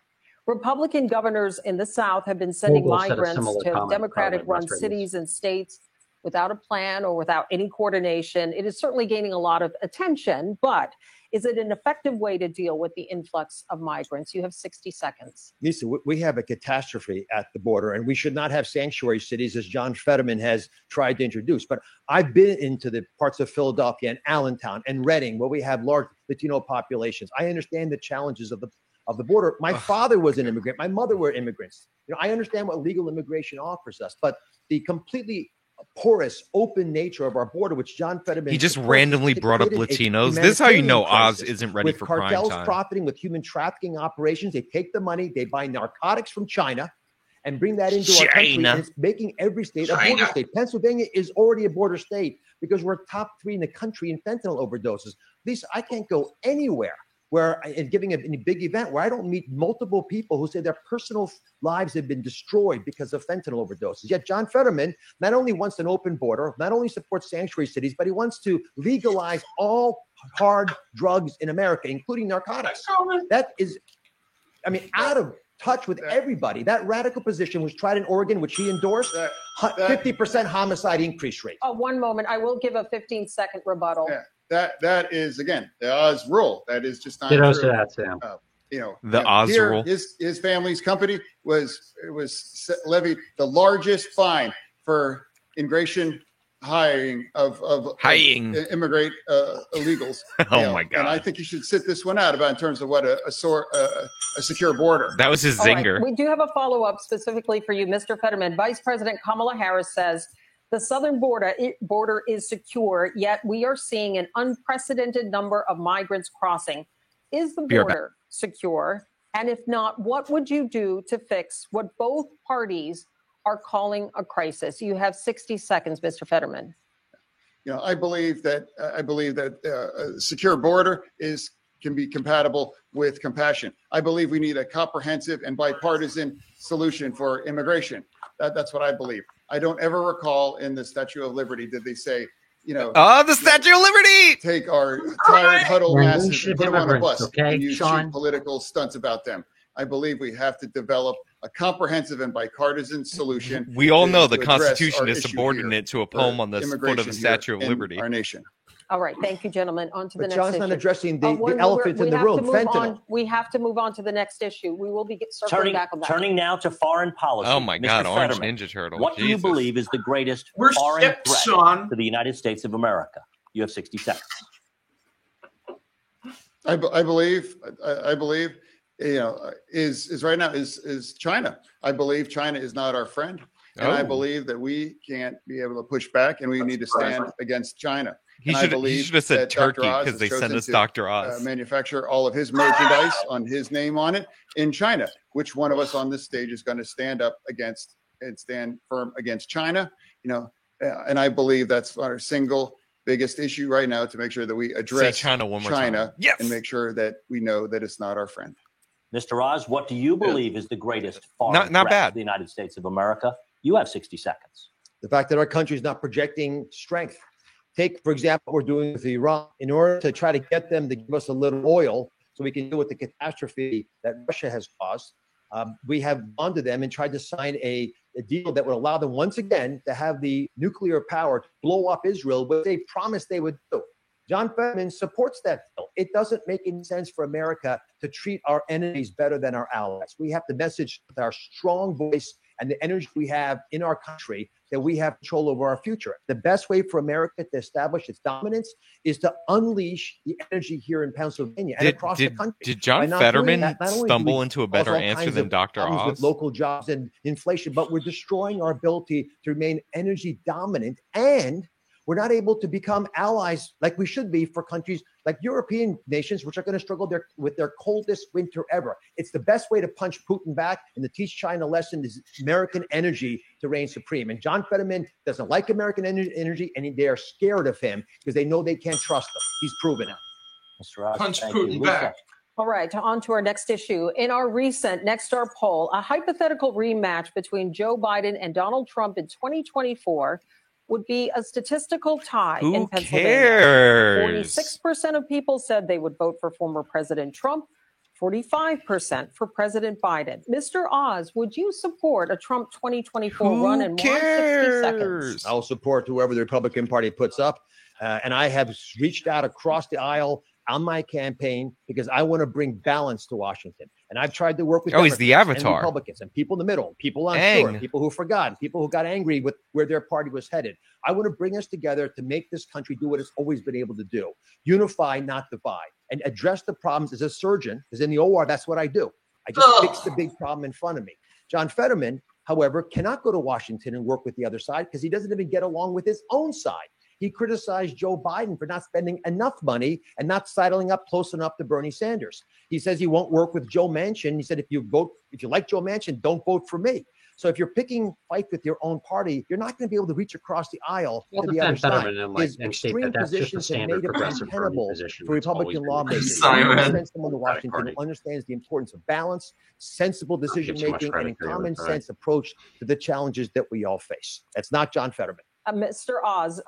Republican governors in the South have been sending migrants to Democratic-run cities and states without a plan or without any coordination. It is certainly gaining a lot of attention, but is it an effective way to deal with the influx of migrants? You have 60 seconds. Lisa, we have a catastrophe at the border, and we should not have sanctuary cities as John Fetterman has tried to introduce. But I've been into the parts of Philadelphia and Allentown and Reading where we have large Latino populations. I understand the challenges of the border. My father was an immigrant. My mother were immigrants. I understand what legal immigration offers us, but the completely porous, open nature of our border, which John Fetterman. He just randomly brought up Latinos. This is how you know Oz isn't ready for prime time. With cartels profiting, with human trafficking operations, they take the money, they buy narcotics from China, and bring that into our country. And it's making every state a border state. Pennsylvania is already a border state because we're top 3 in the country in fentanyl overdoses. At least I can't go anywhere where, and giving a big event where I don't meet multiple people who say their personal lives have been destroyed because of fentanyl overdoses. Yet John Fetterman not only wants an open border, not only supports sanctuary cities, but he wants to legalize all hard drugs in America, including narcotics. That is, I mean, out of touch with everybody. That radical position was tried in Oregon, which he endorsed, 50% homicide increase rate. Oh, one moment. I will give a 15-second rebuttal. Yeah. That is, again, the Oz rule. That is just not true. To that, Sam. The Oz rule. His family's company was levied the largest fine for immigration hiring of immigrant illegals. Oh my God! And I think you should sit this one out about in terms of what a secure border. That was his zinger. Right. We do have a follow-up specifically for you, Mr. Fetterman. Vice President Kamala Harris says the southern border is secure, yet we are seeing an unprecedented number of migrants crossing. Is the border secure? And if not, what would you do to fix what both parties are calling a crisis? You have 60 seconds, Mr. Fetterman. I believe that a secure border can be compatible with compassion. I believe we need a comprehensive and bipartisan solution for immigration. That's what I believe. I don't ever recall in the Statue of Liberty did they say, the Statue of Liberty, take our tired huddle masses and put them on a bus and use cheap political stunts about them. I believe we have to develop a comprehensive and bipartisan solution. We all know the Constitution is subordinate to a poem on the foot of the Statue of Liberty. Our nation. All right, thank you, gentlemen. On to the next issue. John's not addressing the elephant in the room, fentanyl. We have to move on to the next issue. We will be circling back on that. Turning now to foreign policy. Oh my God, Mr. Orange Fetterman, Ninja Turtle. What do you believe is the greatest foreign threat to the United States of America? You have 60 seconds. I believe is right now is China. I believe China is not our friend, and I believe that we can't be able to push back, and we need to stand against China. He should have said Turkey because they sent us Dr. Oz. Manufacture all of his merchandise on his name on it in China. Which one of us on this stage is going to stand up against and stand firm against China? And I believe that's our single biggest issue right now, to make sure that we address China and make sure that we know that it's not our friend. Mr. Oz, what do you believe is the greatest foreign threat to the United States of America? You have 60 seconds. The fact that our country is not projecting strength. Take, for example, what we're doing with Iran in order to try to get them to give us a little oil so we can deal with the catastrophe that Russia has caused. We have gone to them and tried to sign a deal that would allow them once again to have the nuclear power to blow up Israel, which they promised they would do. John Fetterman supports that bill. It doesn't make any sense for America to treat our enemies better than our allies. We have to message with our strong voice and the energy we have in our country that we have control over our future. The best way for America to establish its dominance is to unleash the energy here in Pennsylvania and across the country. Did John Fetterman stumble into a better answer than Dr. Oz? With local jobs and inflation, but we're destroying our ability to remain energy dominant, and we're not able to become allies like we should be for countries like European nations, which are going to struggle with their coldest winter ever. It's the best way to punch Putin back and to teach China a lesson is American energy to reign supreme. And John Fetterman doesn't like American energy, and they are scared of him because they know they can't trust him. He's proven it. Mr. Oz, punch Putin back. All right, on to our next issue. In our recent Nexstar poll, a hypothetical rematch between Joe Biden and Donald Trump in 2024 would be a statistical tie in Pennsylvania. Cares? 46% of people said they would vote for former President Trump, 45% for President Biden. Mr. Oz, would you support a Trump 2024 run in 60 seconds? I'll support whoever the Republican Party puts up. And I have reached out across the aisle on my campaign because I want to bring balance to Washington. And I've tried to work with he's the avatar. And Republicans and people in the middle, people unsure, people who forgot, people who got angry with where their party was headed. I want to bring us together to make this country do what it's always been able to do. Unify, not divide, and address the problems. As a surgeon, because in the OR, that's what I do. I just fix the big problem in front of me. John Fetterman, however, cannot go to Washington and work with the other side because he doesn't even get along with his own side. He criticized Joe Biden for not spending enough money and not sidling up close enough to Bernie Sanders. He says he won't work with Joe Manchin. He said, if you like Joe Manchin, don't vote for me. So if you're picking fights with your own party, you're not going to be able to reach across the aisle to the other side. His extreme positions have made it untenable for Republican lawmakers. Send someone to Washington who understands the importance of balance, sensible decision-making, and a common sense approach to the challenges that we all face. That's not John Fetterman. Mr. Oz,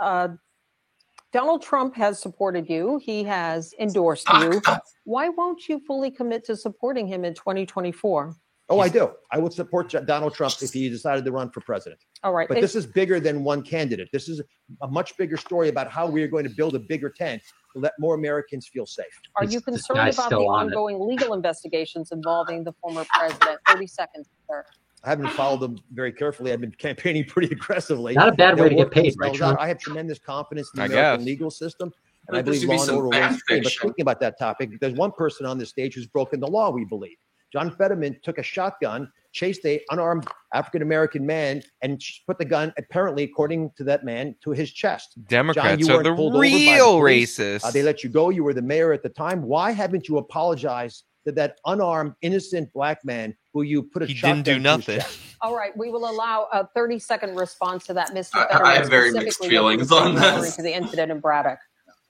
Donald Trump has supported you. He has endorsed you. Why won't you fully commit to supporting him in 2024? Oh, I do. I would support Donald Trump if he decided to run for president. All right. But this is bigger than one candidate. This is a much bigger story about how we are going to build a bigger tent to let more Americans feel safe. Are you concerned about the ongoing legal investigations involving the former president? 30 seconds, sir. I haven't followed them very carefully. I've been campaigning pretty aggressively. Not a bad way to get paid, right, Sean? I have tremendous confidence in the American legal system. And I believe law and order will stay. But speaking about that topic, there's one person on this stage who's broken the law, we believe. John Fetterman took a shotgun, chased an unarmed African-American man, and put the gun, apparently, according to that man, to his chest. Democrats are the real racists. They let you go. You were the mayor at the time. Why haven't you apologized to that unarmed, innocent black man who you put a shotgun to his nothing. All right. We will allow a 30-second response to that, Mr. Fetterman. I have very mixed feelings on this. To the incident in Braddock.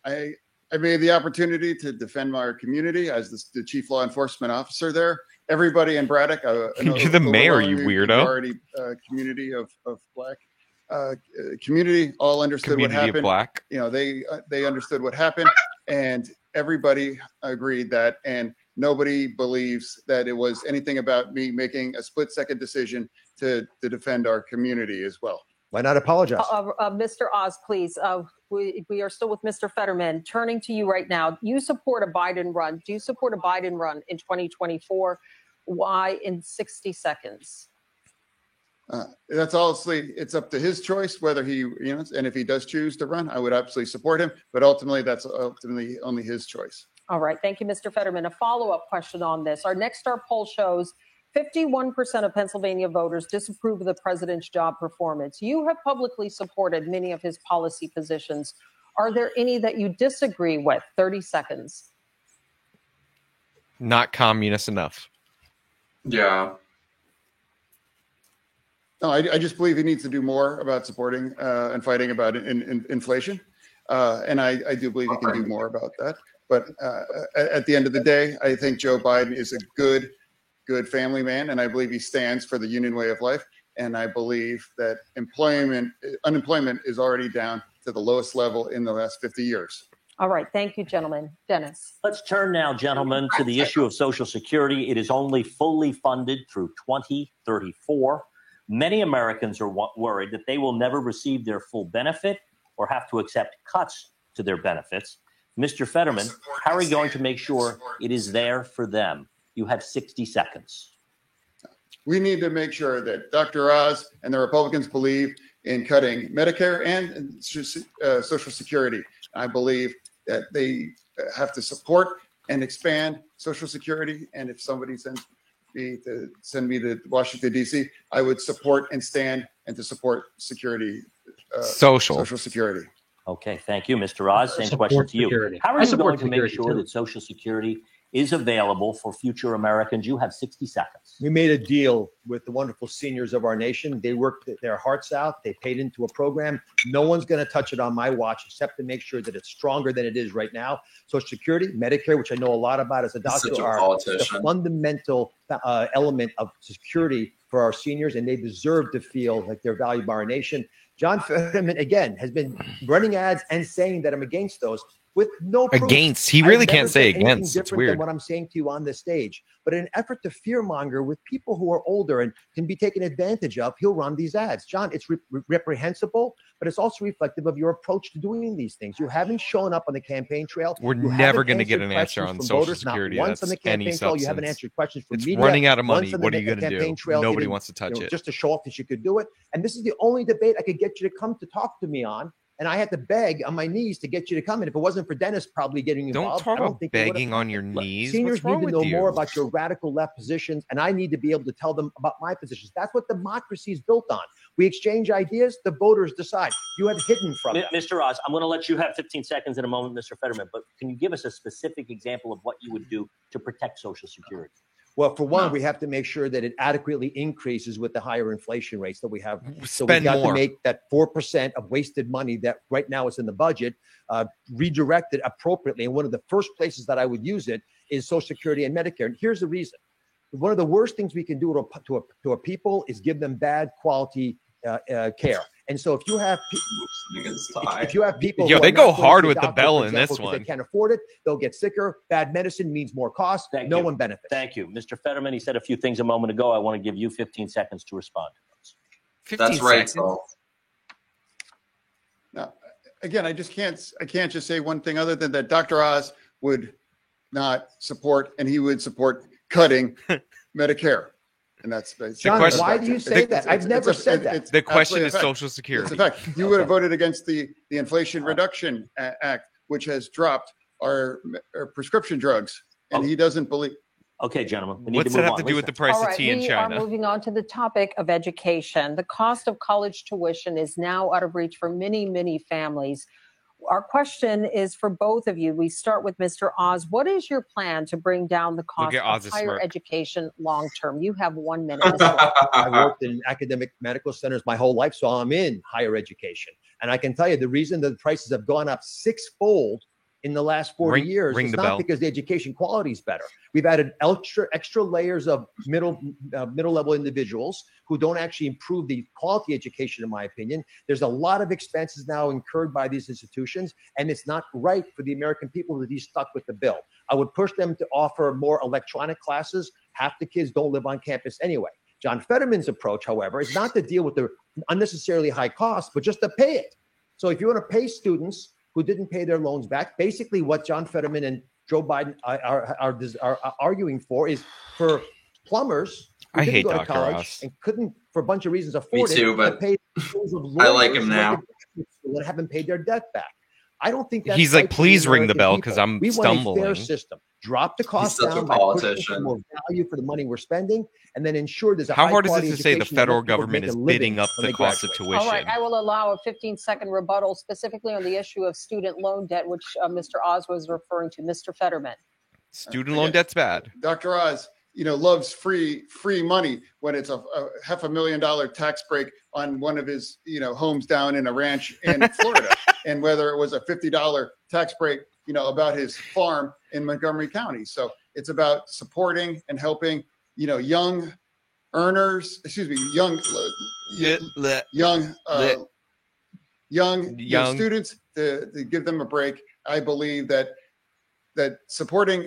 I made the opportunity to defend our community as the chief law enforcement officer there. Everybody in Braddock, you're the mayor, you weirdo. Majority community of black community all understood community what happened. Of black. You know, they understood what happened, and everybody agreed that. And nobody believes that it was anything about me making a split-second decision to defend our community as well. Why not apologize? Mr. Oz, please. We are still with Mr. Fetterman. Turning to you right now, you support a Biden run. Do you support a Biden run in 2024? Why in 60 seconds? That's honestly, it's up to his choice whether he, and if he does choose to run, I would absolutely support him. But ultimately, that's ultimately only his choice. All right. Thank you, Mr. Fetterman. A follow-up question on this. Our Next Star poll shows 51% of Pennsylvania voters disapprove of the president's job performance. You have publicly supported many of his policy positions. Are there any that you disagree with? 30 seconds. Not communist enough. Yeah. No, I just believe he needs to do more about supporting and fighting about inflation. And I do believe he can do more about that. But at the end of the day, I think Joe Biden is a good family man, and I believe he stands for the union way of life. And I believe that unemployment is already down to the lowest level in the last 50 years. All right. Thank you, gentlemen. Dennis. Let's turn now, gentlemen, to the issue of Social Security. It is only fully funded through 2034. Many Americans are worried that they will never receive their full benefit or have to accept cuts to their benefits. Mr. Fetterman, how are you going to make sure it is there for them? You have 60 seconds. We need to make sure that Dr. Oz and the Republicans believe in cutting Medicare and Social Security. I believe that they have to support and expand Social Security. And if somebody sends me to Washington, D.C., I would support and stand and to support security, Social Security. Okay, thank you, Mr. Oz. Same question to you. How are you going to make sure that Social Security is available for future Americans? You have 60 seconds. We made a deal with the wonderful seniors of our nation. They worked their hearts out. They paid into a program. No one's going to touch it on my watch except to make sure that it's stronger than it is right now. Social Security, Medicare, which I know a lot about as a doctor, are the fundamental element of security for our seniors, and they deserve to feel like they're valued by our nation. John Fetterman, again, has been running ads and saying that I'm against those with no proof. Against. He really can't say against. It's weird. Than what I'm saying to you on this stage. But in an effort to fearmonger with people who are older and can be taken advantage of, he'll run these ads. John, it's reprehensible, but it's also reflective of your approach to doing these things. You haven't shown up on the campaign trail. We're never going to get an answer on Social Security. Once on the campaign trail, you haven't answered questions from media. It's running out of money. What are you going to do? Nobody wants to touch it. Just to show off that you could do it. And this is the only debate I could get you to come to talk to me on. And I had to beg on my knees to get you to come. And if it wasn't for Dennis probably getting involved, don't talk about begging on your knees. Seniors need to know more about your radical left positions, and I need to be able to tell them about my positions. That's what democracy is built on. We exchange ideas, the voters decide. You have hidden from it. Mr. Oz, I'm going to let you have 15 seconds in a moment, Mr. Fetterman, but can you give us a specific example of what you would do to protect Social Security? Well, for one, we have to make sure that it adequately increases with the higher inflation rates that we have. So we got to make that 4% of wasted money that right now is in the budget redirected appropriately. And one of the first places that I would use it is Social Security and Medicare. And here's the reason. One of the worst things we can do to a people is give them bad quality care. And so if you have people, they go hard with the bell in this one. They can't afford it. They'll get sicker. Bad medicine means more cost. No one benefits. Thank you, Mr. Fetterman. He said a few things a moment ago. I want to give you 15 seconds to respond to those. That's right. So. Now, again, I can't just say one thing other than that Dr. Oz would not support, and he would support cutting Medicare. And that's John, why do you say that? I've never said that. The question is Social Security. In fact, you would have voted against the Inflation Reduction Act, which has dropped our prescription drugs, and he doesn't believe. Okay, gentlemen. What's that have to do with the price of tea in China? We are moving on to the topic of education. The cost of college tuition is now out of reach for many, many families. Our question is for both of you. We start with Mr. Oz. What is your plan to bring down the cost of higher education long term? You have 1 minute. I worked in academic medical centers my whole life, so I'm in higher education. And I can tell you the reason that the prices have gone up 6-fold in the last 40 years is not because the education quality is better. We've added extra layers of middle level individuals who don't actually improve the quality education, in my opinion. There's a lot of expenses now incurred by these institutions, and it's not right for the American people to be stuck with the bill. I would push them to offer more electronic classes. Half the kids don't live on campus anyway. John Fetterman's approach, however, is not to deal with the unnecessarily high costs, but just to pay it. So if you want to pay students who didn't pay their loans back, basically what John Fetterman and Joe Biden are arguing for is for plumbers who didn't go to college and couldn't, for a bunch of reasons, afford to pay I like him now. And haven't paid their debt back. I don't think that's he's like, please ring the bell because I'm stumbling. Want a fair system. Drop the cost down by pushing more value for the money we're spending, and then ensure there's a how hard is it to say the federal government is bidding up the cost of tuition? All right, I will allow a 15-second rebuttal specifically on the issue of student loan debt, which Mr. Oz was referring to. Mr. Fetterman. Student loan debt's bad. Dr. Oz, loves free money when it's a $500,000 tax break on one of his, homes down in a ranch in Florida. And whether it was a $50 tax break, about his farm in Montgomery County. So it's about supporting and helping, young earners, young students to give them a break. I believe that supporting.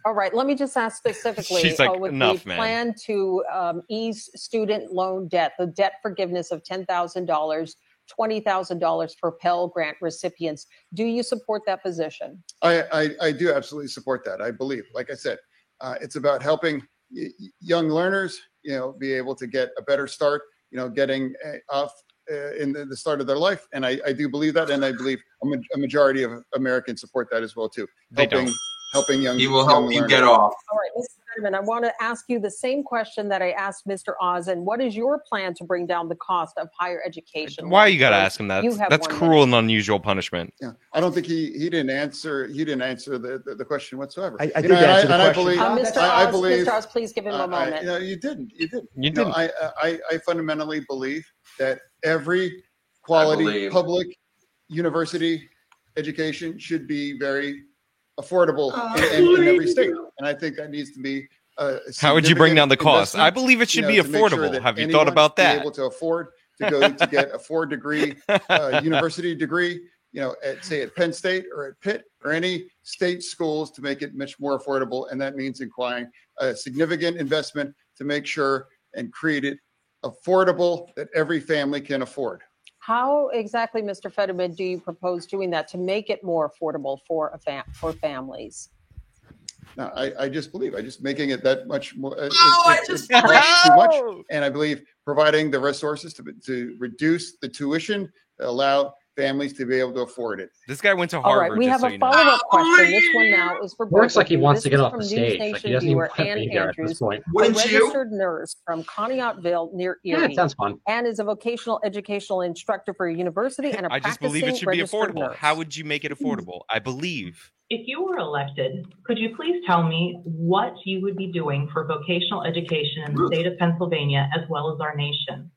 All right, let me just ask specifically. She's like, with enough, the plan to ease student loan debt, the debt forgiveness of $10,000. $20,000 for Pell Grant recipients. Do you support that position? I do absolutely support that. I believe, like I said, it's about helping young learners, be able to get a better start, getting off in the start of their life. And I do believe that. And I believe a majority of Americans support that as well, too. Helping young He will help you get off. All right, Mr. Fetterman, I want to ask you the same question that I asked Mr. Oz. And what is your plan to bring down the cost of higher education? Why you got to ask him that? That's cruel and unusual punishment. Yeah, I don't think he didn't answer. He didn't answer the question whatsoever. I did answer the question. I believe. Mr. Oz, please give him a moment. You didn't. You didn't. I fundamentally believe that every quality public university education should be very affordable in every state, and I think that needs to be. How would you bring down the cost? I believe it should be affordable. Sure have you thought about that? Be able to afford to go to get a 4-degree university degree, at Penn State or at Pitt or any state schools to make it much more affordable, and that means acquiring a significant investment to make sure and create it affordable that every family can afford. How exactly, Mr. Fetterman, do you propose doing that to make it more affordable for families? No, I just believe making it that much more. It's too much, and I believe providing the resources to reduce the tuition allow families to be able to afford it. This guy went to Harvard. All right, we have a follow-up question. This one now is for both. Looks like he wants to get off from the stage. News like he Nation doesn't even viewer want to Ann be here at this Andrews, point. a registered nurse from Conneautville near Erie. Yeah, it sounds fun. Ann is a vocational educational instructor for a university and a I just believe it should be affordable. Nurse. How would you make it affordable? I believe. If you were elected, could you please tell me what you would be doing for vocational education in the state of Pennsylvania as well as our nation?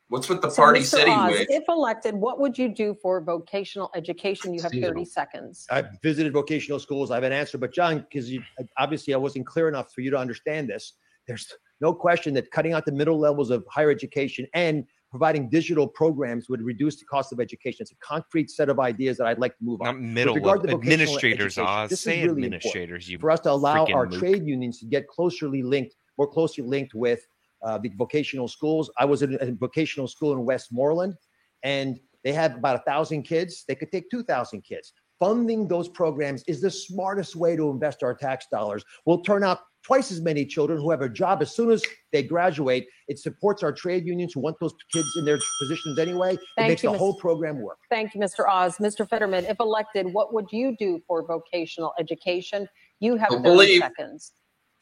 What's with the party Mr. city Oz, wage? if elected, what would you do for vocational education? You have 30 seconds. I've visited vocational schools. I have an answer, but John, because obviously I wasn't clear enough for you to understand this. There's no question that cutting out the middle levels of higher education and providing digital programs would reduce the cost of education. It's a concrete set of ideas that I'd like to move on. Not middle level. Administrators, Oz. Say really administrators. You for us to allow our mook. trade unions to get more closely linked with the vocational schools. I was in a vocational school in Westmoreland, and they have about 1,000 kids. They could take 2,000 kids. Funding those programs is the smartest way to invest our tax dollars. We'll turn out twice as many children who have a job as soon as they graduate. It supports our trade unions who want those kids in their positions anyway. It makes the whole program work. Thank you, Mr. Oz. Mr. Fetterman, if elected, what would you do for vocational education? You have 30 seconds.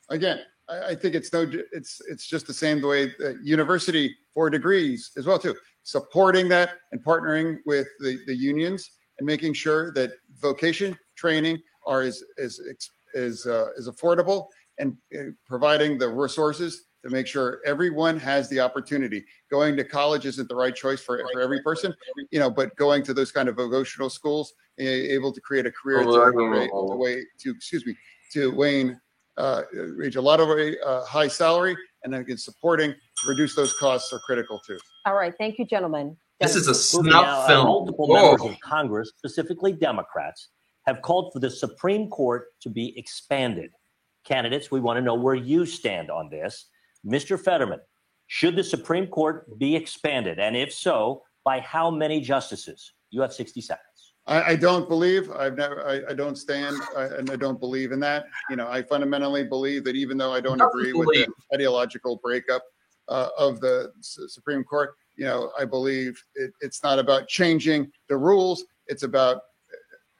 Again, I think it's just the same the way university for degrees as well too. Supporting that and partnering with the unions and making sure that vocation training are is affordable and providing the resources to make sure everyone has the opportunity. Going to college isn't the right choice for every person, but going to those kind of vocational schools, able to create a career to Wayne. Reach a lot of high salary, and then supporting to reduce those costs are critical too. All right, thank you, gentlemen. This is a snuff film. Multiple members of Congress, specifically Democrats, have called for the Supreme Court to be expanded. Candidates, we want to know where you stand on this. Mr. Fetterman, should the Supreme Court be expanded? And if so, by how many justices? You have 60 seconds. I don't believe I don't stand and I don't believe in that. I fundamentally believe that even though I don't agree with the ideological breakup of the Supreme Court, I believe it's not about changing the rules. It's about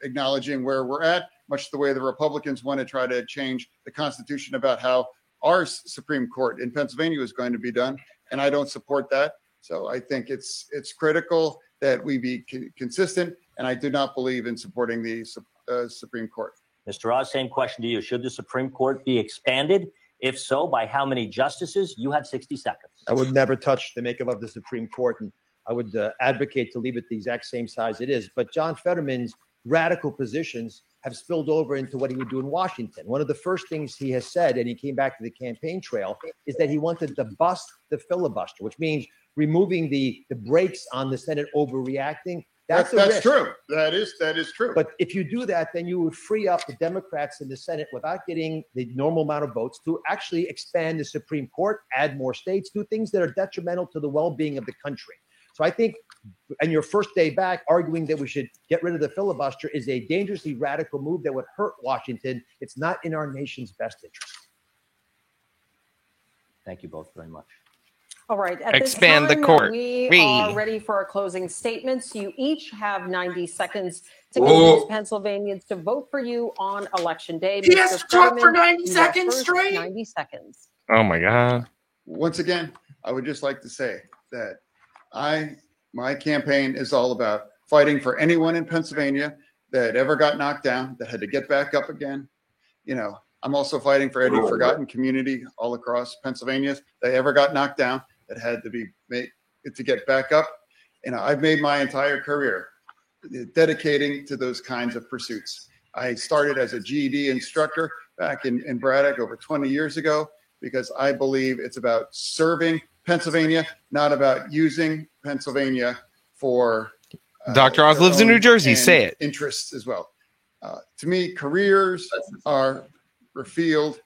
acknowledging where we're at, much the way the Republicans want to try to change the Constitution about how our Supreme Court in Pennsylvania is going to be done. And I don't support that. So I think it's critical that we be consistent. And I do not believe in supporting the Supreme Court. Mr. Oz, same question to you. Should the Supreme Court be expanded? If so, by how many justices? You have 60 seconds. I would never touch the makeup of the Supreme Court, and I would advocate to leave it the exact same size it is. But John Fetterman's radical positions have spilled over into what he would do in Washington. One of the first things he has said, and he came back to the campaign trail, is that he wanted to bust the filibuster, which means removing the brakes on the Senate overreacting. That's true. That is true. But if you do that, then you would free up the Democrats in the Senate without getting the normal amount of votes to actually expand the Supreme Court, add more states, do things that are detrimental to the well-being of the country. So I think, and your first day back, arguing that we should get rid of the filibuster is a dangerously radical move that would hurt Washington. It's not in our nation's best interest. Thank you both very much. All right. Expand the court. We are ready for our closing statements. You each have 90 seconds to convince Pennsylvanians to vote for you on Election Day. He has to talk for 90 seconds straight. 90 seconds. Oh, my God. Once again, I would just like to say that my campaign is all about fighting for anyone in Pennsylvania that ever got knocked down, that had to get back up again. I'm also fighting for any forgotten community all across Pennsylvania that ever got knocked down, that had to be made to get back up. I've made my entire career dedicating to those kinds of pursuits. I started as a GED instructor back in Braddock over 20 years ago, because I believe it's about serving Pennsylvania, not about using Pennsylvania for Dr. Oz lives in New Jersey. Say it. Interests as well. To me, careers are revealed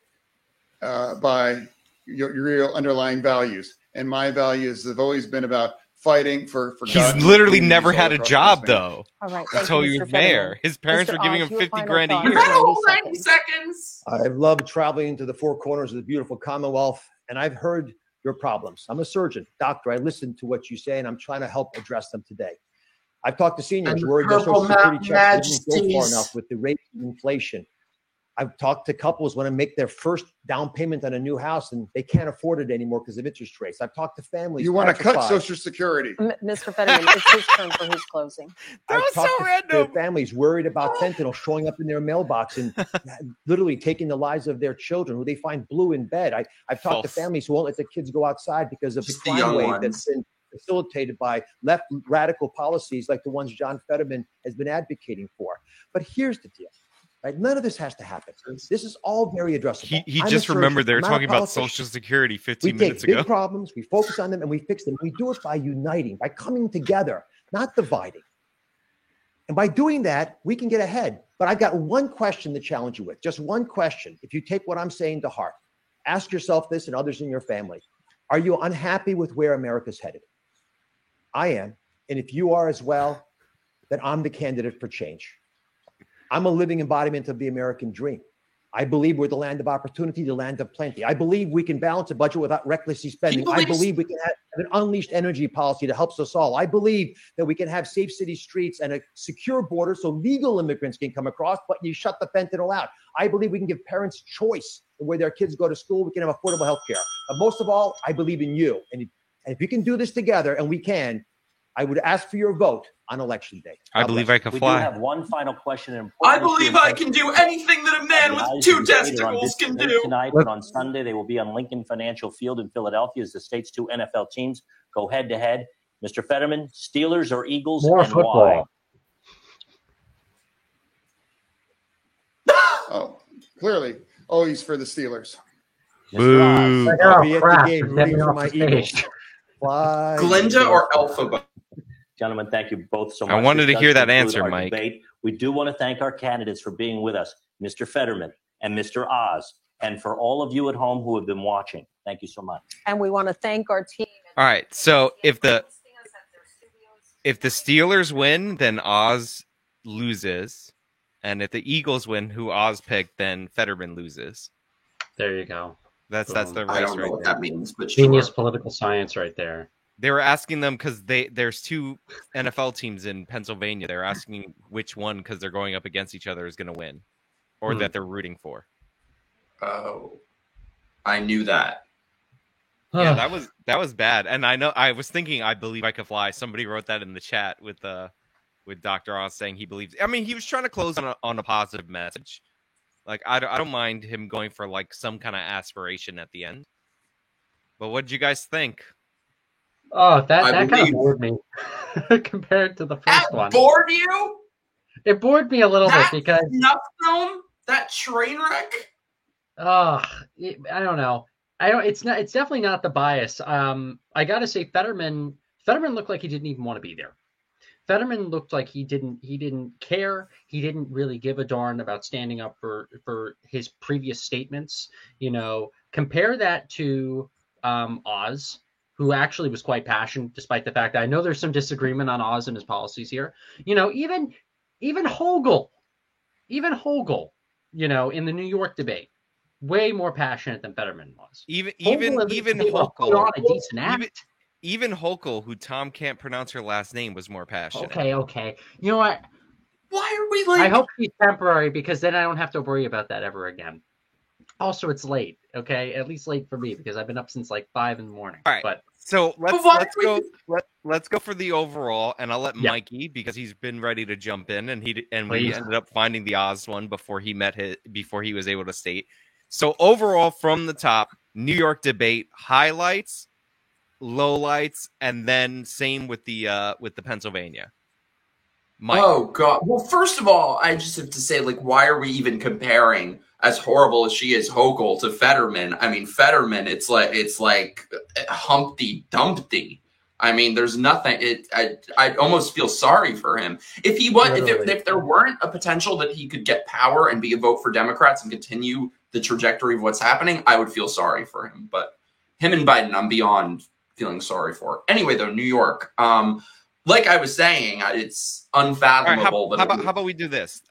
by your real underlying values. And my values have always been about fighting for He's literally never had a job, though. All right. Until he was mayor. His parents were giving him 50 grand a year. 90 seconds. I've loved traveling to the four corners of the beautiful Commonwealth, and I've heard your problems. I'm a surgeon, doctor. I listen to what you say, and I'm trying to help address them today. I've talked to seniors worried their Social Security checks didn't go far enough with the rate of inflation. I've talked to couples when I make their first down payment on a new house and they can't afford it anymore because of interest rates. I've talked to families. You want to cut Social Security. Mr. Fetterman, it's his turn for his closing. I've talked to families worried about fentanyl showing up in their mailbox and literally taking the lives of their children who they find blue in bed. I've talked to families who won't let their kids go outside because of the crime wave that's been facilitated by left radical policies like the ones John Fetterman has been advocating for. But here's the deal. Right? None of this has to happen. This is all very addressable. He just remembered they were talking about Social Security 15 minutes ago. We take big problems, we focus on them, and we fix them. We do it by uniting, by coming together, not dividing. And by doing that, we can get ahead. But I've got one question to challenge you with, just one question. If you take what I'm saying to heart, ask yourself this and others in your family. Are you unhappy with where America's headed? I am. And if you are as well, then I'm the candidate for change. I'm a living embodiment of the American dream. I believe we're the land of opportunity, the land of plenty. I believe we can balance a budget without recklessly spending. I believe we can have an unleashed energy policy that helps us all. I believe that we can have safe city streets and a secure border so legal immigrants can come across, but you shut the fentanyl out. I believe we can give parents choice in where their kids go to school. We can have affordable health care. But most of all, I believe in you. And if you can do this together, and we can, I would ask for your vote on election day. I believe I can fly. We do have one final question. I believe I can do anything that a man with two testicles can do. Tonight, but on Sunday, they will be on Lincoln Financial Field in Philadelphia as the state's two NFL teams go head to head. Mr. Fetterman, Steelers or Eagles? More and football. Why? Oh, clearly. Oh, he's for the Steelers. Boo. I'll be at the game rooting for my Eagles. Fly. Glinda or Elphaba? Gentlemen, thank you both so much. I wanted to hear that answer, Mike. Debate. We do want to thank our candidates for being with us, Mr. Fetterman and Mr. Oz, and for all of you at home who have been watching. Thank you so much. And we want to thank our team. All right, so if the Steelers win, then Oz loses, and if the Eagles win, who Oz picked, then Fetterman loses. There you go. That's the race. I don't know right what there. that means, but Genius political science right there. They were asking them because there's two NFL teams in Pennsylvania. They're asking which one, because they're going up against each other, is going to win, or that they're rooting for. Oh, I knew that. Yeah, that was bad. And I know I was thinking, I believe I could fly. Somebody wrote that in the chat with Dr. Oz saying he believes. I mean, he was trying to close on a positive message. Like I don't mind him going for like some kind of aspiration at the end. But what did you guys think? Oh, that kind of bored me compared to the first one. Bored you? It bored me a little bit because snuff film, that train wreck. I don't know. It's definitely not the bias. I gotta say, Fetterman looked like he didn't even want to be there. Fetterman looked like he didn't care. He didn't really give a darn about standing up for his previous statements. You know, compare that to Oz, who actually was quite passionate, despite the fact that I know there's some disagreement on Oz and his policies here. You know, even Hochul, you know, in the New York debate, way more passionate than Fetterman was. Even Hochul, who Tom can't pronounce her last name, was more passionate. Okay. You know what? Why are we like? I hope she's temporary because then I don't have to worry about that ever again. Also, it's late. Okay, at least late for me because I've been up since like 5 a.m. All right, but so let's go for the overall, and I'll let Mikey, because he's been ready to jump in, and we ended up finding the Oz one before he was able to state. So overall, from the top, New York debate highlights, lowlights, and then same with the Pennsylvania. Mike. Oh God! Well, first of all, I just have to say, like, why are we even comparing, as horrible as she is, Hochul to Fetterman? I mean, Fetterman, it's like Humpty Dumpty. I mean, there's nothing. I almost feel sorry for him. If he was, if there weren't a potential that he could get power and be a vote for Democrats and continue the trajectory of what's happening, I would feel sorry for him. But him and Biden, I'm beyond feeling sorry for. Anyway, though, New York. Like I was saying, it's unfathomable. Right, how about we do this?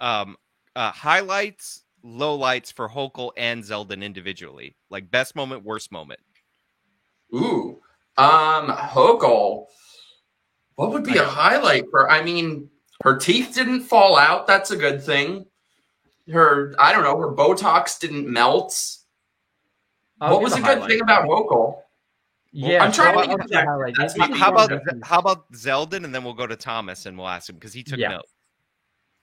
Highlights, lowlights for Hochul and Zeldin individually. Like best moment, worst moment. Ooh. Hochul. What would be a highlight for? I mean, her teeth didn't fall out. That's a good thing. Her Botox didn't melt. What was a good thing about Hochul? Yeah, I'm trying to think of that. How about Zeldin, and then we'll go to Thomas and we'll ask him because he took notes.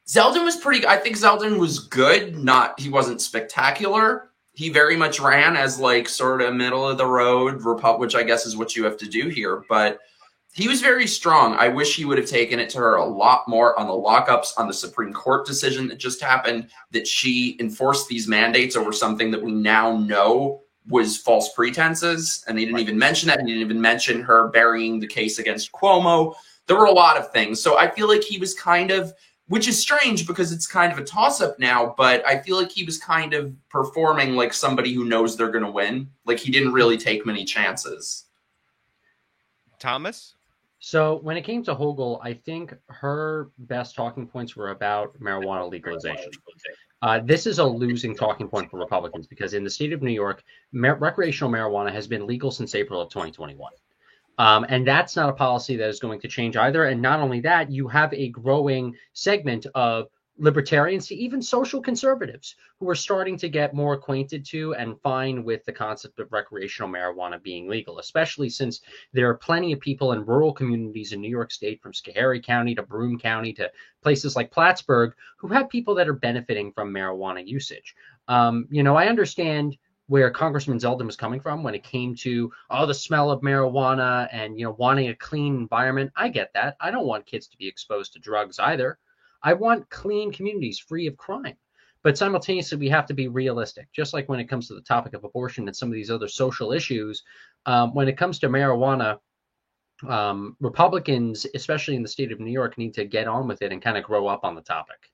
Zeldin was pretty. I think Zeldin was good. He wasn't spectacular. He very much ran as like sort of middle of the road which I guess is what you have to do here. But he was very strong. I wish he would have taken it to her a lot more on the lockups, on the Supreme Court decision that just happened, that she enforced these mandates over something that we now know was false pretenses. And he didn't even mention that. He didn't even mention her burying the case against Cuomo. There were a lot of things. So I feel like he was kind of, which is strange because it's kind of a toss-up now, but I feel like he was kind of performing like somebody who knows they're going to win. Like he didn't really take many chances. Thomas? So when it came to Hochul, I think her best talking points were about marijuana legalization. This is a losing talking point for Republicans because in the state of New York, recreational marijuana has been legal since April of 2021. And that's not a policy that is going to change either. And not only that, you have a growing segment of libertarians to even social conservatives who are starting to get more acquainted to and fine with the concept of recreational marijuana being legal, especially since there are plenty of people in rural communities in New York State, from Schoharie County to Broome County to places like Plattsburgh, who have people that are benefiting from marijuana usage. I understand where Congressman Zeldin was coming from when it came to, the smell of marijuana and, wanting a clean environment. I get that. I don't want kids to be exposed to drugs either. I want clean communities free of crime. But simultaneously, we have to be realistic. Just like when it comes to the topic of abortion and some of these other social issues, when it comes to marijuana, Republicans, especially in the state of New York, need to get on with it and kind of grow up on the topic.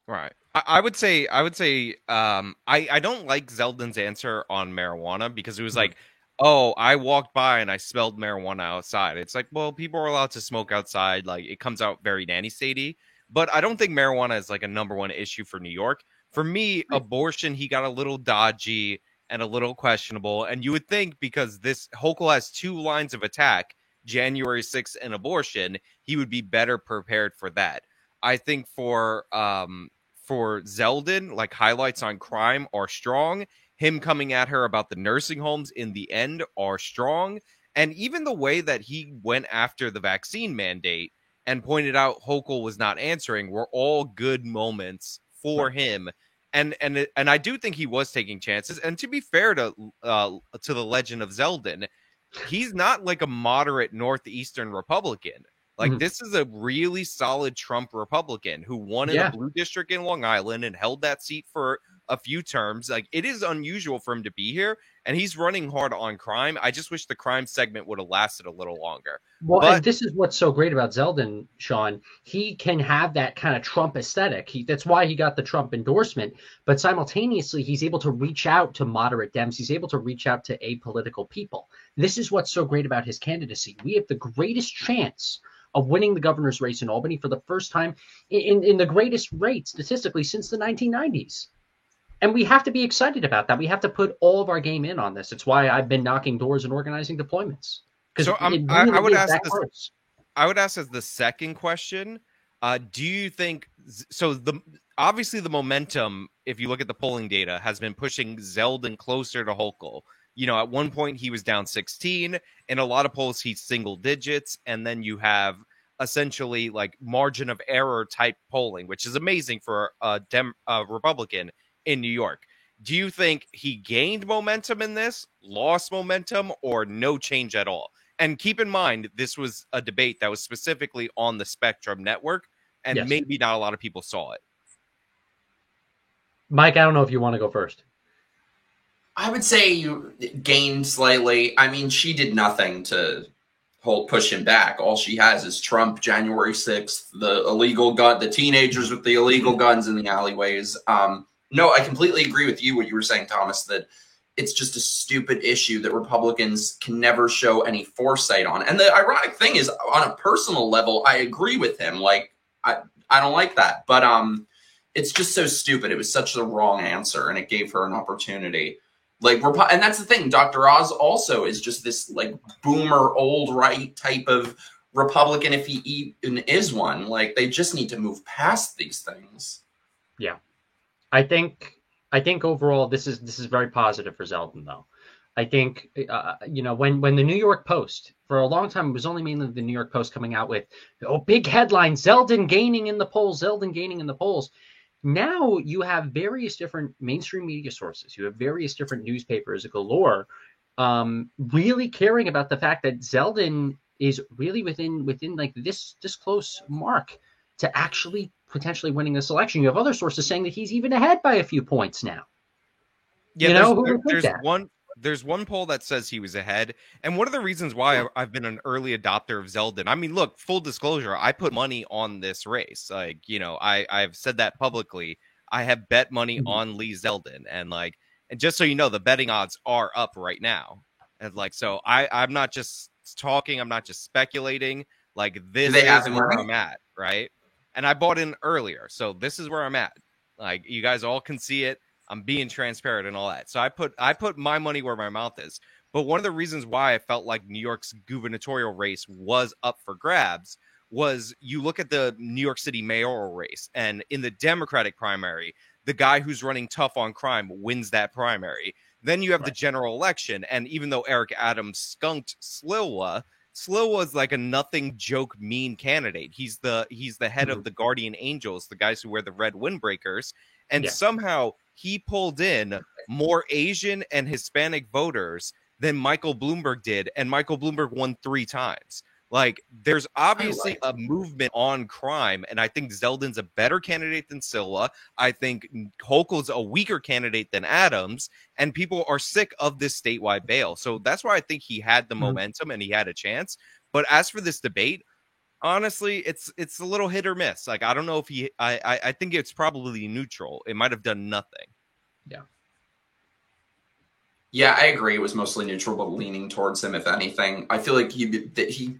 Right. I would say I don't like Zeldin's answer on marijuana because it was like, I walked by and I smelled marijuana outside. It's like, well, people are allowed to smoke outside. Like, it comes out very nanny statey. But I don't think marijuana is like a number one issue for New York. For me, abortion, he got a little dodgy and a little questionable. And you would think because this Hochul has two lines of attack, January 6th and abortion, he would be better prepared for that. I think for Zeldin, like, highlights on crime are strong. Him coming at her about the nursing homes in the end are strong. And even the way that he went after the vaccine mandate and pointed out Hochul was not answering were all good moments for him. And I do think he was taking chances. And to be fair to the legend of Zeldin, he's not like a moderate Northeastern Republican. Like, this is a really solid Trump Republican who won in a blue district in Long Island and held that seat for a few terms. Like, it is unusual for him to be here, and he's running hard on crime. I just wish the crime segment would have lasted a little longer. Well, and this is what's so great about Zeldin, Sean. He can have that kind of Trump aesthetic. That's why he got the Trump endorsement. But simultaneously, he's able to reach out to moderate Dems. He's able to reach out to apolitical people. This is what's so great about his candidacy. We have the greatest chance of winning the governor's race in Albany for the first time in the greatest rate statistically since the 1990s. And we have to be excited about that. We have to put all of our game in on this. It's why I've been knocking doors and organizing deployments. So I would ask as the second question, do you think, obviously the momentum, if you look at the polling data, has been pushing Zeldin closer to Hochul. At one point he was down 16. In a lot of polls, he's single digits. And then you have essentially like margin of error type polling, which is amazing for a Republican in New York. Do you think he gained momentum in this, lost momentum, or no change at all? And keep in mind, this was a debate that was specifically on the Spectrum Network, and maybe not a lot of people saw it. Mike, I don't know if you want to go first. I would say you gained slightly. I mean, she did nothing to push him back. All she has is Trump, January 6th, the illegal gun, the teenagers with the illegal guns in the alleyways. No, I completely agree with you, what you were saying, Thomas, that it's just a stupid issue that Republicans can never show any foresight on. And the ironic thing is, on a personal level, I agree with him. Like, I don't like that. But it's just so stupid. It was such the wrong answer, and it gave her an opportunity. Like and that's the thing. Dr. Oz also is just this like boomer, old right type of Republican, if he even is one. Like they just need to move past these things. Yeah, I think overall this is very positive for Zeldin, though. I think when the New York Post, for a long time, it was only mainly the New York Post coming out with big headlines: Zeldin gaining in the polls, Zeldin gaining in the polls. Now you have various different mainstream media sources. You have various different newspapers galore, really caring about the fact that Zeldin is really within like this close mark to actually potentially winning this election. You have other sources saying that he's even ahead by a few points now. Yeah, there's one poll that says he was ahead. And one of the reasons why I've been an early adopter of Zeldin, I mean, look, full disclosure, I put money on this race. Like, I've said that publicly. I have bet money on Lee Zeldin. And just so you know, the betting odds are up right now. And so I'm not just talking, I'm not just speculating. Like, this is where I'm at, right? And I bought in earlier. So this is where I'm at. Like, you guys all can see it. I'm being transparent and all that. So I put my money where my mouth is. But one of the reasons why I felt like New York's gubernatorial race was up for grabs was you look at the New York City mayoral race, and in the Democratic primary, the guy who's running tough on crime wins that primary. Then you have the general election, and even though Eric Adams skunked Slilwa is like a nothing joke mean candidate. He's the head of the Guardian Angels, the guys who wear the red windbreakers, and somehow he pulled in more Asian and Hispanic voters than Michael Bloomberg did, and Michael Bloomberg won 3 times. Like, there's obviously a movement on crime, and I think Zeldin's a better candidate than Silva. I think Hochul's a weaker candidate than Adams, and people are sick of this statewide bail. So that's why I think he had the momentum and he had a chance. But as for this debate, honestly, it's a little hit or miss. Like, I don't know if I think it's probably neutral. It might have done nothing. Yeah, I agree. It was mostly neutral, but leaning towards him, if anything. I feel like he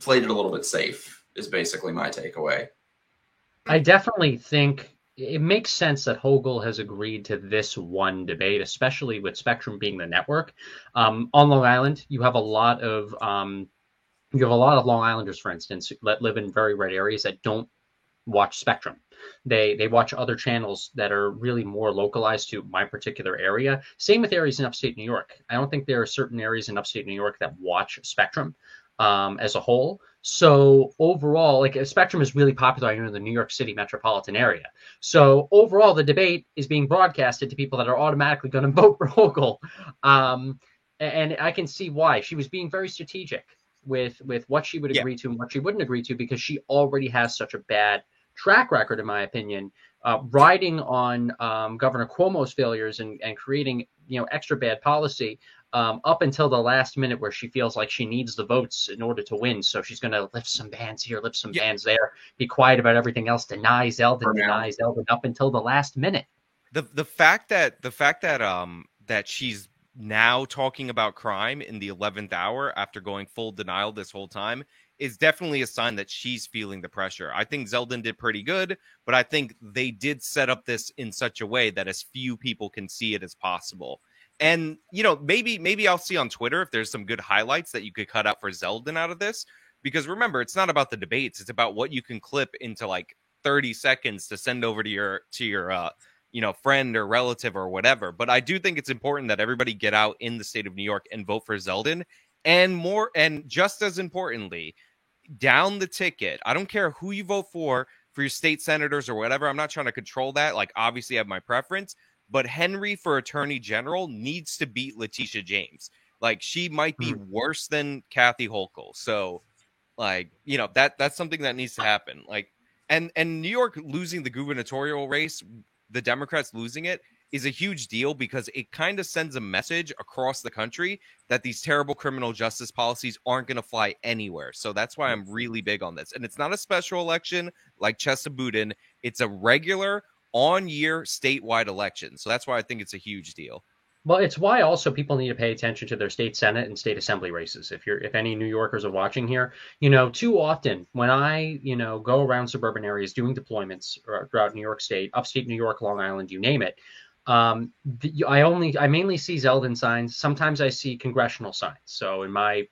played it a little bit safe, is basically my takeaway. I definitely think it makes sense that Hochul has agreed to this one debate, especially with Spectrum being the network. On Long Island, you have a lot of Long Islanders, for instance, that live in very red areas that don't watch Spectrum. They watch other channels that are really more localized to my particular area. Same with areas in upstate New York. I don't think there are certain areas in upstate New York that watch Spectrum as a whole. So overall, like, Spectrum is really popular in the New York City metropolitan area. So overall, the debate is being broadcasted to people that are automatically going to vote for Hochul. And I can see why. She was being very strategic with what she would agree to and what she wouldn't agree to, because she already has such a bad track record, in my opinion, riding on Governor Cuomo's failures and creating extra bad policy up until the last minute, where she feels like she needs the votes in order to win. So she's going to lift some bans here, lift some bans there, be quiet about everything else, deny Zeldin up until the last minute. The fact that she's now talking about crime in the 11th hour after going full denial this whole time is definitely a sign that she's feeling the pressure. I think Zeldin did pretty good, but I think they did set up this in such a way that as few people can see it as possible. And, maybe I'll see on Twitter if there's some good highlights that you could cut out for Zeldin out of this. Because remember, it's not about the debates. It's about what you can clip into like 30 seconds to send over to your friend or relative or whatever. But I do think it's important that everybody get out in the state of New York and vote for Zeldin. And just as importantly, down the ticket. I don't care who you vote for your state senators or whatever. I'm not trying to control that. Like, obviously I have my preference, but Henry for attorney general needs to beat Letitia James. Like, she might be worse than Kathy Hochul. So, that's something that needs to happen. Like, and New York losing the gubernatorial race, the Democrats losing it, is a huge deal, because it kind of sends a message across the country that these terrible criminal justice policies aren't going to fly anywhere. So that's why I'm really big on this. And it's not a special election like Chesapeake. It's a regular on-year statewide election. So that's why I think it's a huge deal. Well, it's why also people need to pay attention to their state Senate and state assembly races. If any New Yorkers are watching here, too often when I, go around suburban areas doing deployments throughout New York State, upstate New York, Long Island, you name it, I mainly see Zeldin signs. Sometimes I see congressional signs. So in my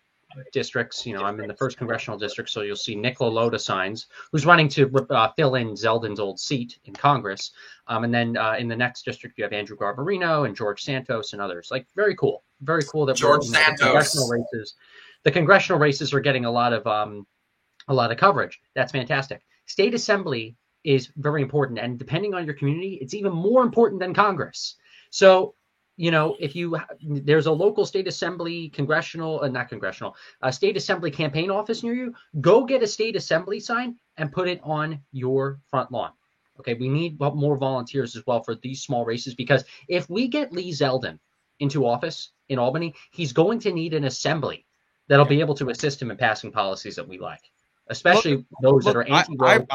districts, I'm in the 1st congressional district, so you'll see Nick LaLota signs, who's running to fill in Zeldin's old seat in Congress. And then in the next district, you have Andrew Garbarino and George Santos and others. Like, very cool that George Santos. The congressional races are getting a lot of coverage. That's fantastic. State assembly is very important, and depending on your community, it's even more important than Congress. So, if there's a local state assembly, state assembly campaign office near you, go get a state assembly sign and put it on your front lawn. Okay, we need more volunteers as well for these small races, because if we get Lee Zeldin into office in Albany, he's going to need an assembly that'll be able to assist him in passing policies that we like, especially those that are anti-road.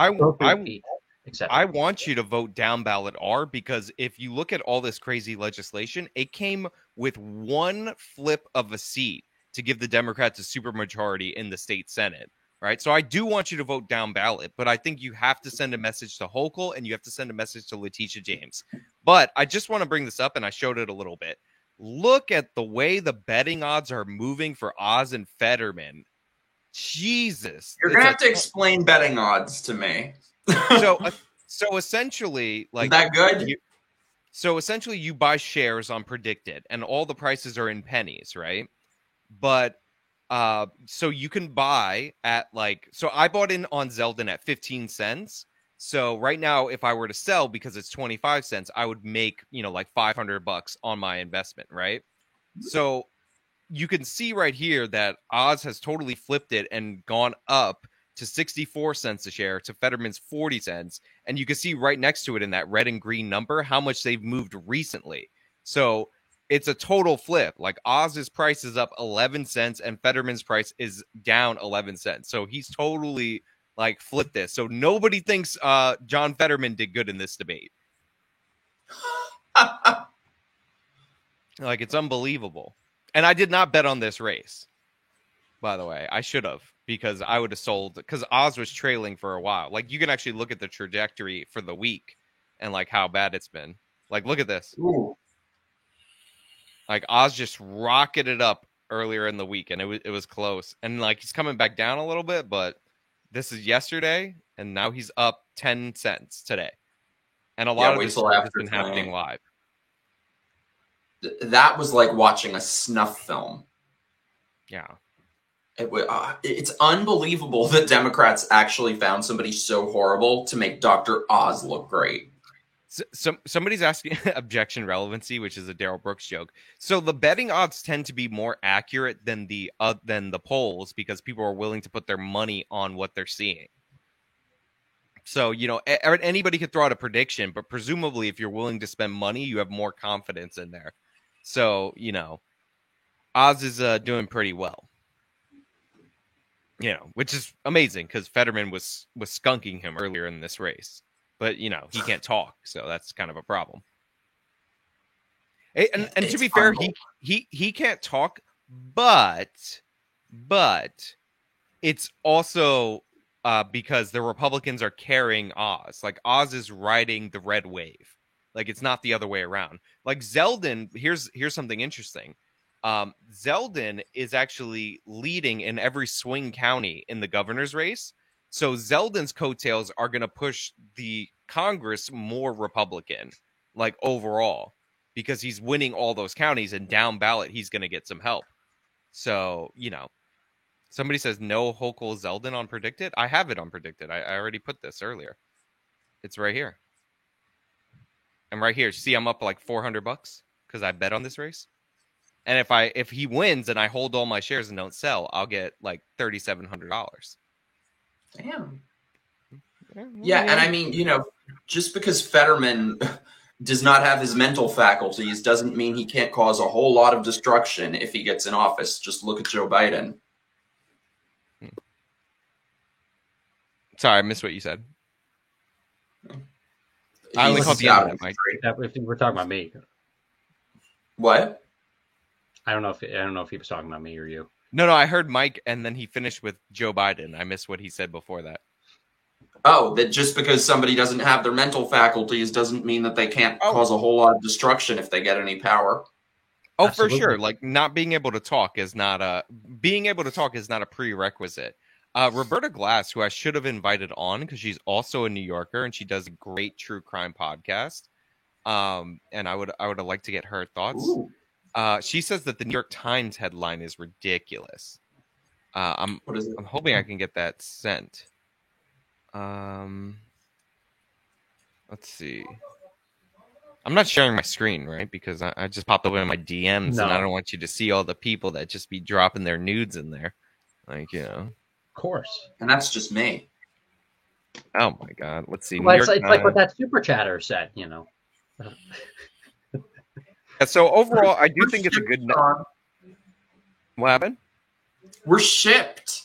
I want you to vote down ballot R, because if you look at all this crazy legislation, it came with one flip of a seat to give the Democrats a supermajority in the state Senate, right? So I do want you to vote down ballot, but I think you have to send a message to Hochul and you have to send a message to Letitia James. But I just want to bring this up, and I showed it a little bit. Look at the way the betting odds are moving for Oz and Fetterman. Jesus. You're going to have to explain betting odds to me. So essentially, like, is that good? So essentially, you buy shares on Predicted, and all the prices are in pennies, right? But so you can buy at so I bought in on Zeldin at 15 cents. So right now, if I were to sell because it's 25 cents, I would make like $500 on my investment, right? So you can see right here that Oz has totally flipped it and gone up to 64 cents a share to Fetterman's 40 cents. And you can see right next to it in that red and green number how much they've moved recently. So it's a total flip. Like, Oz's price is up 11 cents and Fetterman's price is down 11 cents. So he's totally flipped this. So nobody thinks John Fetterman did good in this debate. It's unbelievable. And I did not bet on this race, by the way. I should have, because I would have sold, because Oz was trailing for a while. You can actually look at the trajectory for the week and how bad it's been. Look at this. Ooh. Oz just rocketed up earlier in the week, and it was close. And he's coming back down a little bit, but this is yesterday, and now he's up 10 cents today. And a lot of this has been happening live. That was like watching a snuff film. Yeah. It's unbelievable that Democrats actually found somebody so horrible to make Dr. Oz look great. Somebody's asking objection relevancy, which is a Daryl Brooks joke. So the betting odds tend to be more accurate than the polls, because people are willing to put their money on what they're seeing. So, anybody could throw out a prediction, but presumably if you're willing to spend money, you have more confidence in there. So, Oz is doing pretty well. Which is amazing, because Fetterman was skunking him earlier in this race. But, he can't talk, so that's kind of a problem. And to be fair, he can't talk, but it's also because the Republicans are carrying Oz. Oz is riding the red wave. It's not the other way around. Zeldin, here's something interesting. Zeldin is actually leading in every swing county in the governor's race. So Zeldin's coattails are going to push the Congress more Republican, overall, because he's winning all those counties, and down ballot, he's going to get some help. So, somebody says no Hochul Zeldin on Predicted. I have it on Predicted. I already put this earlier. It's right here. I'm right here. See, I'm up $400 because I bet on this race. And if he wins and I hold all my shares and don't sell, I'll get $3,700. Damn. Yeah, and I mean, just because Fetterman does not have his mental faculties doesn't mean he can't cause a whole lot of destruction if he gets in office. Just look at Joe Biden. Sorry, I missed what you said. I only caught the end of it, Mike. We're talking about me. What? I don't know if he was talking about me or you. No, I heard Mike, and then he finished with Joe Biden. I missed what he said before that. Oh, that just because somebody doesn't have their mental faculties doesn't mean that they can't cause a whole lot of destruction if they get any power. Oh, absolutely. For sure. Like not being able to talk is not a prerequisite. Roberta Glass, who I should have invited on because she's also a New Yorker and she does a great true crime podcast. And I would have liked to get her thoughts. She says that the New York Times headline is ridiculous. I'm hoping I can get that sent. Let's see. I'm not sharing my screen, right? Because I just popped open my DMs, and I don't want you to see all the people that just be dropping their nudes in there. Like, Of course. And that's just me. Oh my God. Let's see. Well, it's like what that super chatter said, So overall, I do think it's a good night. What happened? We're shipped.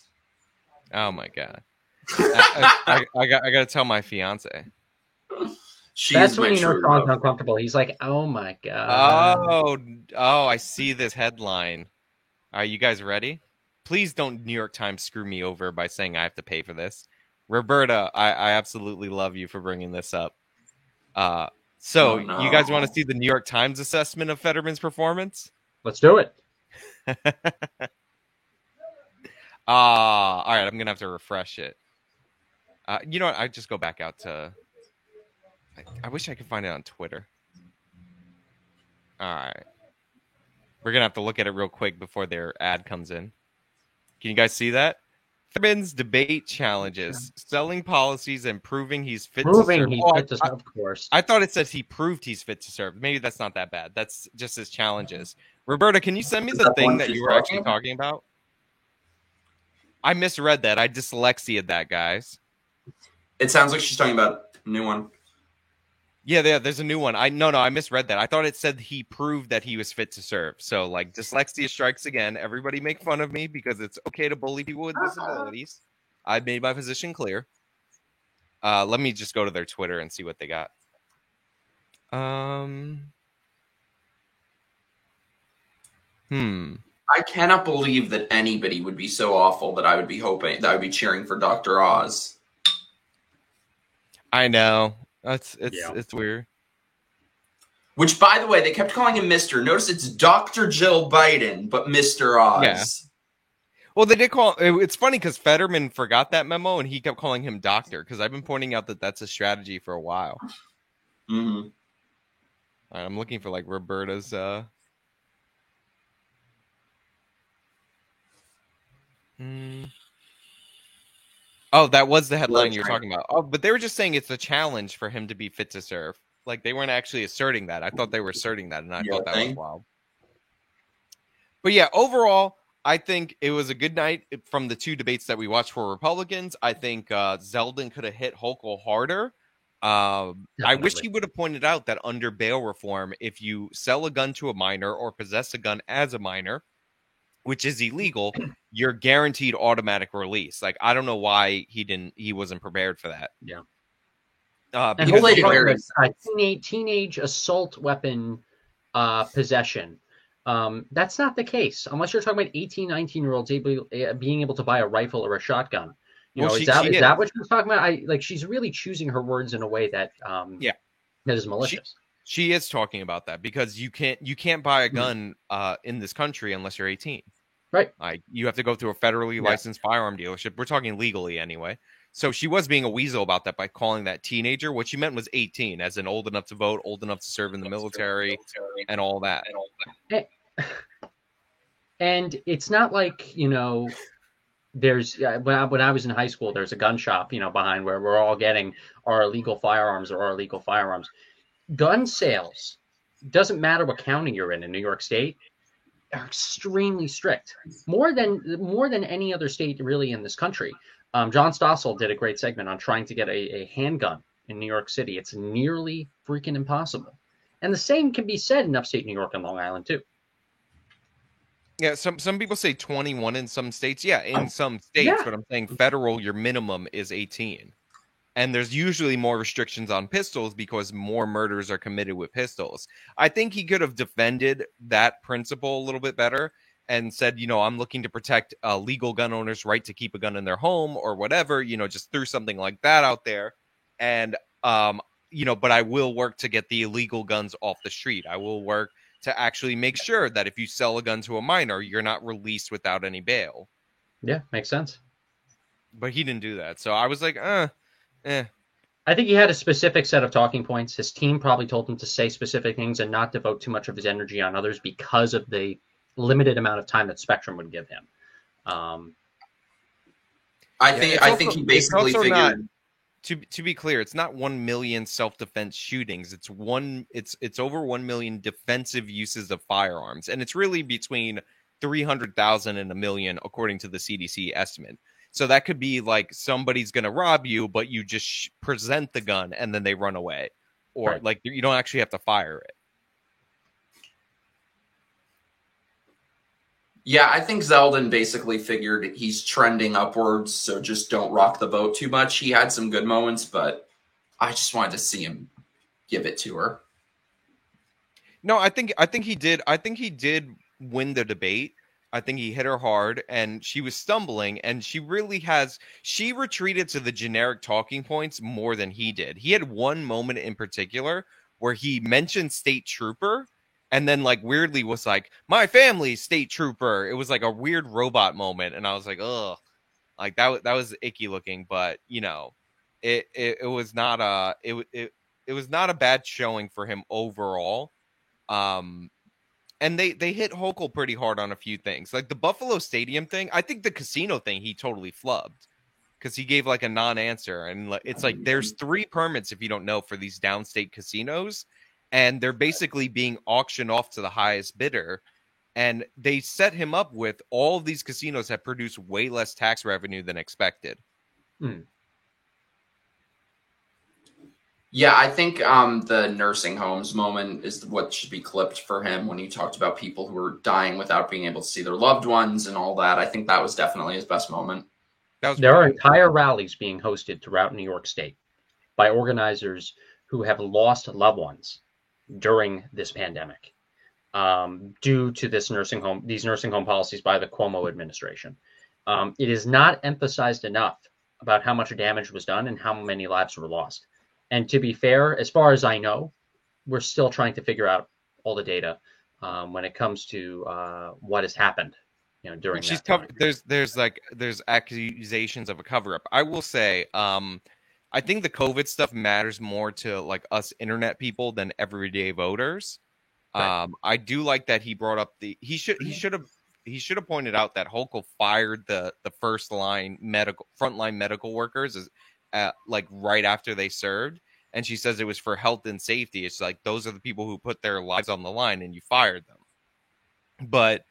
Oh my God. I got to tell my fiance. That's when Sean's uncomfortable. He's like, "Oh my God." Oh! I see this headline. Are you guys ready? Please don't New York Times screw me over by saying I have to pay for this. Roberta, I absolutely love you for bringing this up. You guys want to see the New York Times assessment of Fetterman's performance? Let's do it. All right. I'm gonna have to refresh it. You know what? I just go back out to. I wish I could find it on Twitter. All right. We're going to have to look at it real quick before their ad comes in. Can you guys see that? Fetterman's debate challenges, selling policies and proving he's fit to serve. Fit to serve, of course. I thought it said he proved he's fit to serve. Maybe that's not that bad. That's just his challenges. Roberta, can you send me the thing that you were actually talking about? I misread that. I dyslexia'd that, guys. It sounds like she's talking about a new one. Yeah, there's a new one. I misread that. I thought it said he proved that he was fit to serve. So, like, dyslexia strikes again. Everybody make fun of me because it's okay to bully people with disabilities. I've made my position clear. Let me just go to their Twitter and see what they got. I cannot believe that anybody would be so awful that I would be cheering for Dr. Oz. I know. It's weird. Which, by the way, they kept calling him Mr. Notice it's Dr. Jill Biden, but Mr. Oz. Yeah. Well, they did call. It's funny because Fetterman forgot that memo and he kept calling him Doctor. Because I've been pointing out that that's a strategy for a while. Mm-hmm. Right, I'm looking for like Roberta's. Oh, that was the headline you're talking about. Oh, but they were just saying it's a challenge for him to be fit to serve. Like, they weren't actually asserting that. I thought they were asserting that, and I thought that was wild. But yeah, overall, I think it was a good night from the two debates that we watched for Republicans. I think Zeldin could have hit Hochul harder. I wish he would have pointed out that under bail reform, if you sell a gun to a minor or possess a gun as a minor, which is illegal, you're guaranteed automatic release. Like, I don't know why he wasn't prepared for that. Yeah. Teenage assault weapon possession. That's not the case unless you're talking about 18, 19-year-olds being able to buy a rifle or a shotgun. Is that what she's talking about? She's really choosing her words in a way that that is malicious. She is talking about that because you can't buy a gun in this country unless you're 18. Right. Like, you have to go through a federally licensed firearm dealership. We're talking legally anyway. So she was being a weasel about that by calling that teenager. What she meant was 18, as in old enough to vote, old enough to serve in the military, and all that. And it's not like, there's when I was in high school, there's a gun shop, behind where we're all getting our illegal firearms. Gun sales, doesn't matter what county you're in New York State, are extremely strict, more than any other state really in this country. John Stossel did a great segment on trying to get a handgun in New York City. It's nearly freaking impossible. And the same can be said in upstate New York and Long Island too. Yeah, some people say 21 in some states. Yeah, in some states, but I'm saying federal, your minimum is 18. And there's usually more restrictions on pistols because more murders are committed with pistols. I think he could have defended that principle a little bit better and said, I'm looking to protect legal gun owners' right to keep a gun in their home or whatever, just threw something like that out there. And, but I will work to get the illegal guns off the street. I will work to actually make sure that if you sell a gun to a minor, you're not released without any bail. Yeah, makes sense. But he didn't do that. So I was like, I think he had a specific set of talking points. His team probably told him to say specific things and not devote too much of his energy on others because of the limited amount of time that Spectrum would give him. I think he basically figured. To be clear, it's not 1 million self-defense shootings. It's over 1 million defensive uses of firearms, and it's really between 300,000 and 1 million, according to the CDC estimate. So that could be like somebody's going to rob you, but you just present the gun and then they run away, or Right. like you don't actually have to fire it. Yeah, I think Zeldin basically figured he's trending upwards, so just don't rock the boat too much. He had some good moments, but I just wanted to see him give it to her. No, I think he did. I think he did win the debate. I think he hit her hard, and she was stumbling, and she retreated to the generic talking points more than he did. He had one moment in particular where he mentioned state trooper, and then like weirdly was like, my family state trooper. It was like a weird robot moment, and I was like, ugh, like that was icky looking, but it was not it was not a bad showing for him overall. And they hit Hochul pretty hard on a few things, like the Buffalo Stadium thing. I think the casino thing he totally flubbed because he gave like a non-answer, and it's like there's 3 permits, if you don't know, for these downstate casinos. And they're basically being auctioned off to the highest bidder. And they set him up with all of these casinos that produce way less tax revenue than expected. Yeah, I think the nursing homes moment is what should be clipped for him when he talked about people who were dying without being able to see their loved ones and all that. I think that was definitely his best moment. There are entire rallies being hosted throughout New York State by organizers who have lost loved ones during this pandemic due to these nursing home policies by the Cuomo administration. It is not emphasized enough about how much damage was done and how many lives were lost. And to be fair, as far as I know, we're still trying to figure out all the data when it comes to what has happened during that time. There's accusations of a cover-up. I will say, I think the COVID stuff matters more to like us internet people than everyday voters. Right. I do like that he brought up he should have pointed out that Hochul fired the frontline medical workers like right after they served, and she says it was for health and safety. It's like those are the people who put their lives on the line, and you fired them. But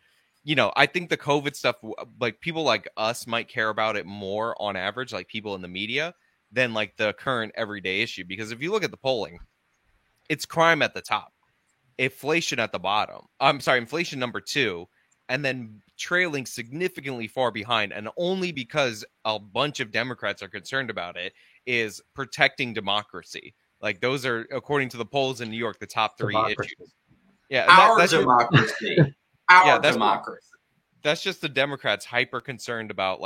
I think the COVID stuff, like people like us might care about it more on average, like people in the media, than like the current everyday issue. Because if you look at the polling, it's crime at the top, inflation at the bottom. Inflation number 2, and then trailing significantly far behind. And only because a bunch of Democrats are concerned about it is protecting democracy. Like those are, according to the polls in New York, the top 3 issues. Yeah, that's democracy. Democracy. That's just the Democrats hyper concerned about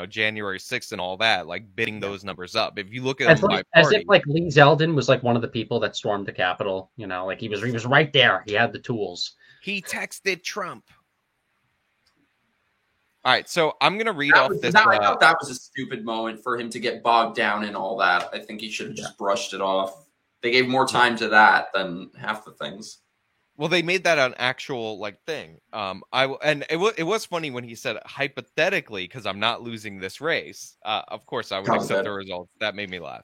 January 6th and all that, like bidding those numbers up. If you look at them as if like Lee Zeldin was like one of the people that stormed the Capitol, like he was right there. He had the tools. He texted Trump. All right, so I'm gonna read off this. I thought that was a stupid moment for him to get bogged down in all that. I think he should have just brushed it off. They gave more time to that than half the things. Well, they made that an actual thing. It was funny when he said hypothetically, because I'm not losing this race. Of course, I would accept the results. That made me laugh.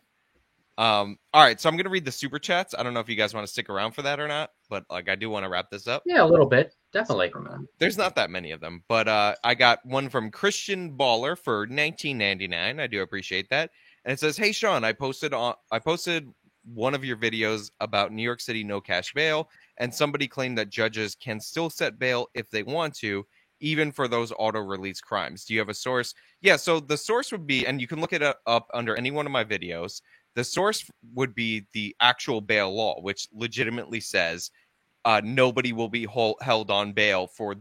All right, so I'm gonna read the super chats. I don't know if you guys want to stick around for that or not, but I do want to wrap this up. Yeah, a little bit, definitely. There's not that many of them, but I got one from Christian Baller for $19.99. I do appreciate that, and it says, "Hey Sean, I posted one of your videos about New York City no cash bail, and somebody claimed that judges can still set bail if they want to, even for those auto-release crimes. Do you have a source?" Yeah, so the source would be, and you can look it up under any one of my videos, the source would be the actual bail law, which legitimately says nobody will be held on bail for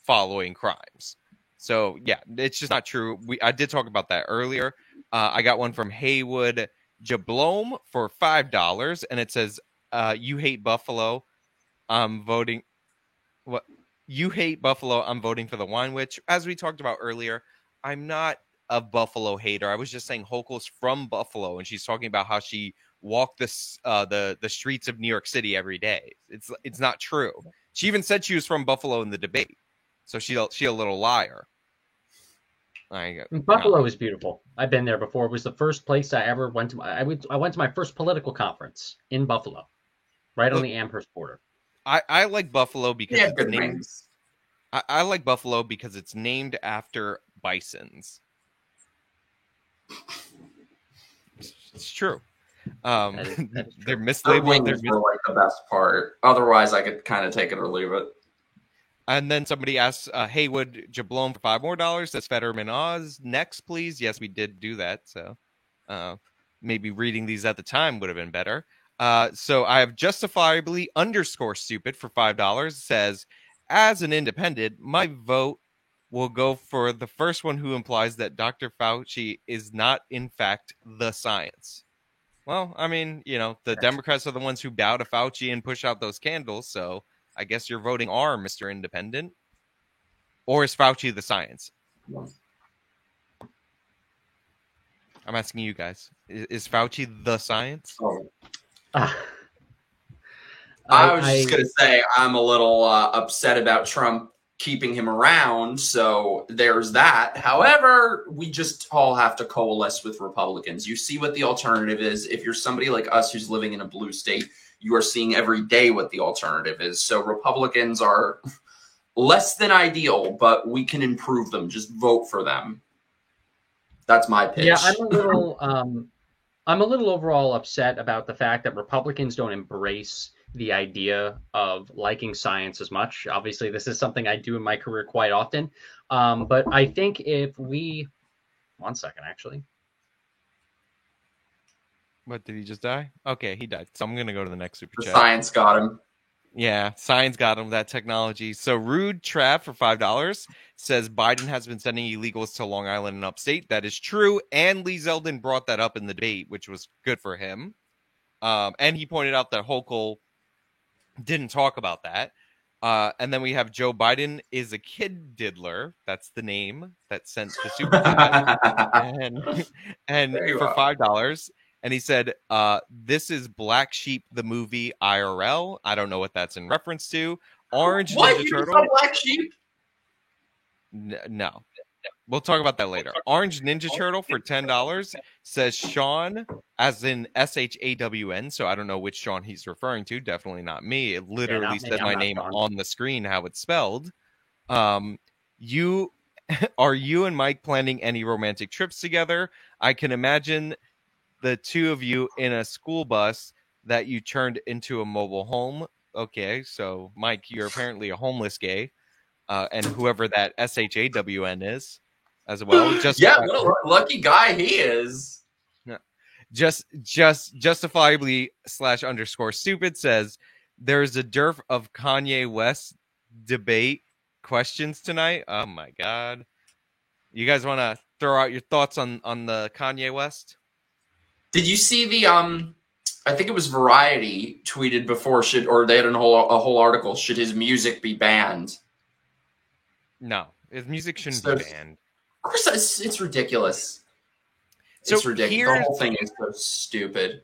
following crimes. So yeah, it's just not true. I did talk about that earlier. I got one from Haywood Jablom for $5, and it says, "You hate Buffalo. I'm voting. What? You hate Buffalo. I'm voting for the Wine Witch." As we talked about earlier, I'm not a Buffalo hater. I was just saying Hochul's from Buffalo, and she's talking about how she walked the streets of New York City every day. It's not true. She even said she was from Buffalo in the debate, so she a little liar. Buffalo is beautiful. I've been there before. It was the first place I ever went to. I went to my first political conference in Buffalo, right on the Amherst border. I like Buffalo because it's named. I like Buffalo because it's named after bisons. It's true. They're mislabeled. They're like the best part. Otherwise, I could kind of take it or leave it. And then somebody asks Haywood Jablom for $5 more. Says Fetterman Oz next, please. Yes, we did do that. So maybe reading these at the time would have been better. So I have justifiably _stupid for $5. Says, as an independent, my vote will go for the first one who implies that Dr. Fauci is not, in fact, the science. Well, I mean, the Democrats are the ones who bow to Fauci and push out those candles. So I guess you're voting R, Mr. Independent. Or is Fauci the science? I'm asking you guys. Is Fauci the science? I was just going to say I'm a little upset about Trump keeping him around, so there's that. However, we just all have to coalesce with Republicans. You see what the alternative is. If you're somebody like us who's living in a blue state, you are seeing every day what the alternative is. So Republicans are less than ideal, but we can improve them. Just vote for them. That's my pitch. Yeah, I'm a little overall upset about the fact that Republicans don't embrace the idea of liking science as much. Obviously, this is something I do in my career quite often. But I think if we... 1 second, actually. What, did he just die? Okay, he died. So I'm going to go to the next super chat. Science got him. Yeah, science got him, that technology. So Rude Trav for $5 says Biden has been sending illegals to Long Island and upstate. That is true. And Lee Zeldin brought that up in the debate, which was good for him. And he pointed out that Hochul didn't talk about that. And then we have Joe Biden is a kid diddler. That's the name that sent the super chat. and for $5. And he said, this is Black Sheep, the movie IRL. I don't know what that's in reference to. Orange what? Ninja You Turtle. saw Black Sheep? No. We'll talk about that later. Orange Ninja Turtle for $10 says Sean, as in SHAWN. So I don't know which Sean he's referring to. Definitely not me. It literally said my name on the screen, how it's spelled. Are you and Mike planning any romantic trips together? I can imagine the two of you in a school bus that you turned into a mobile home. Okay, so Mike, you're apparently a homeless gay. And whoever that SHAWN is as well. Just what a lucky guy he is. Just justifiably /_stupid says there's a dearth of Kanye West debate questions tonight. Oh my God. You guys want to throw out your thoughts on the Kanye West? Did you see the I think it was Variety tweeted before they had a whole article, should his music be banned? No, his music shouldn't be banned. Of course, it's ridiculous. It's ridiculous. The whole thing is so stupid.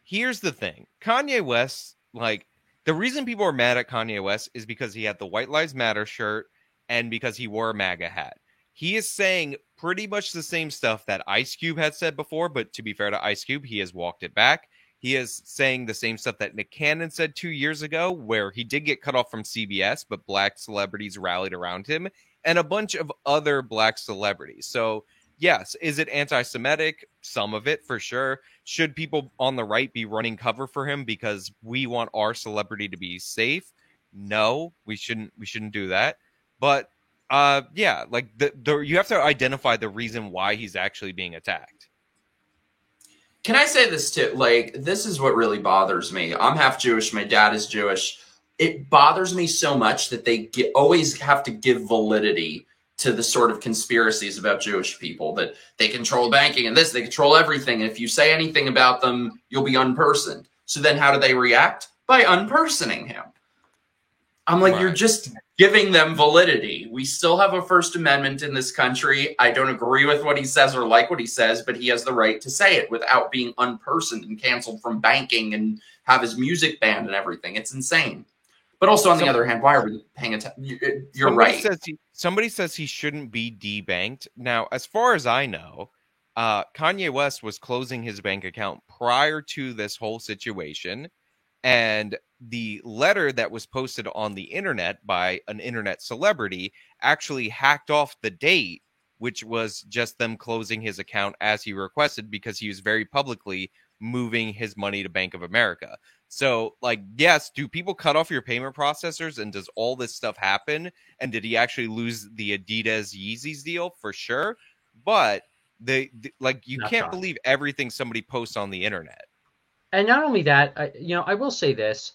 Here's the thing. Kanye West, the reason people are mad at Kanye West is because he had the White Lives Matter shirt and because he wore a MAGA hat. He is saying pretty much the same stuff that Ice Cube had said before, but to be fair to Ice Cube, he has walked it back. He is saying the same stuff that Nick Cannon said 2 years ago, where he did get cut off from CBS, but black celebrities rallied around him, and a bunch of other black celebrities. So, yes, is it anti-Semitic? Some of it, for sure. Should people on the right be running cover for him because we want our celebrity to be safe? No, we shouldn't do that. But, you have to identify the reason why he's actually being attacked. Can I say this too? This is what really bothers me. I'm half Jewish. My dad is Jewish. it bothers me so much that they always have to give validity to the sort of conspiracies about Jewish people, that they control banking and they control everything. And if you say anything about them, you'll be unpersoned. So then how do they react? By unpersoning him. I'm like, You're just giving them validity. We still have a First Amendment in this country. I don't agree with what he says or like what he says, but he has the right to say it without being unpersoned and canceled from banking and have his music banned and everything. It's insane. But also, on the other hand, why are we paying attention? You're right. Somebody says he shouldn't be debanked. Now, as far as I know, Kanye West was closing his bank account prior to this whole situation. And the letter that was posted on the internet by an internet celebrity actually hacked off the date, which was just them closing his account as he requested, because he was very publicly moving his money to Bank of America. So, like, yes, do people cut off your payment processors, and does all this stuff happen? And did he actually lose the Adidas Yeezys deal? For sure. But you can't believe everything somebody posts on the internet. And not only that, I will say this.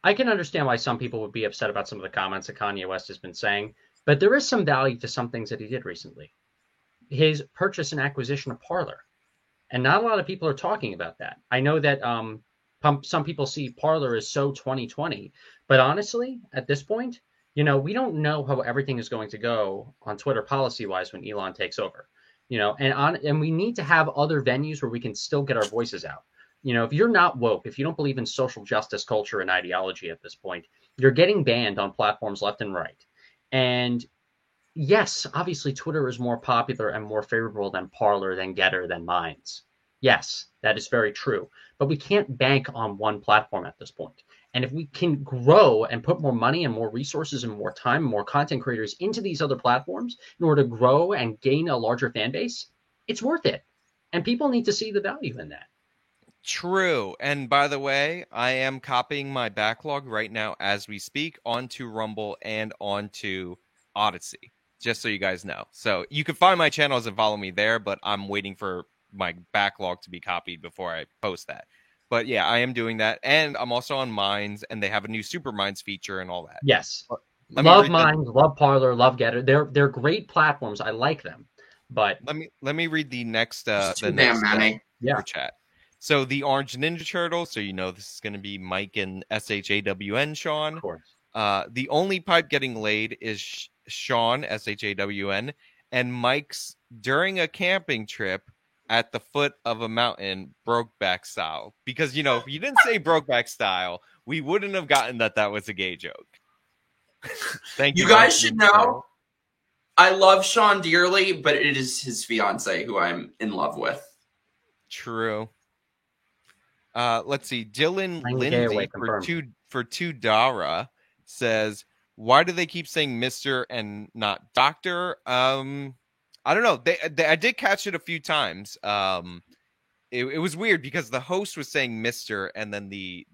I can understand why some people would be upset about some of the comments that Kanye West has been saying, but there is some value to some things that he did recently. His purchase and acquisition of Parler. And not a lot of people are talking about that. I know that some people see Parler as so 2020, but honestly, at this point, we don't know how everything is going to go on Twitter policy-wise when Elon takes over. And we need to have other venues where we can still get our voices out. If you're not woke, if you don't believe in social justice culture and ideology at this point, you're getting banned on platforms left and right. And yes, obviously Twitter is more popular and more favorable than Parler, than Getter, than Minds. Yes, that is very true. But we can't bank on one platform at this point. And if we can grow and put more money and more resources and more time and more content creators into these other platforms in order to grow and gain a larger fan base, it's worth it. And people need to see the value in that. True. And by the way, I am copying my backlog right now as we speak onto Rumble and onto Odyssey, just so you guys know. So you can find my channels and follow me there, but I'm waiting for my backlog to be copied before I post that. But yeah, I am doing that. And I'm also on Minds, and they have a new Super Minds feature and all that. Yes. Love Minds, love Parler, love Getter. They're great platforms. I like them. But let me read the next chat. So the Orange Ninja Turtle, so this is going to be Mike and SHAWN, Sean. Of course. The only pipe getting laid is Sean, SHAWN, and Mike's during a camping trip at the foot of a mountain, Brokeback style. Because, if you didn't say Brokeback style, we wouldn't have gotten that was a gay joke. Thank you. You guys should know, I love Sean dearly, but it is his fiance who I'm in love with. True. Let's see. Dylan Lindsay for $2 says, why do they keep saying Mr. and not Doctor? I don't know. I did catch it a few times. It was weird because the host was saying Mr. and then the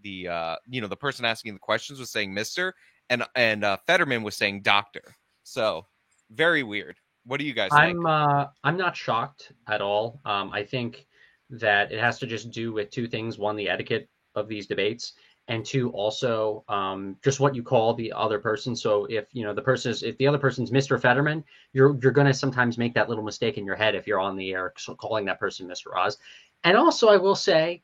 person asking the questions was saying Mr. and Fetterman was saying Doctor. So very weird. What do you guys think? I'm not shocked at all. I think that it has to just do with two things. One, the etiquette of these debates, and two, also just what you call the other person. So if the other person's Mr. Fetterman, you're going to sometimes make that little mistake in your head if you're on the air calling that person Mr. Oz. And also, I will say,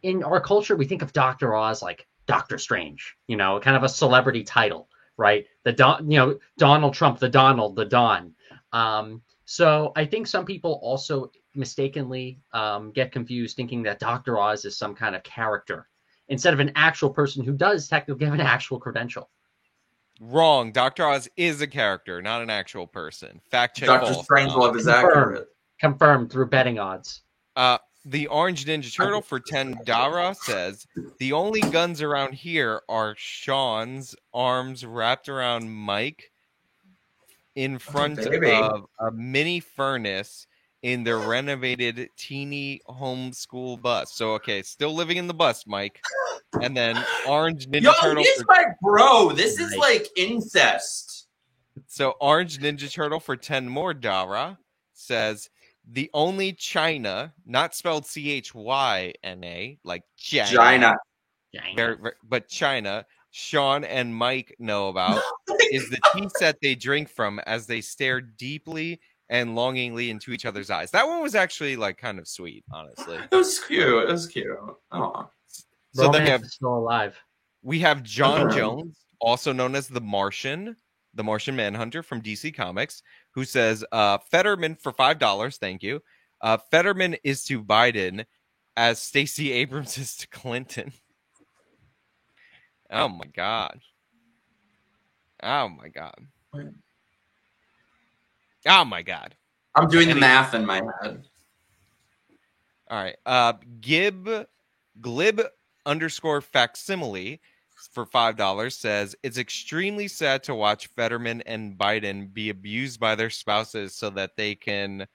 in our culture, we think of Dr. Oz like Doctor Strange, kind of a celebrity title, right? Donald Trump, the Donald, the Don. So I think some people also mistakenly get confused thinking that Dr. Oz is some kind of character instead of an actual person who does technically have an actual credential. Wrong. Dr. Oz is a character, not an actual person. Fact check. Dr. Strangelove is accurate. Confirmed through betting odds. The Orange Ninja Turtle for $10 says, the only guns around here are Sean's arms wrapped around Mike in front of a mini furnace in their renovated teeny homeschool bus. So, okay, still living in the bus, Mike. And then Orange Ninja Turtle. He's my bro. This is like incest. So, Orange Ninja Turtle for $10 more says, the only China, not spelled CHYNA, like China. China. But China, Sean and Mike know about is the tea set they drink from as they stare deeply and longingly into each other's eyes. That one was actually like kind of sweet, honestly. It was cute. It was cute. Oh. So then we have still alive. We have John Jones, also known as the Martian Manhunter from DC Comics, who says Fetterman for $5. Thank you. Fetterman is to Biden as Stacey Abrams is to Clinton. Oh my God. Oh my God. Oh my God. I'm doing the math in my head. All right. Glib _ facsimile for $5 says it's extremely sad to watch Fetterman and Biden be abused by their spouses so that they can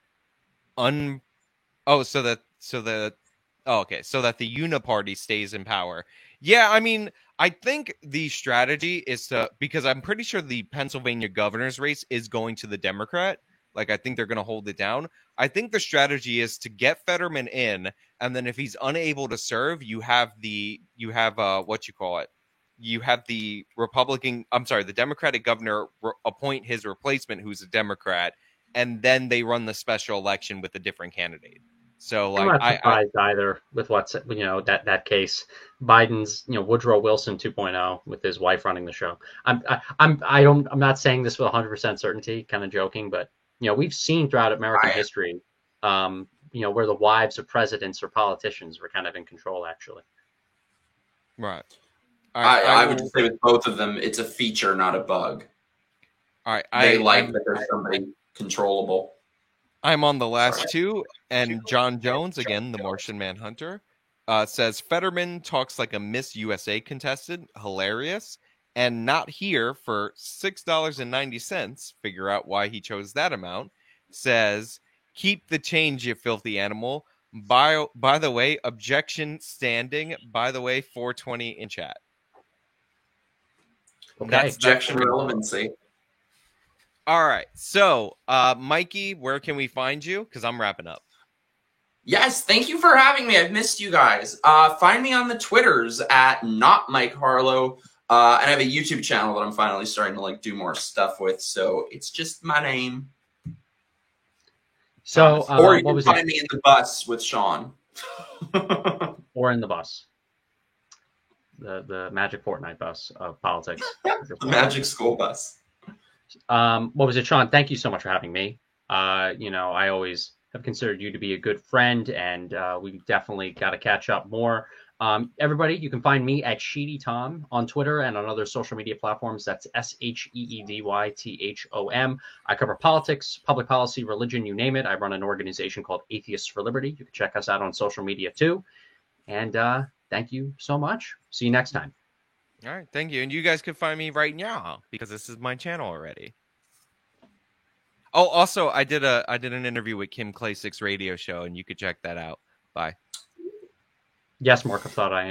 so that the uniparty stays in power. Yeah, I mean, I think the strategy is because I'm pretty sure the Pennsylvania governor's race is going to the Democrat. Like, I think they're going to hold it down. I think the strategy is to get Fetterman in, and then if he's unable to serve, you have the Democratic governor appoint his replacement, who's a Democrat, and then they run the special election with a different candidate. So, like, I'm not surprised either with what's that case. Biden's Woodrow Wilson 2.0 with his wife running the show. I'm not saying this with 100% certainty, kind of joking, but we've seen throughout American history, where the wives of presidents or politicians were kind of in control, actually. Right. I would say with both of them, it's a feature, not a bug. All right. That there's somebody controllable. I'm on the last two, and John Jones, again, the Martian Manhunter, says Fetterman talks like a Miss USA contestant, hilarious, and not here for $6.90. Figure out why he chose that amount. Says, keep the change, you filthy animal. By the way, objection standing. By the way, 420 in chat. Okay. That's objection relevancy. All right. So, Mikey, where can we find you? Because I'm wrapping up. Yes, thank you for having me. I've missed you guys. Find me on the Twitters at not Mike Harlow. And I have a YouTube channel that I'm finally starting to do more stuff with. So it's just my name. So, or you can find me in the bus with Sean. Or in the bus. The Magic Fortnite bus of politics. The Magic School bus. What was it, Sean? Thank you so much for having me. I always have considered you to be a good friend, and we definitely got to catch up more. Everybody, you can find me at Sheedy Tom on Twitter and on other social media platforms. That's SheedyThom. I cover politics, public policy, religion, you name it. I run an organization called Atheists for Liberty. You can check us out on social media too. And thank you so much. See you next time. All right, thank you. And you guys can find me right now because this is my channel already. Oh, also, I did an interview with Kim Klacik's radio show, and you could check that out. Bye. Yes, Mark, I thought I am.